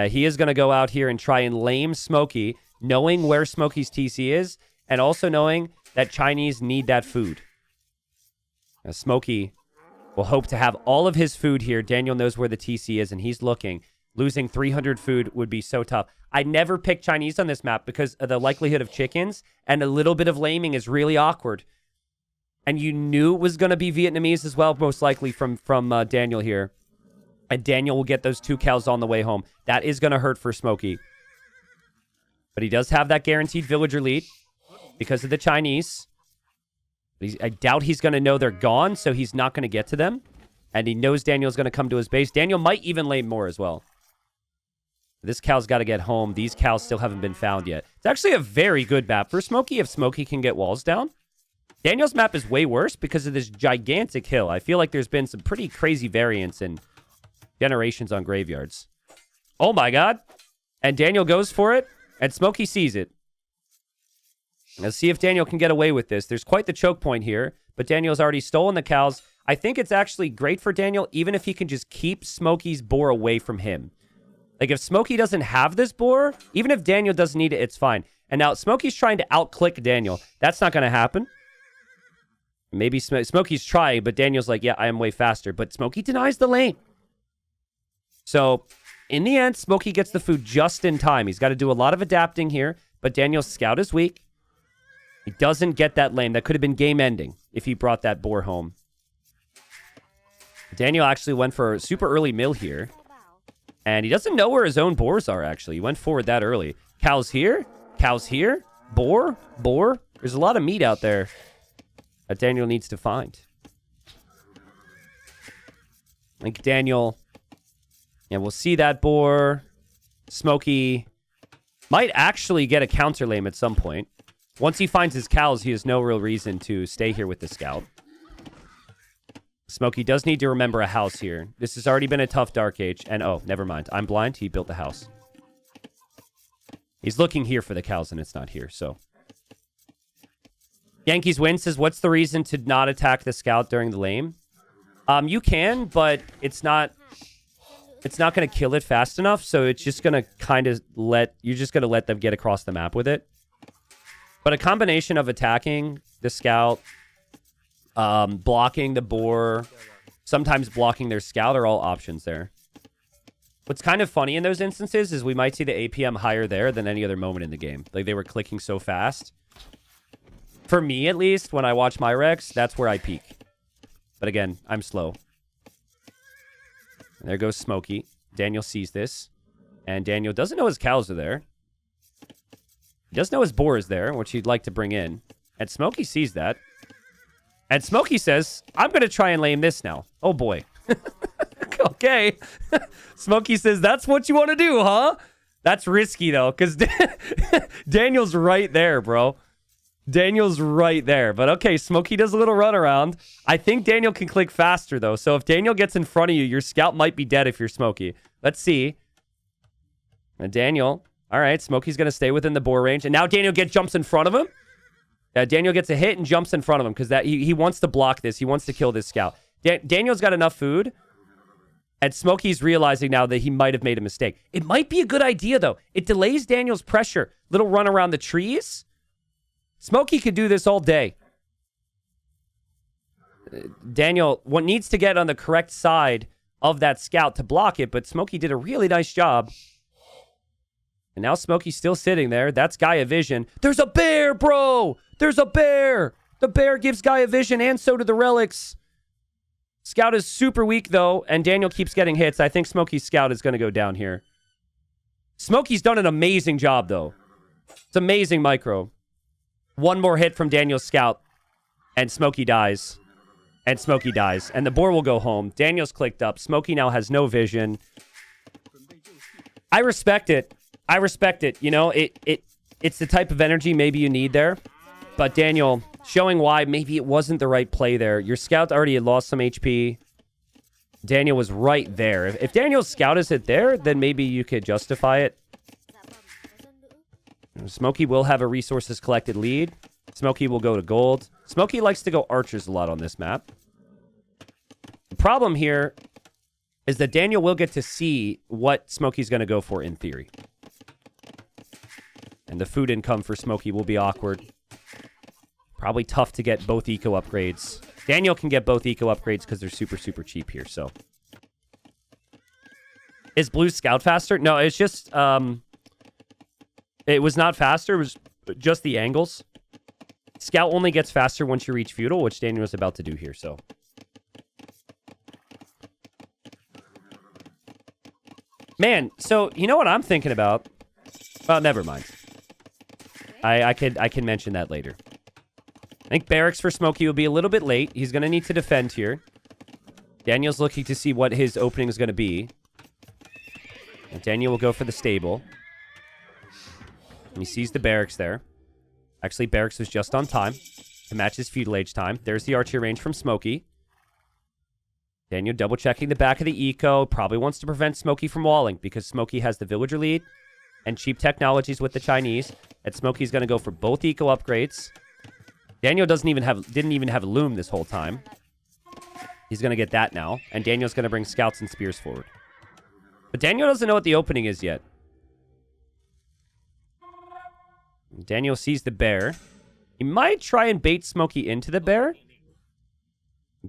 He is going to go out here and try and lame Smokey, knowing where Smokey's TC is, and also knowing that Chinese need that food. Smokey will hope to have all of his food here. Daniel knows where the TC is, and he's looking. Losing 300 food would be so tough. I never pick Chinese on this map because of the likelihood of chickens, and a little bit of laming is really awkward. and you knew it was going to be Vietnamese as well, most likely from Daniel here. And Daniel will get those 2 cows on the way home. That is going to hurt for Smokey. But he does have that guaranteed villager lead because of the Chinese. I doubt he's going to know they're gone, so he's not going to get to them. And he knows Daniel's going to come to his base. Daniel might even lay more as well. This cow's got to get home. These cows still haven't been found yet. It's actually a very good map for Smokey if Smokey can get walls down. Daniel's map is way worse because of this gigantic hill. I feel like there's been some pretty crazy variants in generations on graveyards. Oh my god. And Daniel goes for it, and Smokey sees it. Let's see if Daniel can get away with this. There's quite the choke point here, but Daniel's already stolen the cows. I think it's actually great for Daniel, even if he can just keep Smokey's boar away from him. Like, if Smokey doesn't have this boar, even if Daniel doesn't need it, it's fine. And now Smokey's trying to outclick Daniel. That's not going to happen. Maybe Smokey's trying, but Daniel's like, yeah, I am way faster. But Smokey denies the lane. So, in the end, Smokey gets the food just in time. He's got to do a lot of adapting here, but Daniel's scout is weak. He doesn't get that lane. That could have been game-ending if he brought that boar home. Daniel actually went for a super early mill here. And he doesn't know where his own boars are, actually. He went forward that early. Cows here. Cows here. Boar. Boar. There's a lot of meat out there that Daniel needs to find. I think Daniel... Yeah, we'll see that boar. Smokey might actually get a counter lane at some point. Once he finds his cows, he has no real reason to stay here with the scout. Smokey does need to remember a house here. This has already been a tough Dark Age. And, oh, never mind. I'm blind. He built the house. He's looking here for the cows, and it's not here, so. Yankees win says, what's the reason to not attack the scout during the lane? You can, but it's not going to kill it fast enough, so it's just going to kind of you're just going to let them get across the map with it. But a combination of attacking the scout, blocking the boar, sometimes blocking their scout are all options there. What's kind of funny in those instances is we might see the APM higher there than any other moment in the game. Like, they were clicking so fast. For me, at least, when I watch my Rex, that's where I peak. But again, I'm slow. And there goes Smokey. Daniel sees this. And Daniel doesn't know his cows are there. He does know his boar is there, which he'd like to bring in. And Smokey sees that. And Smokey says, I'm going to try and lame this now. Oh, boy. Okay. Smokey says, that's what you want to do, huh? That's risky, though, because Daniel's right there, bro. Daniel's right there. But, okay, Smokey does a little run around. I think Daniel can click faster, though. So if Daniel gets in front of you, your scout might be dead if you're Smokey. Let's see. And Daniel... All right, Smokey's going to stay within the boar range. And now Daniel jumps in front of him. Daniel gets a hit and jumps in front of him because he wants to block this. He wants to kill this scout. Daniel's got enough food. And Smokey's realizing now that he might have made a mistake. It might be a good idea, though. It delays Daniel's pressure. Little run around the trees. Smokey could do this all day. Daniel needs to get on the correct side of that scout to block it, but Smokey did a really nice job. And now Smokey's still sitting there. That's Gaia Vision. There's a bear, bro! There's a bear! The bear gives Gaia Vision, and so do the relics. Scout is super weak, though, and Daniel keeps getting hits. I think Smokey's scout is going to go down here. Smokey's done an amazing job, though. It's amazing micro. One more hit from Daniel's scout, and Smokey dies. And Smokey dies. And the boar will go home. Daniel's clicked up. Smokey now has no vision. I respect it. I respect it. You know, it's the type of energy maybe you need there. But Daniel, showing why maybe it wasn't the right play there. Your scout already had lost some HP. Daniel was right there. If Daniel's scout is it there, then maybe you could justify it. Smokey will have a resources collected lead. Smokey will go to gold. Smokey likes to go archers a lot on this map. The problem here is that Daniel will get to see what Smokey's going to go for in theory. And the food income for Smokey will be awkward. Probably tough to get both eco upgrades. Daniel can get both eco upgrades because they're super, super cheap here, so. Is Blue Scout faster? No, it's just, it was not faster. It was just the angles. Scout only gets faster once you reach feudal, which Daniel is about to do here, so. Man, so you know what I'm thinking about? Well, never mind. I can mention that later. I think barracks for Smokey will be a little bit late. He's going to need to defend here. Daniel's looking to see what his opening is going to be. And Daniel will go for the stable. And he sees the barracks there. Actually, barracks was just on time to match his feudal age time. There's the archery range from Smokey. Daniel double checking the back of the eco. Probably wants to prevent Smokey from walling because Smokey has the villager lead and cheap technologies with the Chinese. And Smokey's going to go for both eco upgrades. Daniel didn't even have a loom this whole time. He's going to get that now. And Daniel's going to bring scouts and spears forward. But Daniel doesn't know what the opening is yet. Daniel sees the bear. He might try and bait Smokey into the bear.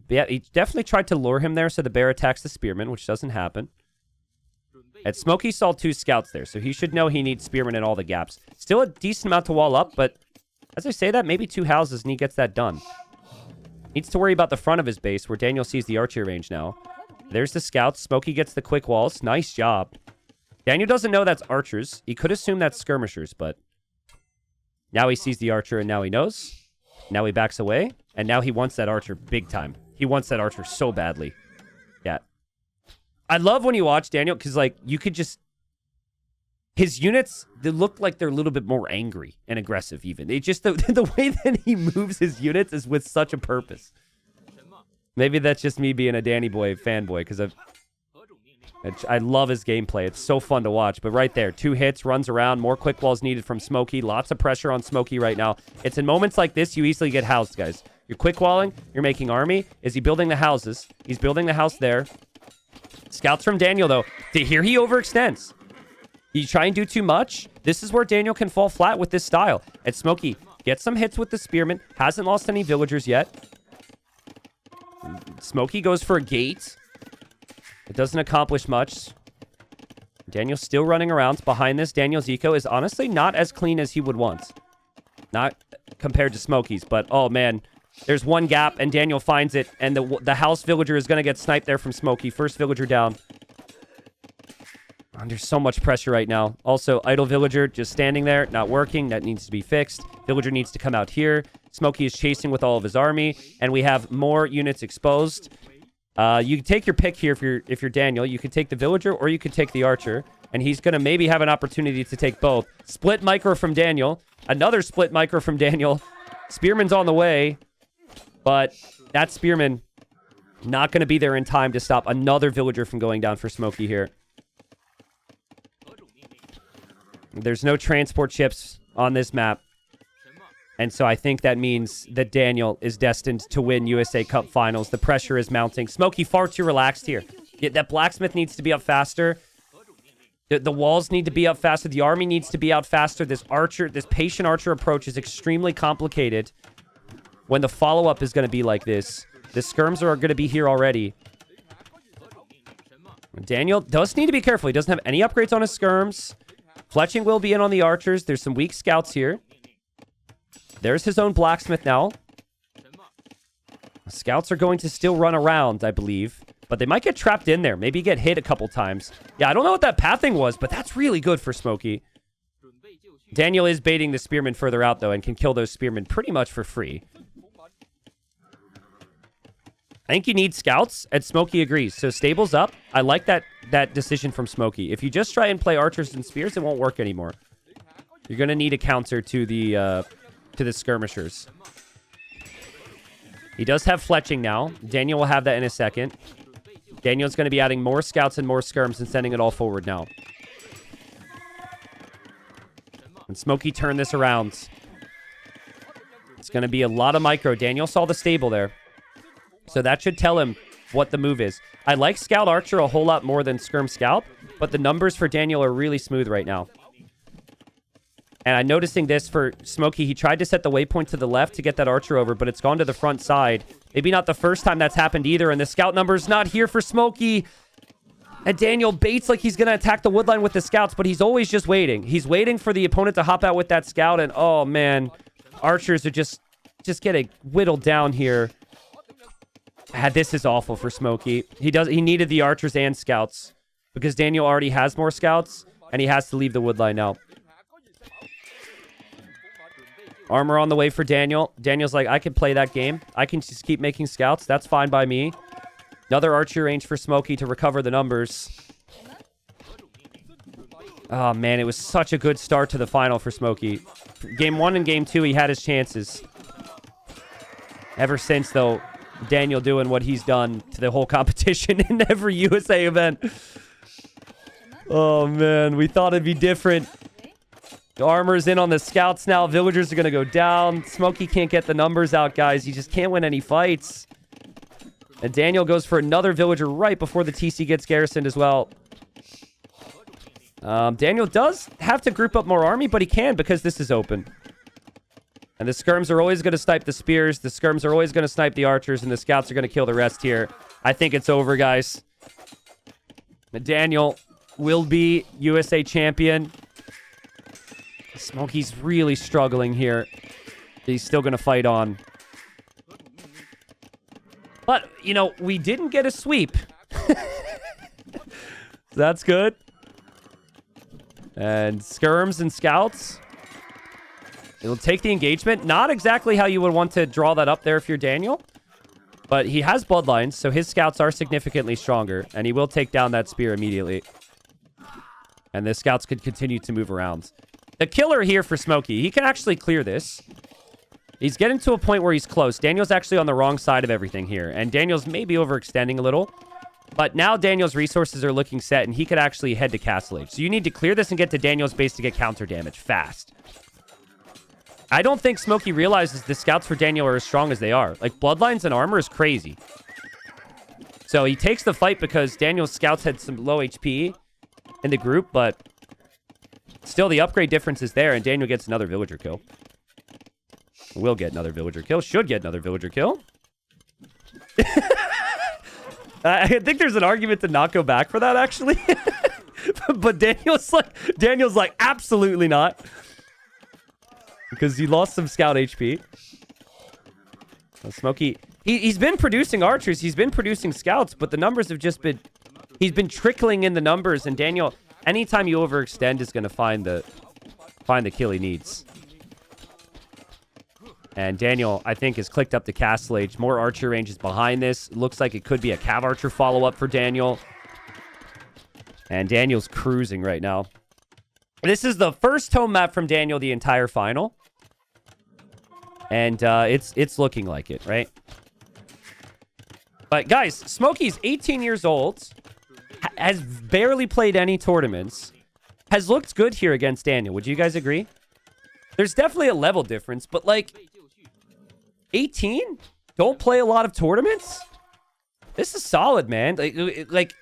Yeah, he definitely tried to lure him there so the bear attacks the spearman, which doesn't happen. And Smokey saw 2 scouts there, so he should know he needs spearmen in all the gaps. Still a decent amount to wall up, but as I say that, maybe 2 houses and he gets that done. Needs to worry about the front of his base where Daniel sees the archery range now. There's the scouts. Smokey gets the quick walls. Nice job. Daniel doesn't know that's archers. He could assume that's skirmishers, but now he sees the archer and now he knows. Now he backs away, and now he wants that archer big time. He wants that archer so badly. Yeah. I love when you watch Daniel, because, like, you could just... His units, they look like they're a little bit more angry and aggressive, even. It just, the way that he moves his units is with such a purpose. Maybe that's just me being a Danny Boy fanboy, because I love his gameplay. It's so fun to watch. But right there, 2 hits, runs around, more quick walls needed from Smokey. Lots of pressure on Smokey right now. It's in moments like this you easily get housed, guys. You're quick walling, you're making army. Is he building the houses? He's building the house there. Scouts from Daniel, though. Here he overextends. You try and do too much. This is where Daniel can fall flat with this style. And Smokey gets some hits with the spearman. Hasn't lost any villagers yet. Smokey goes for a gate. It doesn't accomplish much. Daniel's still running around. Behind this, Daniel's eco is honestly not as clean as he would want. Not compared to Smokey's, but oh man. There's one gap, and Daniel finds it, and the house villager is going to get sniped there from Smokey. First villager down. Under so much pressure right now. Also, idle villager just standing there, not working. That needs to be fixed. Villager needs to come out here. Smokey is chasing with all of his army, and we have more units exposed. You can take your pick here if you're Daniel. You could take the villager, or you could take the archer, and he's going to maybe have an opportunity to take both. Split micro from Daniel. Another split micro from Daniel. Spearman's on the way, but that spearman not going to be there in time to stop another villager from going down for Smokey here. There's no transport ships on this map. And so I think that means that Daniel is destined to win USA Cup Finals. The pressure is mounting. Smokey far too relaxed here. That blacksmith needs to be up faster. The walls need to be up faster. The army needs to be out faster. This patient archer approach is extremely complicated when the follow-up is going to be like this. The skirms are going to be here already. Daniel does need to be careful. He doesn't have any upgrades on his skirms. Fletching will be in on the archers. There's some weak scouts here. There's his own blacksmith now. Scouts are going to still run around, I believe. But they might get trapped in there. Maybe get hit a couple times. Yeah, I don't know what that pathing was, but that's really good for Smokey. Daniel is baiting the spearmen further out, though, and can kill those spearmen pretty much for free. I think you need scouts, and Smokey agrees. So stables up. I like that decision from Smokey. If you just try and play archers and spears, it won't work anymore. You're going to need a counter to the skirmishers. He does have fletching now. Daniel will have that in a second. Daniel's going to be adding more scouts and more skirms and sending it all forward now. And Smokey turned this around. It's going to be a lot of micro. Daniel saw the stable there. So that should tell him what the move is. I like Scout Archer a whole lot more than Skirm Scout, but the numbers for Daniel are really smooth right now. And I'm noticing this for Smokey. He tried to set the waypoint to the left to get that archer over, but it's gone to the front side. Maybe not the first time that's happened either, and the scout number's not here for Smokey. And Daniel baits like he's going to attack the woodline with the scouts, but he's always just waiting. He's waiting for the opponent to hop out with that scout, and oh, man. Archers are just just get it whittled down here. This is awful for Smokey. He needed the archers and scouts because Daniel already has more scouts and he has to leave the wood line now. Armor on the way for Daniel. Daniel's like, I can play that game. I can just keep making scouts. That's fine by me. Another archery range for Smokey to recover the numbers. Oh, man, it was such a good start to the final for Smokey. Game 1 and Game 2, he had his chances. Ever since, though, Daniel doing what he's done to the whole competition in every USA event. Oh, man, we thought it'd be different. The armor's in on the scouts now. Villagers are going to go down. Smokey can't get the numbers out, guys. He just can't win any fights. And Daniel goes for another villager right before the TC gets garrisoned as well. Daniel does have to group up more army, but he can because this is open. And the skirms are always going to snipe the spears. The skirms are always going to snipe the archers, and the scouts are going to kill the rest here. I think it's over, guys. Daniel will be USA champion. Smokey's really struggling here. He's still going to fight on. But, you know, we didn't get a sweep. That's good. And skirms and scouts. It'll take the engagement. Not exactly how you would want to draw that up there if you're Daniel. But he has bloodlines, so his scouts are significantly stronger. And he will take down that spear immediately. And the scouts could continue to move around. The killer here for Smokey, he can actually clear this. He's getting to a point where he's close. Daniel's actually on the wrong side of everything here. And Daniel's maybe overextending a little. But now Daniel's resources are looking set, and he could actually head to Castle Age. So you need to clear this and get to Daniel's base to get counter damage fast. I don't think Smokey realizes the scouts for Daniel are as strong as they are. Like, bloodlines and armor is crazy. So he takes the fight because Daniel's scouts had some low HP in the group, but still the upgrade difference is there, and Daniel gets another villager kill. Will get another villager kill. Should get another villager kill. I think there's an argument to not go back for that, actually. But Daniel's like, absolutely not. Because he lost some scout HP. Well, Smokey, he's been producing archers. He's been producing scouts, but the numbers have just been... He's been trickling in the numbers, and Daniel, anytime you overextend, is going to find the kill he needs. And Daniel, I think, has clicked up to Castle Age. More archer ranges behind this. Looks like it could be a Cav Archer follow-up for Daniel. And Daniel's cruising right now. This is the first home map from Daniel the entire final. And it's looking like it, right? But guys, Smokey's 18 years old. Has barely played any tournaments. Has looked good here against Daniel. Would you guys agree? There's definitely a level difference, but like... 18? Don't play a lot of tournaments? This is solid, man. Like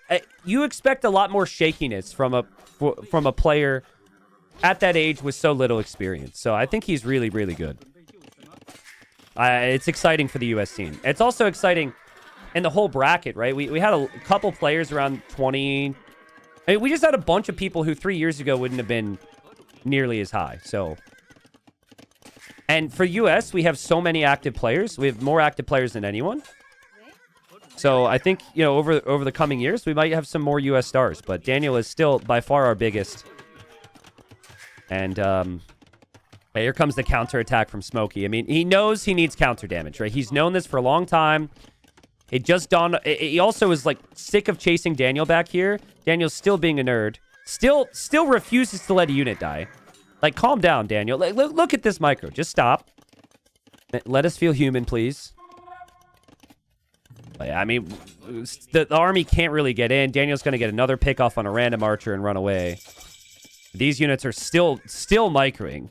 you expect a lot more shakiness from a player at that age with so little experience. So I think he's really, really good. It's exciting for the US team. It's also exciting in the whole bracket, right? We had a couple players around 20. I mean, we just had a bunch of people who 3 years ago wouldn't have been nearly as high. So... And for US, we have so many active players. We have more active players than anyone. So I think, you know, over the coming years, we might have some more US stars. But Daniel is still by far our biggest. And here comes the counterattack from Smokey. I mean, he knows he needs counter damage, right? He's known this for a long time. It just dawned... He also is, like, sick of chasing Daniel back here. Daniel's still being a nerd. Still refuses to let a unit die. Like, calm down, Daniel. Like, look at this micro. Just stop. Let us feel human, please. But yeah, I mean, the army can't really get in. Daniel's going to get another pick off on a random archer and run away. These units are still microing.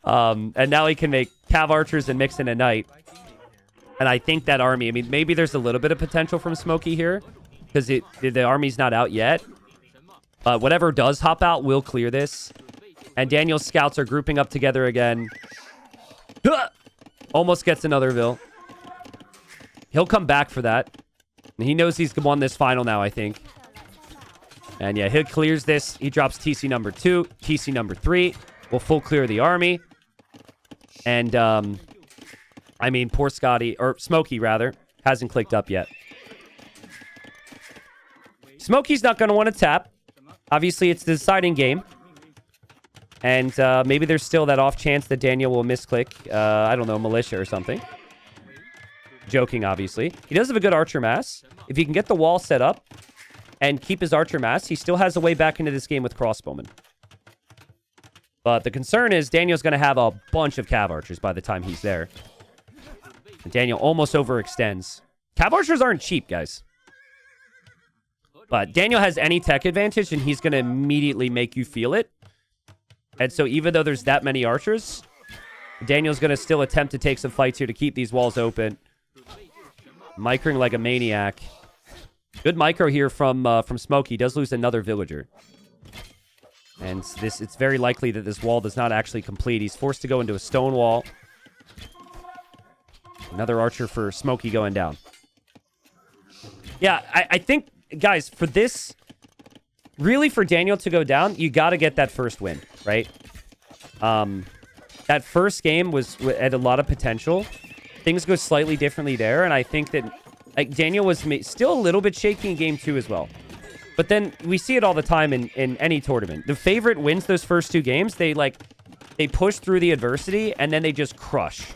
And now he can make Cav archers and mix in a knight. And I think that army, I mean, maybe there's a little bit of potential from Smokey here. Because the army's not out yet. Whatever does hop out will clear this. And Daniel's scouts are grouping up together again. Almost gets another Vil. He'll come back for that. He knows he's won this final now, I think. And yeah, he clears this. He drops TC number 2. TC number 3 will full clear the army. And, I mean, poor Scotty, or Smokey, rather, hasn't clicked up yet. Smokey's not going to want to tap. Obviously, it's the deciding game. And maybe there's still that off chance that Daniel will misclick, I don't know, Militia or something. Joking, obviously. He does have a good Archer Mass. If he can get the wall set up and keep his Archer Mass, he still has a way back into this game with Crossbowmen. But the concern is Daniel's going to have a bunch of Cav Archers by the time he's there. And Daniel almost overextends. Cav Archers aren't cheap, guys. But Daniel has any tech advantage, and he's going to immediately make you feel it. And so even though there's that many Archers, Daniel's going to still attempt to take some fights here to keep these walls open. Microing like a maniac. Good micro here from Smokey. He does lose another villager. And it's very likely that this wall does not actually complete. He's forced to go into a stone wall. Another Archer for Smokey going down. Yeah, I think, guys, for this, really for Daniel to go down, you got to get that first win, right? That first game had a lot of potential. Things go slightly differently there, and I think that Daniel was still a little bit shaky in game 2 as well. But then we see it all the time in any tournament. The favorite wins those first 2 games. They push through the adversity, and then they just crush.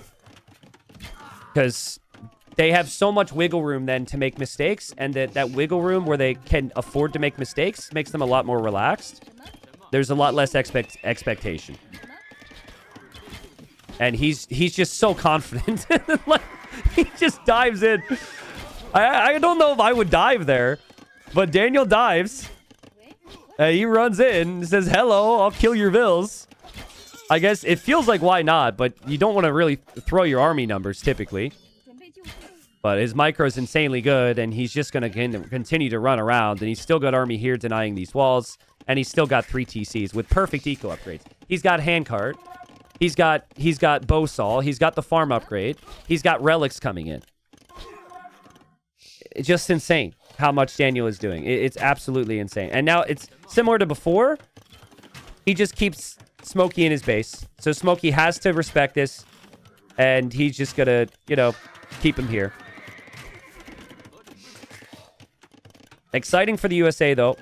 Because they have so much wiggle room then to make mistakes, and that wiggle room where they can afford to make mistakes makes them a lot more relaxed. There's a lot less expectation. And he's just so confident. Like, he just dives in. I don't know if I would dive there, but Daniel dives. He runs in and says, hello, I'll kill your vills. I guess it feels like why not, but you don't want to really throw your army numbers typically. But his micro is insanely good, and he's just going to continue to run around, and he's still got army here denying these walls, and he's still got 3 TCs with perfect eco upgrades. He's got handcart. He's got bow saw. He's got the farm upgrade. He's got relics coming in. It's just insane how much Daniel is doing. It's absolutely insane. And now it's similar to before. He just keeps Smokey in his base. So Smokey has to respect this. And he's just going to, keep him here. Exciting for the USA, though.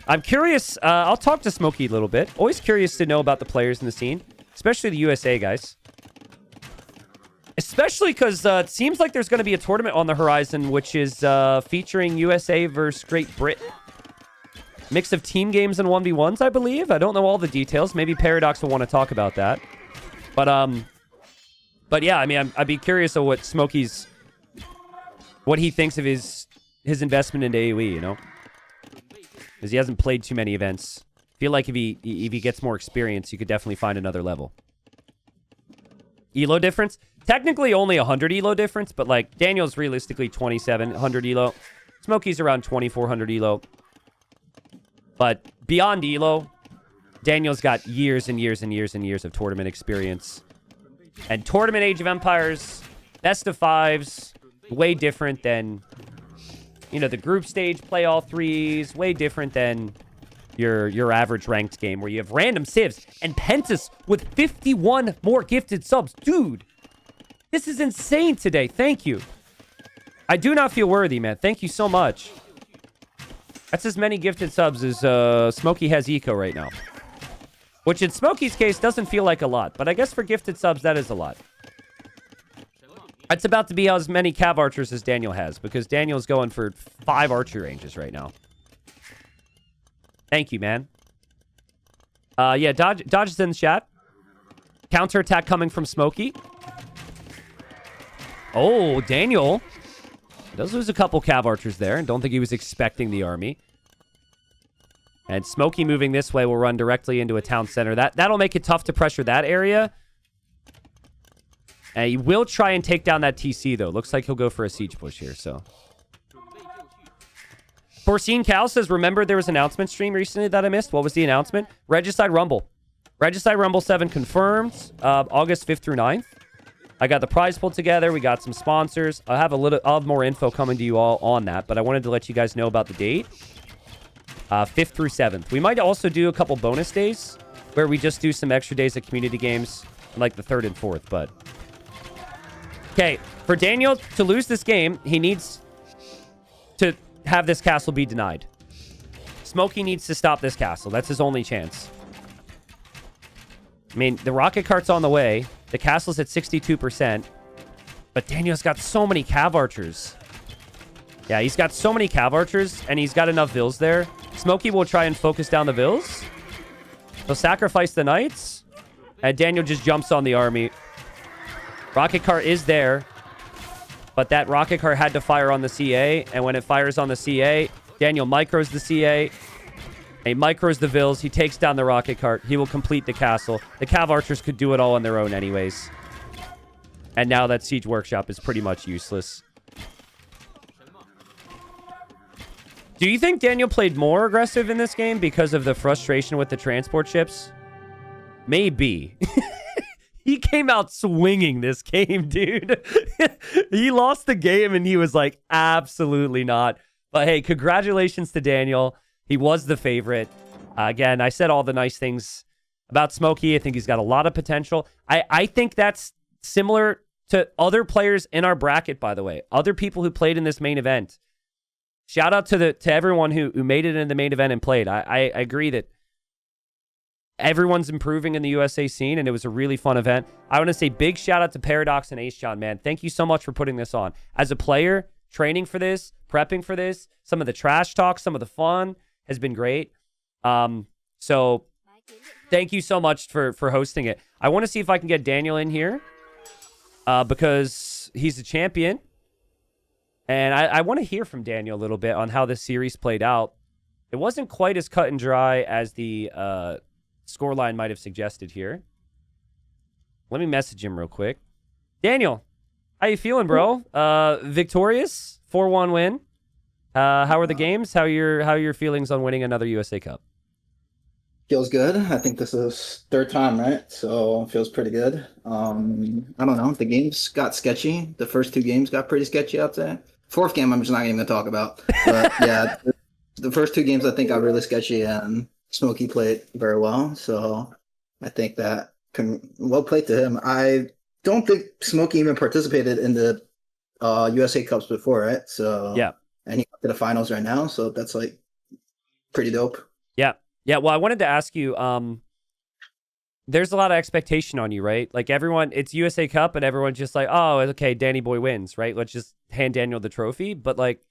I'm curious. I'll talk to Smokey a little bit. Always curious to know about the players in the scene. Especially the USA guys. Especially because it seems like there's going to be a tournament on the horizon, which is featuring USA versus Great Britain. Mix of team games and 1v1s, I believe. I don't know all the details. Maybe Paradox will want to talk about that. But yeah, I mean, I'd be curious of what Smokey's... what he thinks of his investment into AoE, Because he hasn't played too many events. Feel like if he gets more experience, you could definitely find another level. Elo difference? Technically only 100 elo difference, but like Daniel's realistically 2700 elo. Smokey's around 2400 elo. But beyond elo, Daniel's got years and years and years and years of tournament experience. And tournament Age of Empires, best of 5s, way different than, the group stage play all 3s, way different than your average ranked game where you have random civs and Pentas with 51 more gifted subs. Dude, this is insane today. Thank you. I do not feel worthy, man. Thank you so much. That's as many gifted subs as Smokey has eco right now. Which in Smokey's case doesn't feel like a lot. But I guess for gifted subs, that is a lot. It's about to be as many Cav Archers as Daniel has. Because Daniel's going for 5 archer ranges right now. Thank you, man. Yeah, Dodge is in the chat. Counterattack coming from Smokey. Oh, Daniel does lose a couple Cav Archers there. And don't think he was expecting the army. And Smokey moving this way will run directly into a town center. That'll make it tough to pressure that area. And he will try and take down that TC, though. Looks like he'll go for a siege push here, so. Porcine Cal says, remember there was an announcement stream recently that I missed? What was the announcement? Regicide Rumble. Regicide Rumble 7 confirmed. August 5th through 9th. I got the prize pulled together. We got some sponsors. I'll have more info coming to you all on that. But I wanted to let you guys know about the date. 5th through 7th. We might also do a couple bonus days where we just do some extra days of community games. in like the third and fourth. But okay, for Daniel to lose this game, he needs to have this castle be denied. Smokey needs to stop this castle. That's his only chance. I mean, the rocket cart's on the way. The castle's at 62%. But Daniel's got so many cav archers. Yeah, he's got so many cav archers, and he's got enough vills there. Smokey will try and focus down the vills. He'll sacrifice the knights. And Daniel just jumps on the army. Rocket cart is there. But that rocket cart had to fire on the CA. And when it fires on the CA, Daniel micros the CA. He micros the vills. He takes down the rocket cart. He will complete the castle. The cav archers could do it all on their own anyways. And now that siege workshop is pretty much useless. Do you think Daniel played more aggressive in this game because of the frustration with the transport ships? Maybe. He came out swinging this game, dude. He lost the game and he was like, absolutely not. But hey, congratulations to Daniel. He was the favorite. Again, I said all the nice things about Smokey. I think he's got a lot of potential. I think that's similar to other players in our bracket, by the way. Other people who played in this main event. Shout out to everyone who made it in the main event and played. I agree that everyone's improving in the USA scene, and it was a really fun event. I want to say big shout out to Paradox and Ace John, man. Thank you so much for putting this on. As a player, training for this, prepping for this, some of the trash talk, some of the fun has been great. So thank you so much for hosting it. I want to see if I can get Daniel in here because he's a champion. And I want to hear from Daniel a little bit on how this series played out. It wasn't quite as cut and dry as the scoreline might have suggested here. Let me message him real quick. Daniel, how you feeling, bro? Victorious, 4-1 win. How are the games? How are your feelings on winning another USA Cup? Feels good. I think this is third time, right? So it feels pretty good. I don't know. The games got sketchy. The first two games got pretty sketchy, I'd say. Fourth game, I'm just not even going to talk about. But yeah, the first two games I think got really sketchy, and Smokey played very well. So I think that well played to him. I don't think Smokey even participated in the USA Cups before, right? So yeah, and he got to the finals right now. So that's like pretty dope. Yeah. Yeah, well, I wanted to ask you, there's a lot of expectation on you, right? Like everyone, it's USA Cup and everyone's just like, oh, okay, Danny Boy wins, right? Let's just hand Daniel the trophy. But like,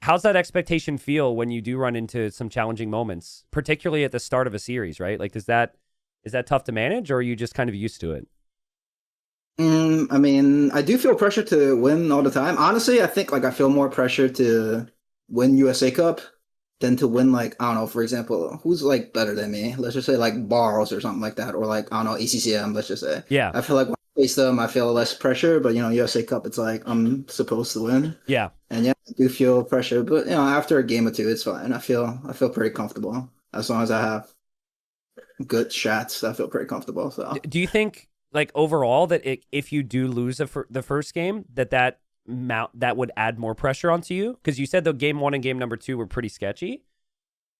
how's that expectation feel when you do run into some challenging moments, particularly at the start of a series, right? Like, is that tough to manage, or are you just kind of used to it? I mean, I do feel pressure to win all the time. Honestly, I think like I feel more pressure to win USA Cup than to win, like, I don't know, for example, who's like better than me? Let's just say like Bars or something like that, or like, I don't know, ACCM, let's just say. Yeah. I feel like when I face them, I feel less pressure, but USA Cup, it's like I'm supposed to win. Yeah. And yeah, I do feel pressure, but after a game or two, it's fine. I feel pretty comfortable as long as I have good shots. I feel pretty comfortable. So do you think, like, overall that if you do lose the first game, that would add more pressure onto you? Because you said the game 1 and game number 2 were pretty sketchy.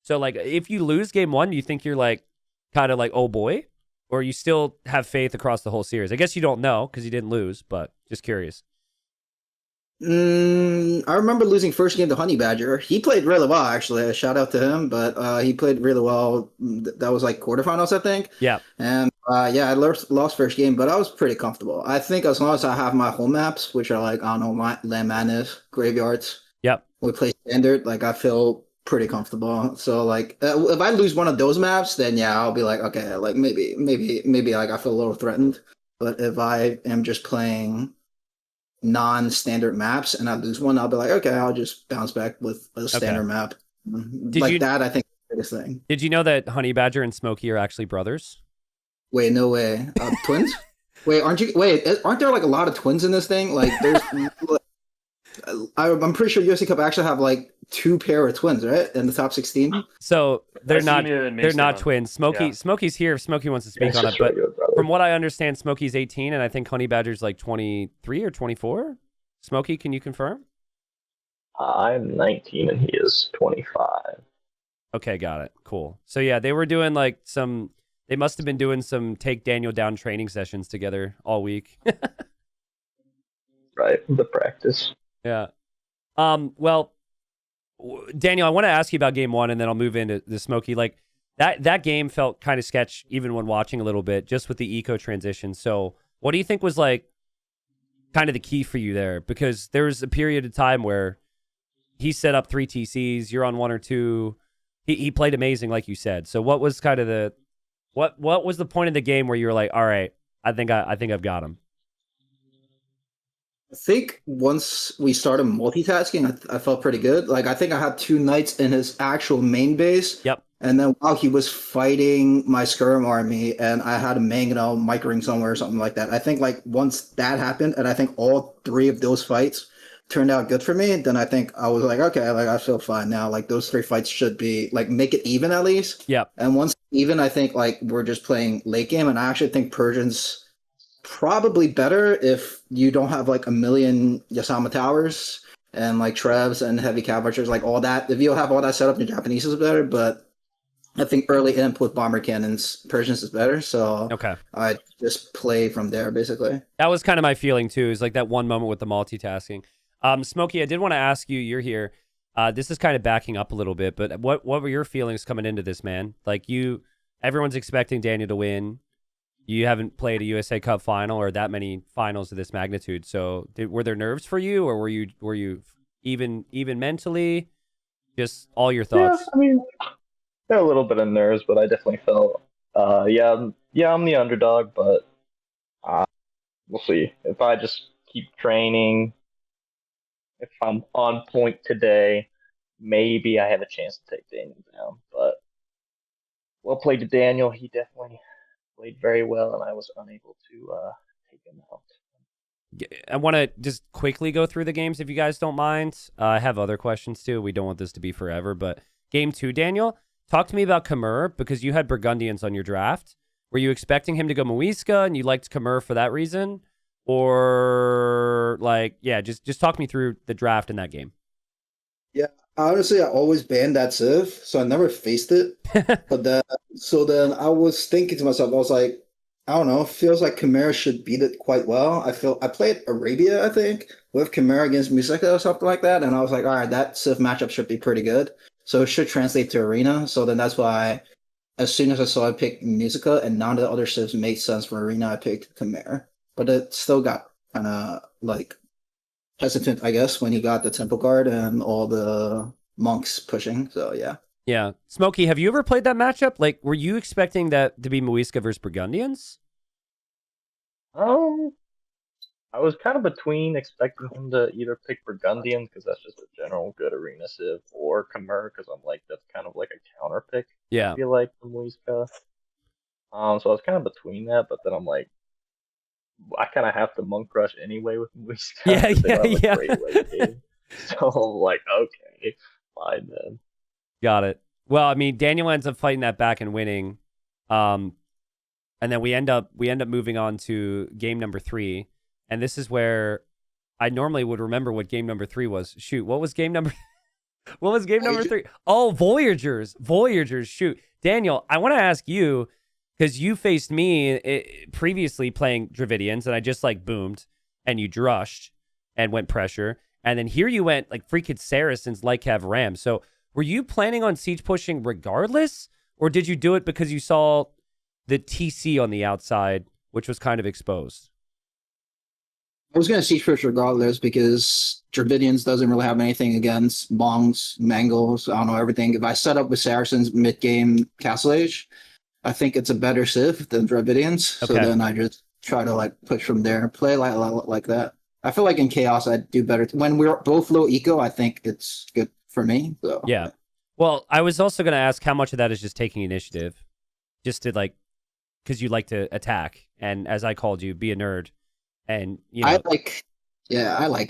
So like, if you lose game 1, you think you're like kind of like, oh boy, or you still have faith across the whole series? I guess you don't know because you didn't lose, but just curious. I remember losing first game to Honey Badger. He played really well, actually. A shout out to him, but he played really well. That was like quarterfinals, I think. Yeah. And yeah, I lost first game, but I was pretty comfortable. I think as long as I have my home maps, which are like, I don't know, Land Madness, Graveyards. Yep. We play standard. Like, I feel pretty comfortable. So like, if I lose one of those maps, then yeah, I'll be like, okay, like maybe like I feel a little threatened. But if I am just playing non-standard maps and I lose one, I'll be like, okay, I'll just bounce back with a standard map. That, I think, is the biggest thing. Did you know that Honey Badger and Smokey are actually brothers? Wait, no way. Twins? Wait, aren't there like a lot of twins in this thing? Like, there's I'm pretty sure USA Cup actually have like 2 pair of twins, right? In the top 16. So they're not twins. Smokey's here if Smokey wants to speak on it, but from what I understand, Smokey's 18 and I think Honey Badger's like 23 or 24. Smokey, can you confirm? I'm 19 and he is 25. Okay, got it. Cool. So yeah, they were doing like They must have been doing some take Daniel down training sessions together all week. Right, the practice. Yeah. Well, Daniel, I want to ask you about game one, and then I'll move into the Smokey. Like that game felt kind of sketch, even when watching a little bit, just with the eco transition. So, what do you think was like kind of the key for you there? Because there was a period of time where he set up 3 TCs, you're on 1 or 2. He played amazing, like you said. So, what was kind of the what was the point of the game where you were like, all right, I think I've got him. I think once we started multitasking, I felt pretty good. Like, I think I had 2 knights in his actual main base. Yep. And then while he was fighting my skirm army and I had a Mangano microing somewhere or something like that, I think like once that happened and I think all 3 of those fights turned out good for me, then I think I was like, okay, like I feel fine now. Like those 3 fights should be like make it even at least. Yep. And once even, I think like we're just playing late game, and I actually think Persian's probably better if you don't have like a million Yasama towers and like Trevs and heavy cav archers, like all that. If you have all that set up, your Japanese is better. But I think early imp with bomber cannons, Persians is better. So Okay. I just play from there basically. That was kind of my feeling too. Is like that one moment with the multitasking. Smokey, I did want to ask you. You're here. This is kind of backing up a little bit, but what were your feelings coming into this, man? Like everyone's expecting Daniel to win. You haven't played a USA Cup final or that many finals of this magnitude. So were there nerves for you, or were you even mentally? Just all your thoughts. Yeah, I mean, there are a little bit of nerves, but I definitely felt, I'm the underdog, but we'll see. If I just keep training, if I'm on point today, maybe I have a chance to take Daniel down. But well played to Daniel. He definitely played very well, and I was unable to take him out. I want to just quickly go through the games if you guys don't mind. I have other questions too. We don't want this to be forever, but game 2, Daniel, talk to me about Khmer because you had Burgundians on your draft. Were you expecting him to go Muisca and you liked Khmer for that reason? Or like, yeah, just talk me through the draft in that game. Yeah, honestly, I always banned that Civ, so I never faced it. But then I was thinking to myself, I was like, I don't know, feels like Chimera should beat it quite well. I played Arabia, I think, with Chimera against Musica or something like that, and I was like, all right, that Civ matchup should be pretty good. So it should translate to Arena. So then that's why, as soon as I saw I picked Musica and none of the other Civs made sense for Arena, I picked Chimera. But it still got kind of like hesitant, I guess, when he got the temple guard and all the monks pushing. So yeah. Yeah. Smokey, have you ever played that matchup? Like, were you expecting that to be Muisca versus Burgundians? I was kind of between expecting him to either pick Burgundian because that's just a general good arena civ, or Khmer because I'm like that's kind of like a counter pick. Yeah. I feel like from Muisca. So I was kind of between that, but then I'm like, I kind of have to monk rush anyway with Muisca. Yeah. Great late game. So I'm like, okay, fine then. Got it. Well, I mean, Daniel ends up fighting that back and winning. And then we end up moving on to game number 3. And this is where I normally would remember what game number 3 was. Shoot, what was game number what was game number 3? Oh, Voyagers. Shoot. Daniel, I want to ask you, because you faced me previously playing Dravidians, and I just like boomed, and you drushed and went pressure. And then here you went like freaking Saracens, like have Ram. So were you planning on siege pushing regardless, or did you do it because you saw the TC on the outside, which was kind of exposed? I was going to siege push regardless because Dravidians doesn't really have anything against Mongs, Mangles, I don't know, everything. If I set up with Saracens mid-game Castle Age, I think it's a better Civ than Dravidians. Okay. So then I just try to like push from there, play like that. I feel like in Chaos I do better. When we're both low eco, I think it's good for me. So. Yeah. Well, I was also going to ask how much of that is just taking initiative, just to like, because you like to attack, and as I called you, be a nerd, and you know. I like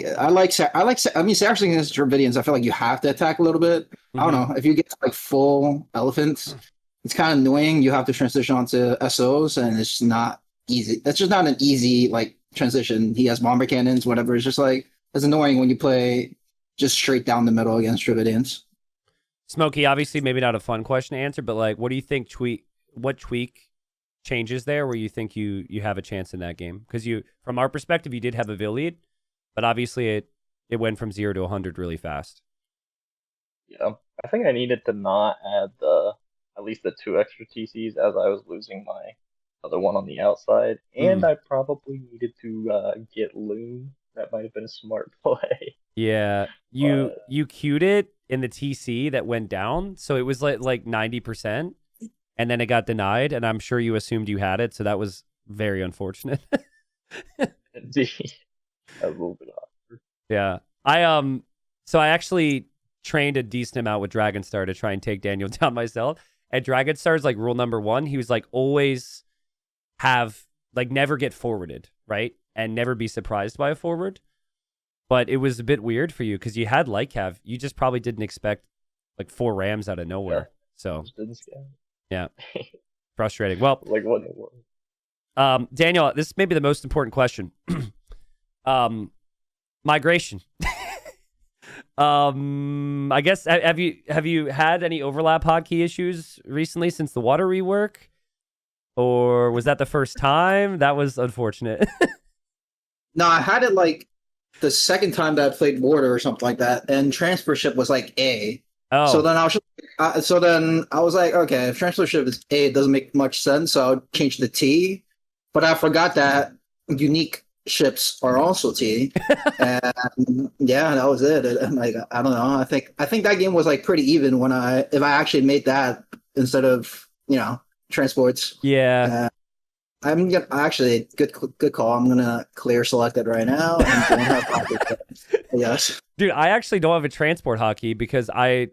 it. I mean, Saracens against Dravidians, I feel like you have to attack a little bit. I don't know. If you get like full elephants, it's kind of annoying. You have to transition onto SOs, and it's not easy. That's just not an easy like transition. He has bomber cannons, whatever. It's just like it's annoying when you play just straight down the middle against Dravidians. Smokey, obviously maybe not a fun question to answer, but like, what do you think what tweak changes there where you think you have a chance in that game? Because from our perspective, you did have a Vil lead, but obviously it went from 0 to 100 really fast. Yeah, I think I needed to not add at least the 2 extra TCs as I was losing my other one on the outside, and I probably needed to get Loon. That might have been a smart play. Yeah, you queued it in the TC that went down, so it was like 90%, and then it got denied, and I'm sure you assumed you had it, so that was very unfortunate. Indeed, that was a little bit awkward. Yeah, so I actually trained a decent amount with Dragonstar to try and take Daniel down myself. And Dragonstar's like rule number 1, he was like always never get forwarded, right? And never be surprised by a forward. But it was a bit weird for you because you had Lycav. You just probably didn't expect like 4 Rams out of nowhere. Yeah, so just didn't scare me. Yeah, frustrating. Well, like what it was. Daniel, this may be the most important question. Migration. I guess have you had any overlap hotkey issues recently since the water rework, or was that the first time? That was unfortunate. No, I had it like the second time that I played Water or something like that, and transfership was like A. Oh, So then I was like, okay, if transfership is A, it doesn't make much sense, so I'll change the T. But I forgot that unique ships are also T. And yeah, that was it. And like, I don't know. I think that game was like pretty even if I actually made that instead of transports. yeah. I'm gonna actually good call. I'm gonna clear select it right now. And don't have yes, Dude, I actually don't have a transport hotkey because I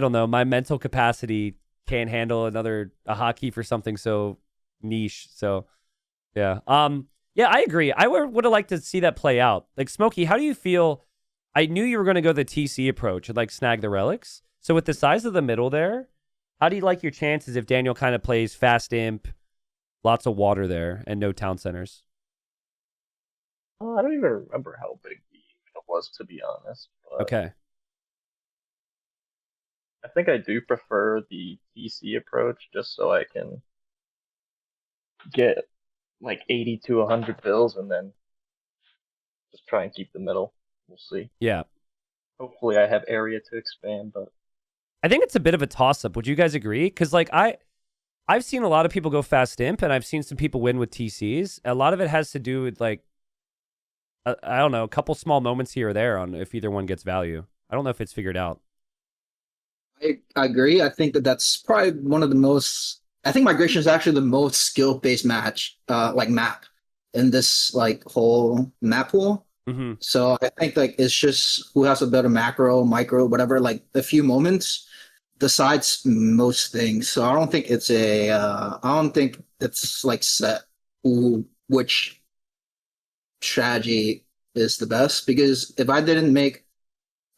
don't know, my mental capacity can't handle a hotkey for something so niche. So yeah. Yeah, I agree. I would have liked to see that play out. Like, Smokey, how do you feel? I knew you were going to go the TC approach and like snag the relics. So with the size of the middle there, how do you like your chances if Daniel kind of plays fast imp, lots of water there, and no town centers? I don't even remember how big the unit was, to be honest. But Okay. I think I do prefer the TC approach just so I can get like 80 to 100 bills and then just try and keep the middle. We'll see. Yeah. Hopefully I have area to expand, but I think it's a bit of a toss-up. Would you guys agree? Because like I've seen a lot of people go fast imp, and I've seen some people win with TCs. A lot of it has to do with like, I don't know, a couple small moments here or there on if either one gets value. I don't know if it's figured out. I agree. I think that's probably one of the most. I think migration is actually the most skill-based match, like map in this like whole map pool. Mm-hmm. So I think like it's just who has a better macro, micro, whatever. Like a few moments decides most things. So I don't think it's I don't think it's like set which strategy is the best, because if I didn't make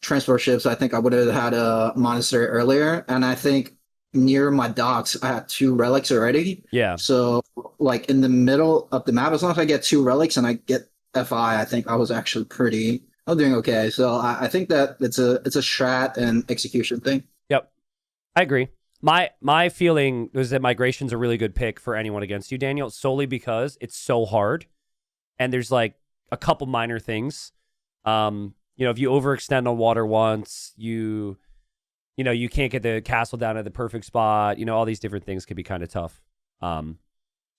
transport ships, I think I would have had a monastery earlier, and I think near my docks I had 2 relics already. Yeah. So like in the middle of the map, as long as I get 2 relics and I get FI, I think I was actually I'm doing okay. So I think that it's a strat and execution thing. Yep. I agree. My feeling was that migration's a really good pick for anyone against you, Daniel, solely because it's so hard, and there's like a couple minor things. If you overextend on water once, you can't get the castle down at the perfect spot. All these different things can be kind of tough.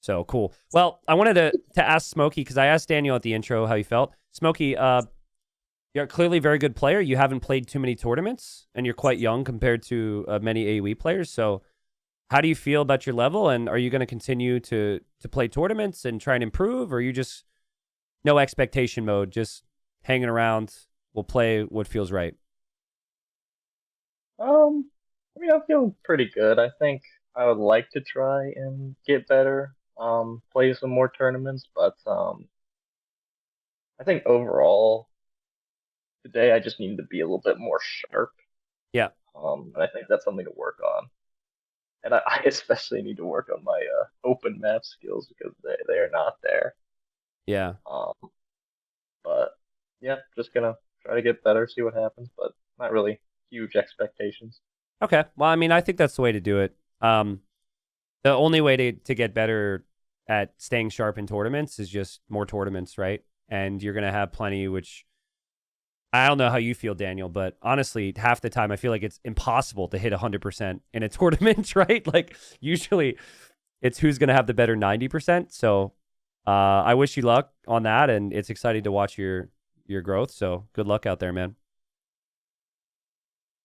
So cool. Well, I wanted to ask Smokey, because I asked Daniel at the intro how he felt. Smokey, you're clearly a very good player. You haven't played too many tournaments, and you're quite young compared to many AoE players. So how do you feel about your level, and are you going to continue to play tournaments and try and improve, or are you just no expectation mode, just hanging around, we'll play what feels right? I'm feeling pretty good. I think I would like to try and get better, play some more tournaments, but I think overall today I just need to be a little bit more sharp. Yeah. And I think that's something to work on. And I especially need to work on my open map skills because they are not there. Yeah. But yeah, just gonna try to get better, see what happens, but not really huge expectations. Okay. Well, I mean, I think that's the way to do it. The only way to get better at staying sharp in tournaments is just more tournaments, right? And you're going to have plenty, which I don't know how you feel, Daniel, but honestly, half the time I feel like it's impossible to hit 100% in a tournament, right? Like usually it's who's going to have the better 90%. So I wish you luck on that, and it's exciting to watch your growth. So good luck out there, man.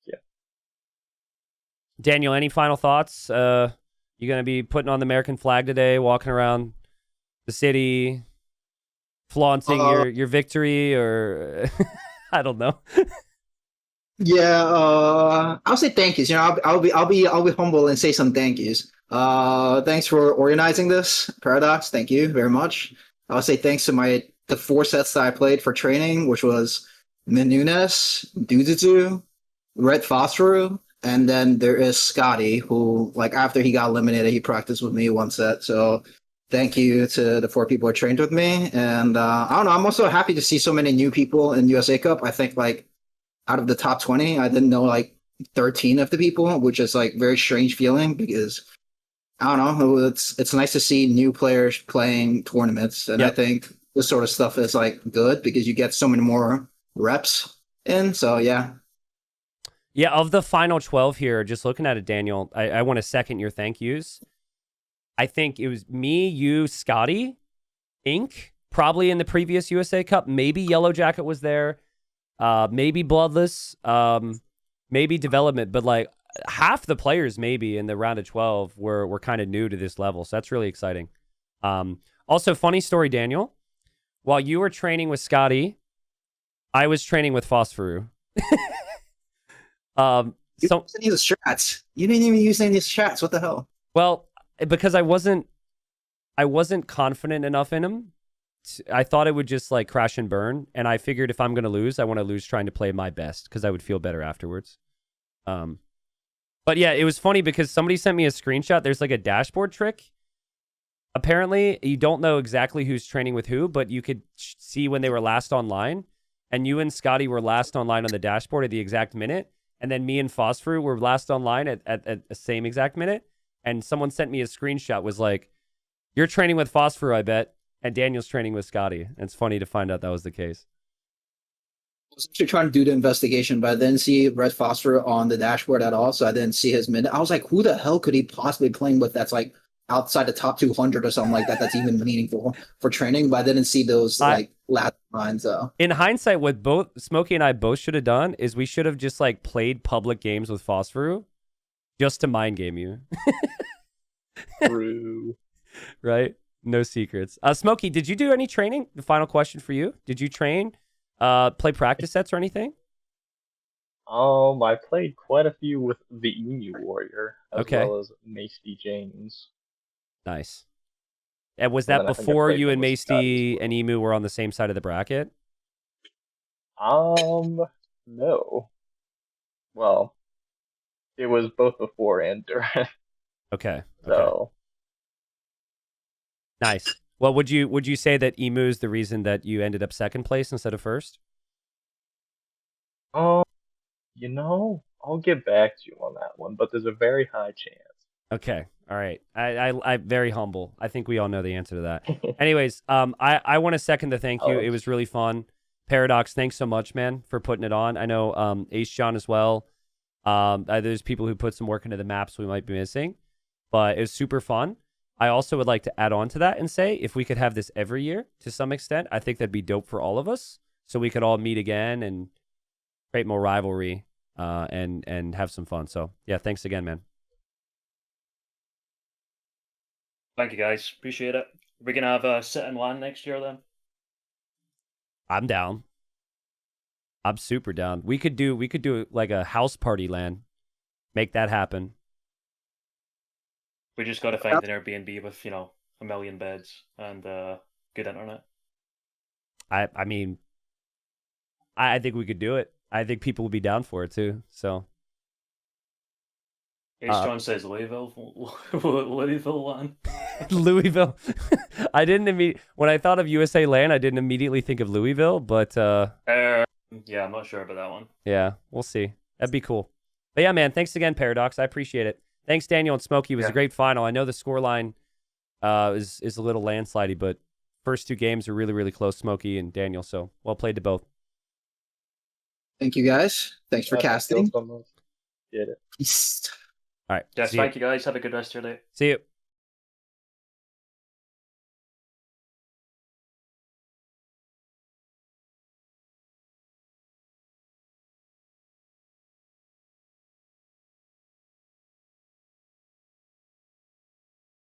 Yeah. Daniel, any final thoughts? You going to be putting on the American flag today, walking around the city, flaunting your victory, or I don't know. Yeah, I'll say thank yous. You know, I'll be humble and say some thank yous. Thanks for organizing this, Paradox. Thank you very much. I'll say thanks to the 4 sets that I played for training, which was Menunes, Dududu, Red Phosphoru, and then there is Scotty, who, like, after he got eliminated, he practiced with me 1 set. So thank you to the 4 people who trained with me. And I don't know, I'm also happy to see so many new people in USA Cup. I think, like, out of the top 20, I didn't know, like, 13 of the people, which is, like, very strange feeling because, I don't know, it's nice to see new players playing tournaments. And I think this sort of stuff is, like, good because you get so many more reps in. So, yeah. Yeah, of the final 12 here, just looking at it, Daniel, I want to second your thank yous. I think it was me, you, Scotty, Ink, probably in the previous USA Cup. Maybe Yellow Jacket was there. Maybe Bloodless. Maybe Development. But, like, half the players maybe in the round of 12 were kind of new to this level. So that's really exciting. Also, funny story, Daniel. While you were training with Scotty, I was training with Phosphoru. You didn't use strats. You didn't even use any strats. What the hell? Well, because I wasn't confident enough in him. I thought it would just like crash and burn, and I figured if I'm going to lose, I want to lose trying to play my best because I would feel better afterwards. But yeah, it was funny because somebody sent me a screenshot. There's like a dashboard trick. Apparently, you don't know exactly who's training with who, but you could see when they were last online, and you and Scotty were last online on the dashboard at the exact minute. And then me and Phosphor were last online at the same exact minute. And someone sent me a screenshot, was like, you're training with Phosphor, I bet. And Daniel's training with Scotty. And it's funny to find out that was the case. I was actually trying to do the investigation, but I didn't see Red Phosphor on the dashboard at all. So I didn't see his minute. I was like, who the hell could he possibly be playing with that's like outside the top 200 or something like that that's even meaningful for training? But I didn't see those like last lines. So in hindsight, what both Smokey and I both should have done is we should have just like played public games with Phosphor just to mind game you. True. Right? No secrets. Smokey, did you do any training? The final question for you. Did you train, play practice sets or anything? I played quite a few with the Emu Warrior as well as Masty James. Nice. And was that before you and Masty and Emu were on the same side of the bracket? No. Well, it was both before and during. Okay. So nice. Well, would you say that Emu is the reason that you ended up second place instead of first? You know, I'll get back to you on that one, but there's a very high chance. Okay. All right. I'm very humble. I think we all know the answer to that. Anyways, I want to second the thank you. It was really fun. Paradox, thanks so much, man, for putting it on. I know Ace John as well. There's people who put some work into the maps we might be missing, but it was super fun. I also would like to add on to that and say if we could have this every year to some extent, I think that'd be dope for all of us. So we could all meet again and create more rivalry and have some fun. So yeah, thanks again, man. Thank you, guys. Appreciate it. We're gonna have a sit and LAN next year then. I'm down. I'm super down. We could do like a house party LAN. Make that happen. We just gotta find an Airbnb with, 1 million beds and good internet. I mean, I think we could do it. I think people would be down for it too. So Ace John says Louisville. Louisville LAN. Louisville. When I thought of USA LAN, I didn't immediately think of Louisville, but yeah, I'm not sure about that one. Yeah, we'll see. That'd be cool. But yeah, man, thanks again, Paradox. I appreciate it. Thanks, Daniel and Smokey. It was a Yeah. great final. I know the scoreline is a little landslidey, but first 2 games are really, really close, Smokey and Daniel. So well played to both. Thank you guys. Thanks for casting. Get it. Peace. All right. Yes, see you. thank you guys. Have a good rest of your day. See you.